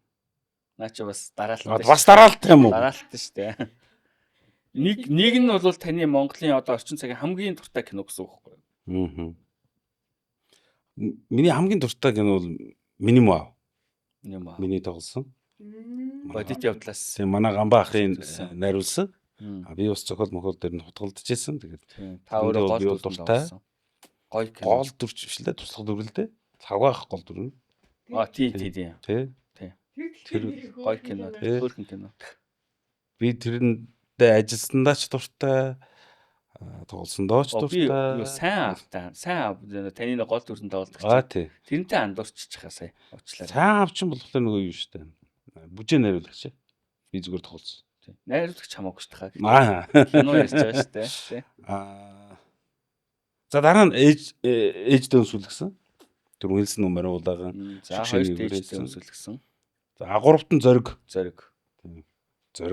Наа чи бас дараалал. Бас дараалт юм уу? Дараалт шүү дээ. Нэг нь бол таны Монголын одоо орчин цагийн хамгийн дуртай кино гэсэн үг байхгүй юу? Миний хамгийн дуртай кино бол Минимаа. Миний тоглосон. Бодит явдлаас. Тийм манай Гамбаа ахын найруулсан. Би бас зохиол мохол дээр нь хутгалдаж байсан. Тэгээд та өөрөө гол дуртай. Гой кино. Гол дүрч биш лээ туслах дүр л дээ. Лавгаах гол дүр нь. Тий. Тэр гой кино. Хөөрхөн кино. Би тэрэндээ ажилласандаа ч дуртай. тоглосон дооч Би дуртай. юу сайн автаа. Сайн таны нэг гол дүрсэн тоглолт тий. тэрнтэй андуурчих чахаа сая. Уучлаарай. Сайн авчин болохоор нөгөө юу штэ. Бүжээ найруулагч. Би зүгээр тоглосон. Найруулагч хамаагүй шүү дээ. Аа. Кино ярьж байгаа шүү дээ. Тий. За дараа нь ээж дэвс үлгсэн. Тэр хэлсэн нөмөр уулаахан. За хоёр дэвс үлгсэн. За гуравт нь зориг. Зориг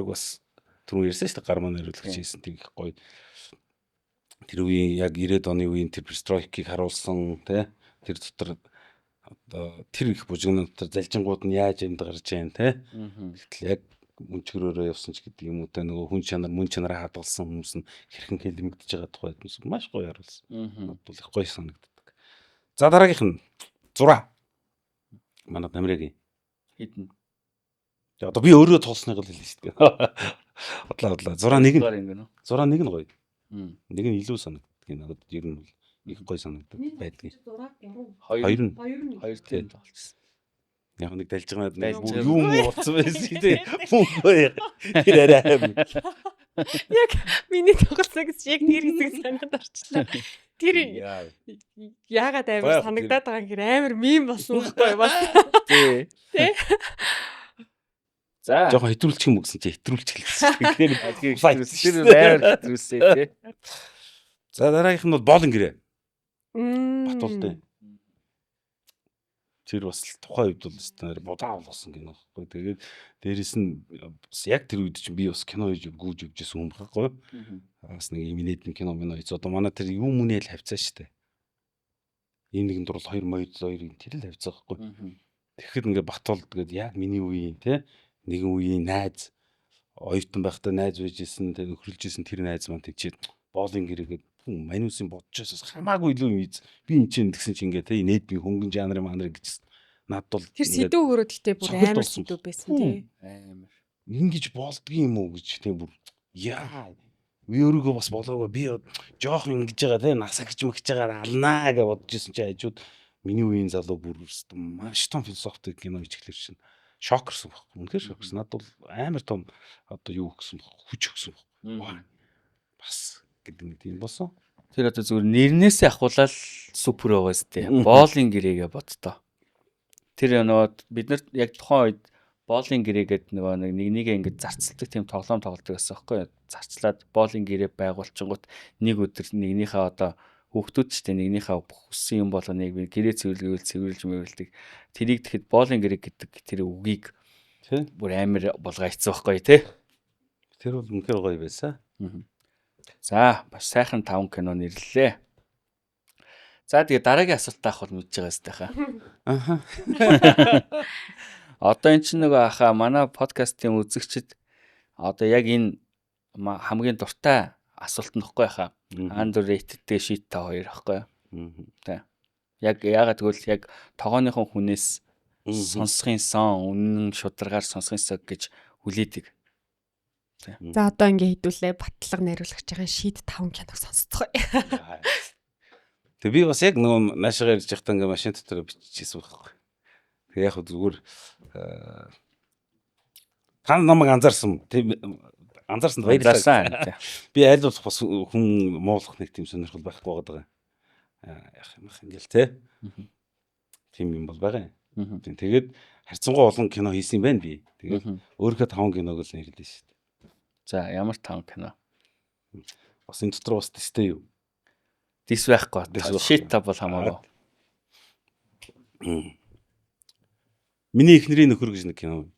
бас түрүү ярьсан шүү дээ. Гармаа найруулагч хийсэн тийм их гоё. Тэр үеийн яг 90-ад оны үеийн тэр перстройкийг харуулсан тий. Тэр дотор одоо тэр их бужигнууд дотор залжингууд нь яаж юмд гарч байна тий. Гэтэл яг мөнчгөрөөрөө явсан ч гэдэг юм уу те нөгөө хүн чанар мөн чанараа хадгалсан хүмүүс нь хэрхэн хэлмэгдэж байгаа тухай хүмүүс маш гоё харуулсан. Бодвол их гоё санагддаг. За дараагийнх нь 6. Манай Намирагийн хитэн. Одоо би өөрөө тоолсныг л хэлнэ шүү дээ. Бодлоо 6 нэг нь. 6 нэг нь гоё. Нэг нь илүү санагддаг. Надад ер нь бол их гоё санагддаг байдгийг. 2 тийм тоолчихсон. Яг нэг далжганаад юу ууцсан байсан тий. Мөнгөө тэр арай. Яг миний тоглосон гэж яг тэр хэсэг санаад орчлоо. Тэр яагаад амар санагдаад байгаа юм хэр амар мим болсон байхгүй бас. Тий. За. Жохон хэтрүүлчих юм гэсэн чи хэтрүүлчих хэлсэн. Тэгэхээр байр хэтрүүлсэй тий. За дараагийнх нь бол боолн гэрээ. Батултай. Тэр бас тухайн үед бол өстөр бодаа болсон кино байхгүй. Тэгээд дээрэс нь яг тэр үед чинь би бас кино хийж гүйж өгчээсэн юм байхгүй. Бас нэг юм нэдэн кино минь хийж одоо манай тэр юм үнэ л хавцаа штэ. Ийм нэгэн дурал 2 тэр л хавцаа байхгүй. Тэгэхэд ингээ Батул тэгээд яг миний үеийн те нэгэн үеийн найз оюутан байхдаа найз байжсэн тэгээд нөхрөлжсэн тэр найз маань тэгчээд боолын гэрээгээд маньусын бодчихоос хамаагүй илүү юм ийз. Би энэ чинь тэгсэн чинь ингээ те нээд би хөнгөн жанрын манар гэж надад бол тэр сэдв өөрөө гэхдээ бүр амар сэдв байсан тий. Амар. Ингэж болдгоо юм уу гэж те бүр яа. Би өөрийгөө бас болоогүй би жоох ингэж байгаа те насагч мэгч байгаа алнаа гэж бодож исэн чи хажууд миний үеийн залуу бүр маш том философик кино хичээлэр чинь шокерсон баг. Үнэхээр шокерсон. Надад бол амар том одоо юу гэсэн баг хүч өгсөн баг. Бас гэдэг нэг тийм болсон. Тэр одоо зүгээр нэрнээсээ ахуулаад супер байгаа сте. Боолын гэрээгээ бодтоо. Тэр нөгөө бид нар яг тухайн үед боолын гэрээгээд нөгөө нэг ингэж зарцалдаг тийм тоглоом тоглодог гэсэн байхгүй юу? Зарцлаад боолын гэрээ байгуулчингууд нэг өдөр нэгнийхээ одоо хүүхдүүд ч тийм нэгнийхээ хүссэн юм болгоныг гэрээ цэвэрлж мөвлөдөг. Тэрийг тэгэхэд боолын гэрээ гэдэг тэр үгийг бүр амар булгайцсан байхгүй тий. Тэр бол үнэхээр гоё байсан. За бас сайхан 5 кино нэрлэлээ. За тэгээ дараагийн асуултаа авах бол мэдж байгаа сте хаа. Аха. Одоо эн чинь нөгөө хаа манай подкастын үзэгчид одоо яг энэ хамгийн дуртай асуулт нөхгүй хаа. Underrated-тэй шийт та хоёр аахгүй юу? Тэ. Яг яагаад тэгвэл яг тогооныхон хүнээс сонсохын сон үнэн шударгаар сонсохын сон гэж хүлээдэг. За одоо ингээ хэдүүлээ батлага найруулагч байгаа шийд 5 киног сонсцгоо. Тэг би бас яг нөгөө наашаа ярьж байхдаа ингээ машин дотор биччихсэн байхгүй. Тэг яг зүгээр та намайг анзаарсан. Анзаарсанд баярлалаа. Би аль болох бас хүн муулах нэг тийм сонирхол байхгүй байгаа. Яг юм ингээл те. Тийм юм бол байгаа юм. Тэгээд харьцангуй олон кино хийсэн юм байна би. Тэгээд өөрийнхөө 5 киног л нэрлэе шүү дээ. За ямар 5 кино? Бас энэ дотор бас тестэй юу? Дис байхгүй. Шит та бол хамаагүй. Миний эхнэрийн нөхөр гэж нэг кино.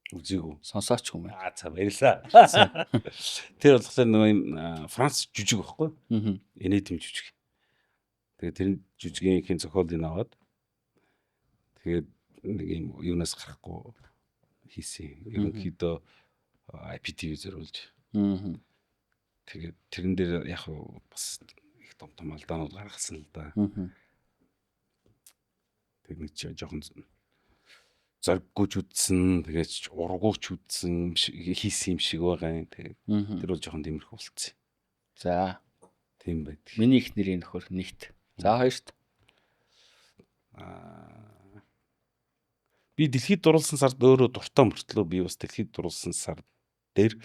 Үзээгүй. Сонсооч юм. За баярлаа. Тэр болохоор нөгөө Франц жүжиг байхгүй? Энэдэм жүжиг. Тэгээд тэр жүжигийнхээ зохиолыг аваад тэгээд нэг юм юунаас гарахгүй хийсэн. Ерөнхийдөө IPTV зориулж. Тэгээд тэрэн дээр яг бас их том алдаанууд гаргасан л да. Тэгээд нэг жоохон зориггүйч үдсэн, тэгээд ургууч үдсэн хийсэн юм шиг байгаа юм. Тэгээд тэр бол жоохон тиймэрхүү болцсон. За тийм байд. Миний их нэрийн нөхөр нэгт. За хоёрт. Би дэлхийд дурлсан сард өөрөө дуртай мөртлөө би бас дэлхийд дурлсан сар дээр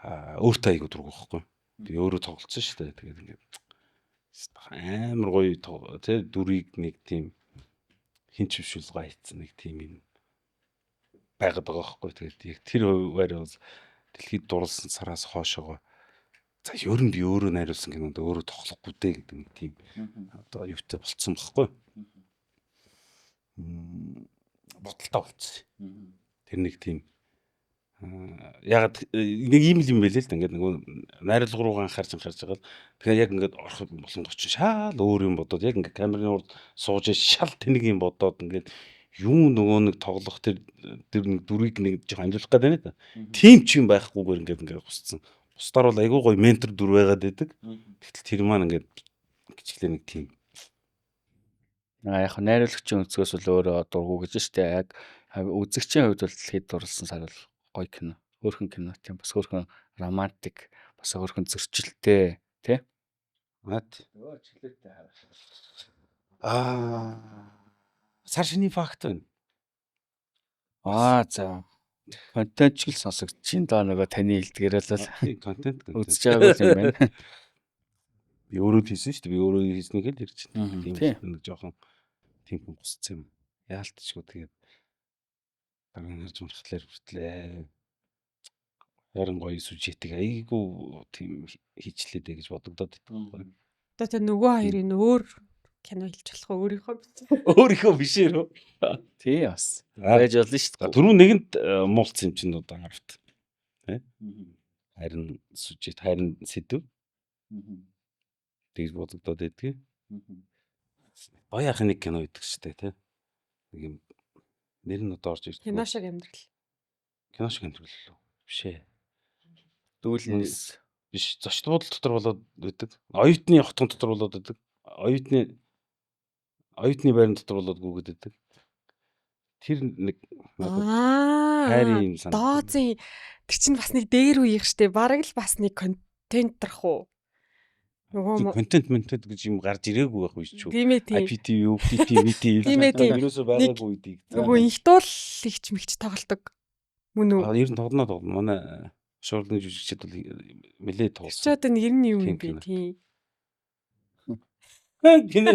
өөртөө айгуу дургу байхгүй. Тэгээ өөрөө тоглолцсон шүү дээ. Тэгээд ингээд амар гоё тий дүрийг нэг тийм хинч бишүүлгаа хийцэн нэг тийм юм байгаад байгаа байхгүй. Тэгээд яг тэр хуваараа бол дэлхийд дурлсан сараас хоошоогоо за ер нь би өөрөө найруулсан кинонд өөрөө тоглохгүй дээ гэдэг нэг тийм одоо юутай болцсон байхгүй. Бодолтой болцсон. Тэр нэг тийм яг нэг ийм юм байлээ л да ингээд нөгөө найруулга руугаа анхаарч байгаа л тэгэхээр яг ингээд орох боломж чинь шал өөр юм бодоод яг ингээд камерын урд сууж шал тэнэг юм бодоод ингээд юу нөгөө нэг тоглох тэр нэг дүрийг нэг жоохон амжуулах гэдэг байна да. Тим ч юм байхгүйгээр ингээд гусцсан. Бусдаар бол айгүй гоё ментор дүр байгаад байдаг. Гэтэл тэр маань ингээд гिचглээ нэг тийм. Яг найруулагчийн өнцгөөс бол өөрөө дургу гэж штэ. Яг үзэгчийн хувьд бол дэлхийд дурлсан сар бол гоё кино. Хөөрхөн кино тийм бас хөөрхөн романтик, бас хөөрхөн зөрчилтэй, тий? Наад. Чиглэлтэй сар шиний факт байна. За. Контент ч л сонсогдчихин доо нөгөө таны хэлдгээрэл л контент үзэж байгаагүй юм байна. Би өөрөө хийсэн шүү дээ. Би өөрөө хийснийг л ярьж байна. Тийм. Нэг жоохон тийм юм гусцсан юм. Яалтчгүй тэгээд дараа нь харж мархлаар хүртлээ. Харин гоё сүжетийг айгүй тийм хийчлээ гэж бодогдоод байдаг. Одоо тэр нөгөө хоёрын өөр кино хэлж болох өөрийнхөө Өөрийнхөө бишээр үү? Тий бас. Байж болно шүү дээ. Түрүү нэгэнд муулцсан юм чинь одоо ангарт. Тэ? Харин сүжет, харин сэдв. Тэгж бодогдоод байдгийг. Баяахан нэг кино гэдэг ч тэ. Нэг юм нэр нь одоо орж ирж кино шиг амьдрал. Кино шиг амьдрал лөө. Биш ээ. Дүүлнээс биш. Зочд буудал дотор болоод байдаг. Оюутны хотгон дотор болоод байдаг. Оюутны байран дотор болоод гүгээд байдаг. Тэр нэг хайрын юм санагдав. Доозын тэр чинь бас нэг дээр үеих штэ. Бараг л бас нэг контентрах уу. Нөгөө контент гэж юм гарч ирээгүй байх биш ч үү. Тийм ээ тийм. IPTV, UPTV Тийм ээ тийм. ерөөсөө байгаагүй үедийг. Нөгөө инхтуул ихч мэгч тоглодог. Мөн үү? Ер нь тоглоно. Манай шуурлын жүжигчид бол нэлээд тоглосон. Чи одоо нэр нь юу юм бэ тийм. Кино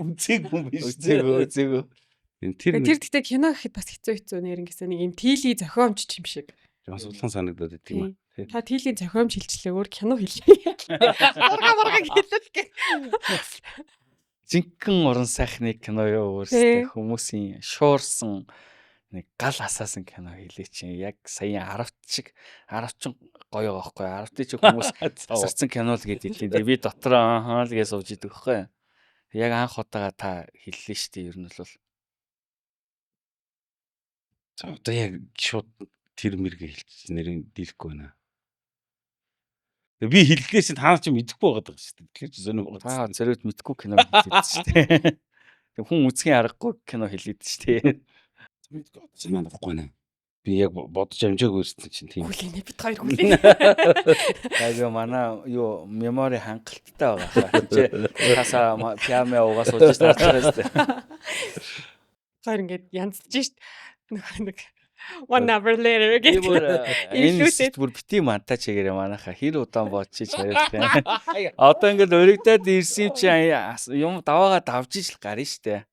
үзег юм биш. үзээгөө. Тэр Тэр гэхдээ кино гэхэд бас хэцүү нэр ингэсэн нэг юм тийли зохиомж юм шиг. жоохон сулхан санагдаад байт юм аа. Та тийлийн зохиомж хэлчлээ өөр кино хэлээ. Барга хэлэл гэ. Жинхэнэ уран сайхны кино юу өөрсдөө хүмүүсийн шуурсан нэг гал асаасан кино хэлээ чинь яг сая 10 гоё байгаа байхгүй 10 чи хүмүүс асарсан кино л гэдэг тийм би дотроо л гэж сууж идэг байхгүй яг анх удаага та хэллээ шүү дээ ер нь бол за одоо яг шууд тэр мэргээ хэлчих нэрийн дийлэхгүй байна. Би хэллээ чинь та нар ч мэдэхгүй байгаа шүү дээ. Тэгэхээр ч зөөнө байгаа. Та зэрэг мэдэхгүй кино хэлээд шүү дээ. Тэг хүн үзхийн аргагүй кино хэлээд шүү дээ. Мэдгүй бодсон маань байхгүй нэ. Би яг бодож амжаагүй ирсэн чинь тийм. Хүлээнэ бит хоёр хүлээнэ. Яг манай юу мемори хангалттай байгаа. Хасаа пиаме угаас ууж таарчихсан шүү дээ. Хоёр ингээд янзлж шít. Нэг one hour later гэх энэ бүр бити монтаж хийгээрээ манайха хэр удаан бодчих яриад. Одоо ингээд өргөдөөд ирсэн чи юм даваагаа давж ижил гарна штэ.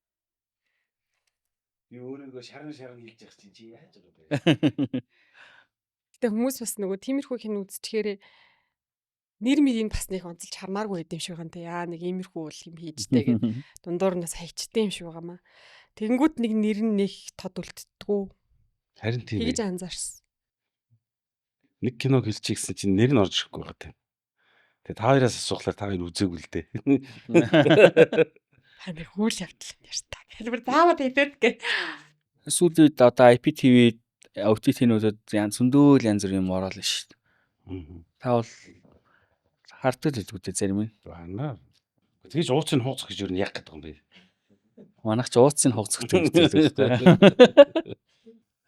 Би өөрийгөө шаран хэлж явах чи яаж байгаа бэ? Гэтэ хүмүүс бас нөгөө тиймэрхүү кино үзчихээрээ нэр мэрийг бас нэг онцолж хармааргүй байд юм шиг байна те. Яа нэг иймэрхүү бол юм хийжтэй гэд дундуур нас хайчтай юм шиг байгаамаа. Тэгэнгүүт нэг нэр нь нэг тод үлддэггүй. Харин тийм. Тэгж анзаарсан. Нэг киног хэлчих гэсэн чинь нэр нь орж ирэхгүй байгаа тийм. Тэгээ та хоёроос асуухлаар та хоёр үзээгүй л дээ. Ханаа хүл явдал юм ярьж та. Хэлбэр заавал хэлээд гэ. Сүүлд одоо IPTV OTT-нүүдэд зөндөл янз бүр юм ороолаа шүү дээ. Та бол харддаг л үгтэй зарим нь. Байна. Тэгэж ууцыг хууцах гэж юу яг гэдэг юм бэ? Манайх ч ууцыг хууцдаг гэдэг.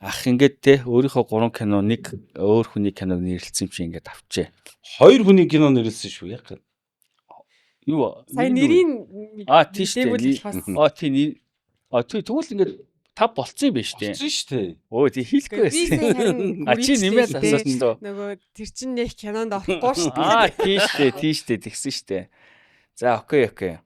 Ах ингээд те өөрийнхөө 3 кино нэг өөр хүний киног нэрлэлсэн юм чи ингээд авчээ. 2 хүний кино нэрлэлсэн шүү яг. Юу? Сая нэрийн тийш дээ. Тийм. Тэгвэл ингээд та болцсон юм биш үү? Болсон шүү дээ. Өө тий хийхгүй Би сая байсан. харин Чи нэмээд асуусан дөө. нөгөө тэр чинь нэг кинонд орохгүй шүү дээ. Тийштэй тэгсэн штэ. За окей.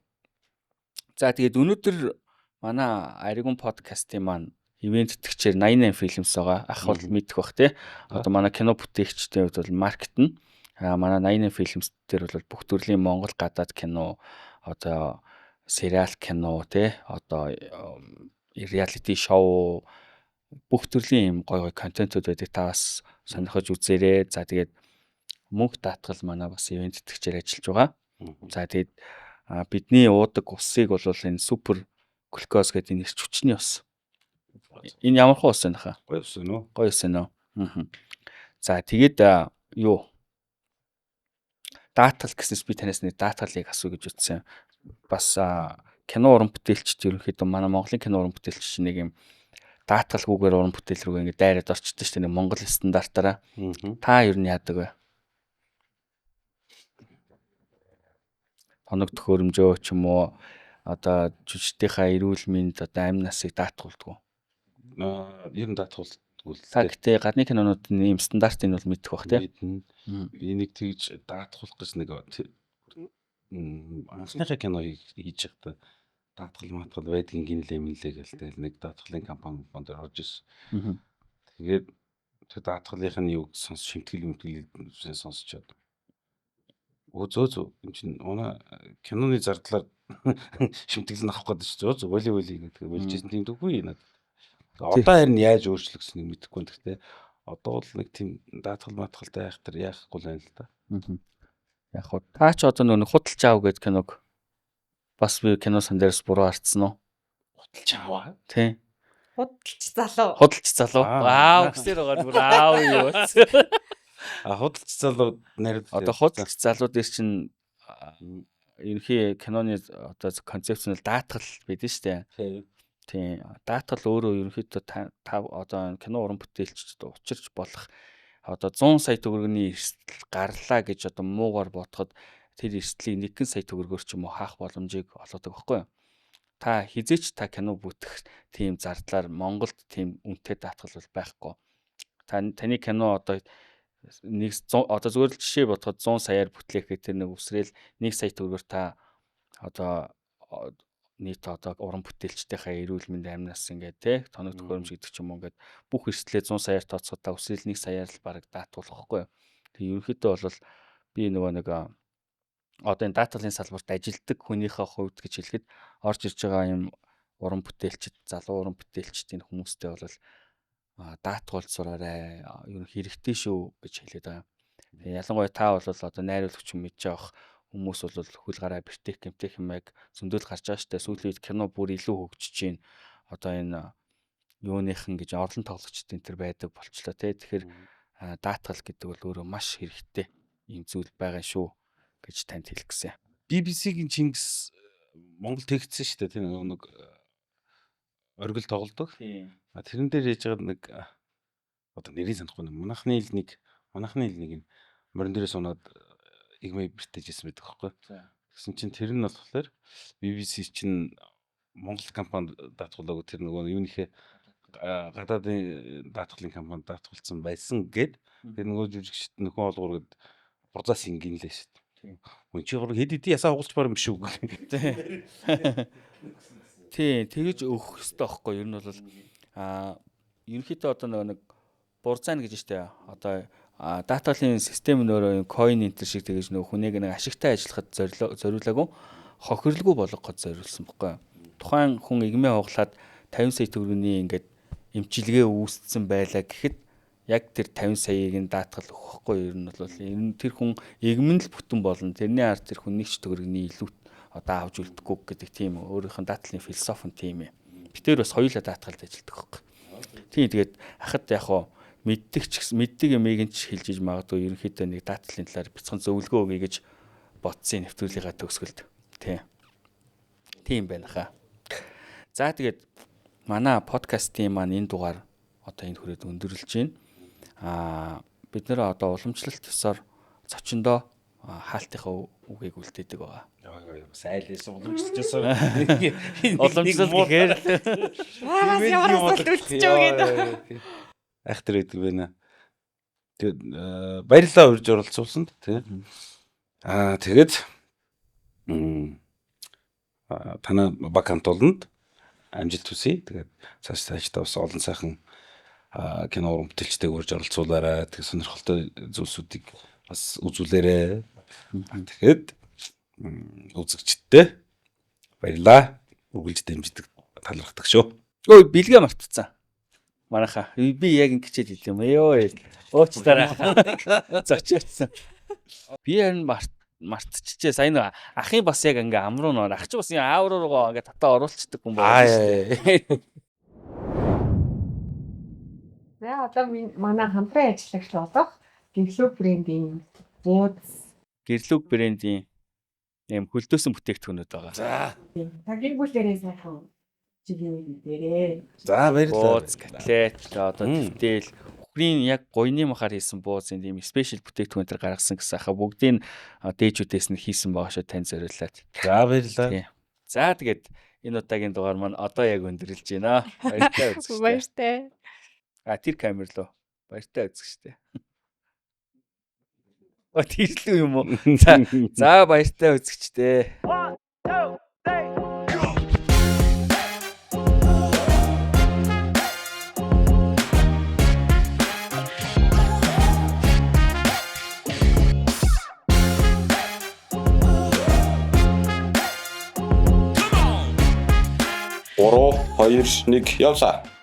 За тэгээд өнөөдөр манай Аригун подкастын маань ивент тэтгэгчээр 88 Films байгаа. Ах бол мэдэх бах тий. Одоо манай кино бүтээгчдийн хувьд бол маркет нь манай 88 Films дээр бол бүх төрлийн Монгол гадаад кино, одоо сериал кино тий, одоо реалити шоу бүх төрлийн юм гой контентууд байдаг. Та бас сонирхож үзээрэй. За тэгээд мөнх даатгал манай бас ивент тэтгэгчээр ажиллаж байгаа. За тэгээд бидний уудаг усыг бол энэ супер глюкоз гэдэг энэ эрч хүчний ус. Энэ ямар хөө ус вэ нөхө? Гоё ус нөө. Гоё ус нөө. За тэгээд даатгал гэснээр би танаас нэг даатгалыг асуу гэж утсан. Бас кино уран бүтээлчд ерөнхийдөө манай Монголын кино уран бүтээлч нэг юм даатгалгүйгээр уран бүтээл рүү ингээд дайраад орчдөг шүү дээ, нэг Монгол стандартаараа. Та ер нь яадаг вэ? Хоног төхөөрөмжөө ч юм уу, одоо жүжигчдийнхаа эрүүл мэнд одоо амь насыг даатгуулдаг уу? Ер нь даатгуулдаг. Та гэтээ гадны кинонуудын ийм стандартыг бол мэдэх бах тий. Би нэг тэгж даатгуулах гэж нэг анхныхаа кино хийж байхдаа даатгал байдгийн гинлээ минлээ гэлтэй нэг даатгалын компани дээр орж ирсэн. Тэгээд тэр даатгалынх нь юу шимтгэл сонсчоод зөө энэ чинь унаа киноны зардлаар шимтгэл нь авах гэдэг чинь зөө воли гэдэг болжсэн тийм дэггүй надад. Одоо харин яаж өөрчлөгснөг мэдэхгүй юм гэхдээ одоо бол нэг тийм даатгалтай байх тэр яахгүй л байна л да. Яг хоо та ч одоо нэг худалч аав гэдэг киног бас би кино сан дээрс буруу харцсан уу? Худалч аав. Тий. Худалч залуу. Вау гэсээр байгаа бүр аав юу. Худалч залуу нарийн одоо худалч залуу дээр чинь ерөнхий киноны одоо концепц нь даатгал байдаг шүү дээ. Тийм. Даатгал өөрөө ерөнхийдөө та одоо кино уран бүтээлчд учирч болох одоо 100 сая төгрөгийн эрсдэл гарлаа гэж одоо муугаар бодоход тэр эрсдлийг 1 сая төгрөгөөр ч юм уу хаах боломжийг олгодог байхгүй юу? Та хизээч та кино бүтэх тийм зардлаар Монголд тийм үнэтэй даатгал бол байхгүй. Таны кино одоо нэг одоо зүгээр л жишээ бодоход 100 саяар бүтлэх гэх тэр нэг үсрээл 1 сая төгрөгөөр та одоо нийт одоо уран бүтээлчдийнхээ эрүүл мэнд амь нас ингээд тий тоног төхөөрөмж гэдэг ч юм уу ингээд бүх эрсдлээ 100 саяар тооцоход та үсрээл 1 саяар л бараг даатгуулахгүй. Тэгээ ерөнхийдөө бол би нөгөө нэг одоо энэ даатгалын салбарт ажилтдаг хүнийхээ хувьд гэж хэлэхэд орж ирж байгаа юм уран бүтээлчд, залуу уран бүтээлчдийн хүмүүстэй бол даатгуулж сураарай. Ер нь хэрэгтэй шүү гэж хэлээд байгаа. Тэгээ ялангуяа та бол одоо найруулагч юм мэдж авах хүмүүс бол хөл гараа бэртэх гэмтэх юмэг зөндөл гарч байгаа штэ. Сүүлийн үед кино бүр илүү хөгжиж байна. Одоо энэ юуныхан гэж орлон тоглогчдын тэр байдаг болчлоо тий. Тэгэхээр даатгал гэдэг бол өөрөө маш хэрэгтэй юм зүйл байгаа шүү гэж танд хэлэх гэсэн. BBC-гийн Чингис Монгол тэгсэн шүү дээ. Тийм нэг оргил тоглодог. Тэрэн дээр яаж байгаа нэг одоо нэрийг санахгүй нэг манахны ил нэг юм морин дээрээ сунаад игмээ бэртээжсэн байдаг байхгүй. Тэгсэн чинь тэр нь болохоор BBC чинь Монгол компани даатгуулаагүй тэр нөгөө юунийхээ гадаадын даатгалын компани даатгуулсан байсан гэд тэр нөгөө жүжигчд нөхөн олгоор гэд бурзаас ингэнлээ шүү дээ. Үн чи хэд хэдий ясаа хугалч барам биш үү. Тий, тэгэж өгөх хэрэгтэй байхгүй. Ер нь бол ерөнхийдөө одоо нэг бурзаан гэж штэ. Одоо даатгалын систем нь өөрөө coin enter шиг тэгэж нөгөө хүнийг нэг ашигтай ажиллахад зориулаагүй хохирлгүй болгоход зориулсан байхгүй. Тухайн хүн игмээ хугалаад 50 сая төгрөгийн ингээд эмчилгээ үүссэн байлаа гэхэд яг тэр 50 саяыг нь даатгал өгөхгүй. Ер нь бол тэр хүн игмэн л бүтэн болно. Тэрний ард тэр хүн нэг ч төгрөгийн илүү одоо авч үлдэхгүй гэдэг тийм өөрийнх нь даатгалын философи нь тийм ээ. Битээр бас хоёулаа даатгалд ажилладаг байхгүй. Тийм тэгээд хахад яг хоо мэддэг юмыг нь ч хэлж иж магадгүй ерөнхийдөө нэг даатгалын талаар бяцхан зөвлөгөө өгье гэж бодсон нэвтрүүлгийнхаа төгсгөлд. Тийм байна хаа. За тэгээд манай подкастын маань энэ дугаар одоо энэ хүрээд өндөрлөж байна. Бид нэр одоо уламжлалт ёсоор зочиндоо хаалтынхаа үгийг үлдээдэг байгаа. Бас айлээс уламжлажсэн. Уламжлал гэхээр Аагаас ямар асуулт үлдчихв гэдэг. Айхтар гэдэг байна. Тэгээд баярлалаа урьж оролцуулсанд тий. Тэгээд танаа баг хамт олонд амжилт хүсье. Тэгээд цаашдаа бас олон сайхан кино уран бүтээлчтэйг урьж оролцуулаарай. Тэгээд сонирхолтой зүйлсүүдийг бас үзүүлээрэй. Тэгээд үзэгчдтэй баярлаа. Үргэлж дэмждэг талархдаг шүү. өө бэлгээ мартцсан. Манайха би яг ингэчээд идэв юм ёо. Уучлаарай. Зочиодсан. Би харин мартчихжээ. Сайн нэг ахын бас яг ингээ амруу нөр. Ах чи бас аав руугаа ингээ татаа оруулцдаг хүн байна шүү дээ. За одоо манай хамтран ажиллагч болох гэрлүү брендийн Гэрлүг брендийн юм хөлдөөсөн бүтээгдэхүүнүүд байгаа. За. тагийн бүлэрээ сайхан жигээ дээрээ. За баярлалаа. Бууз, котлет, одоо тэлтэл Ухрын яг гойны махаар хийсэн буузын тийм спешиал бүтээгдэхүүн төр гаргасан гэсэн хаа бүгдийг дээжүүдээс нь хийсэн байгаа шүү тань зориулаад. За баярлалаа. Тийм. За тэгээд энэ удаагийн дугаар маань одоо яг өндөрлж байна. Баяртай үзэгчтэй. Баяртай. Тэр камер лөө. Баяртай үзэгчтэй. Тэрлүү юм уу? За баяртай үзэгчтэй. Уруу 2 1 явсаа.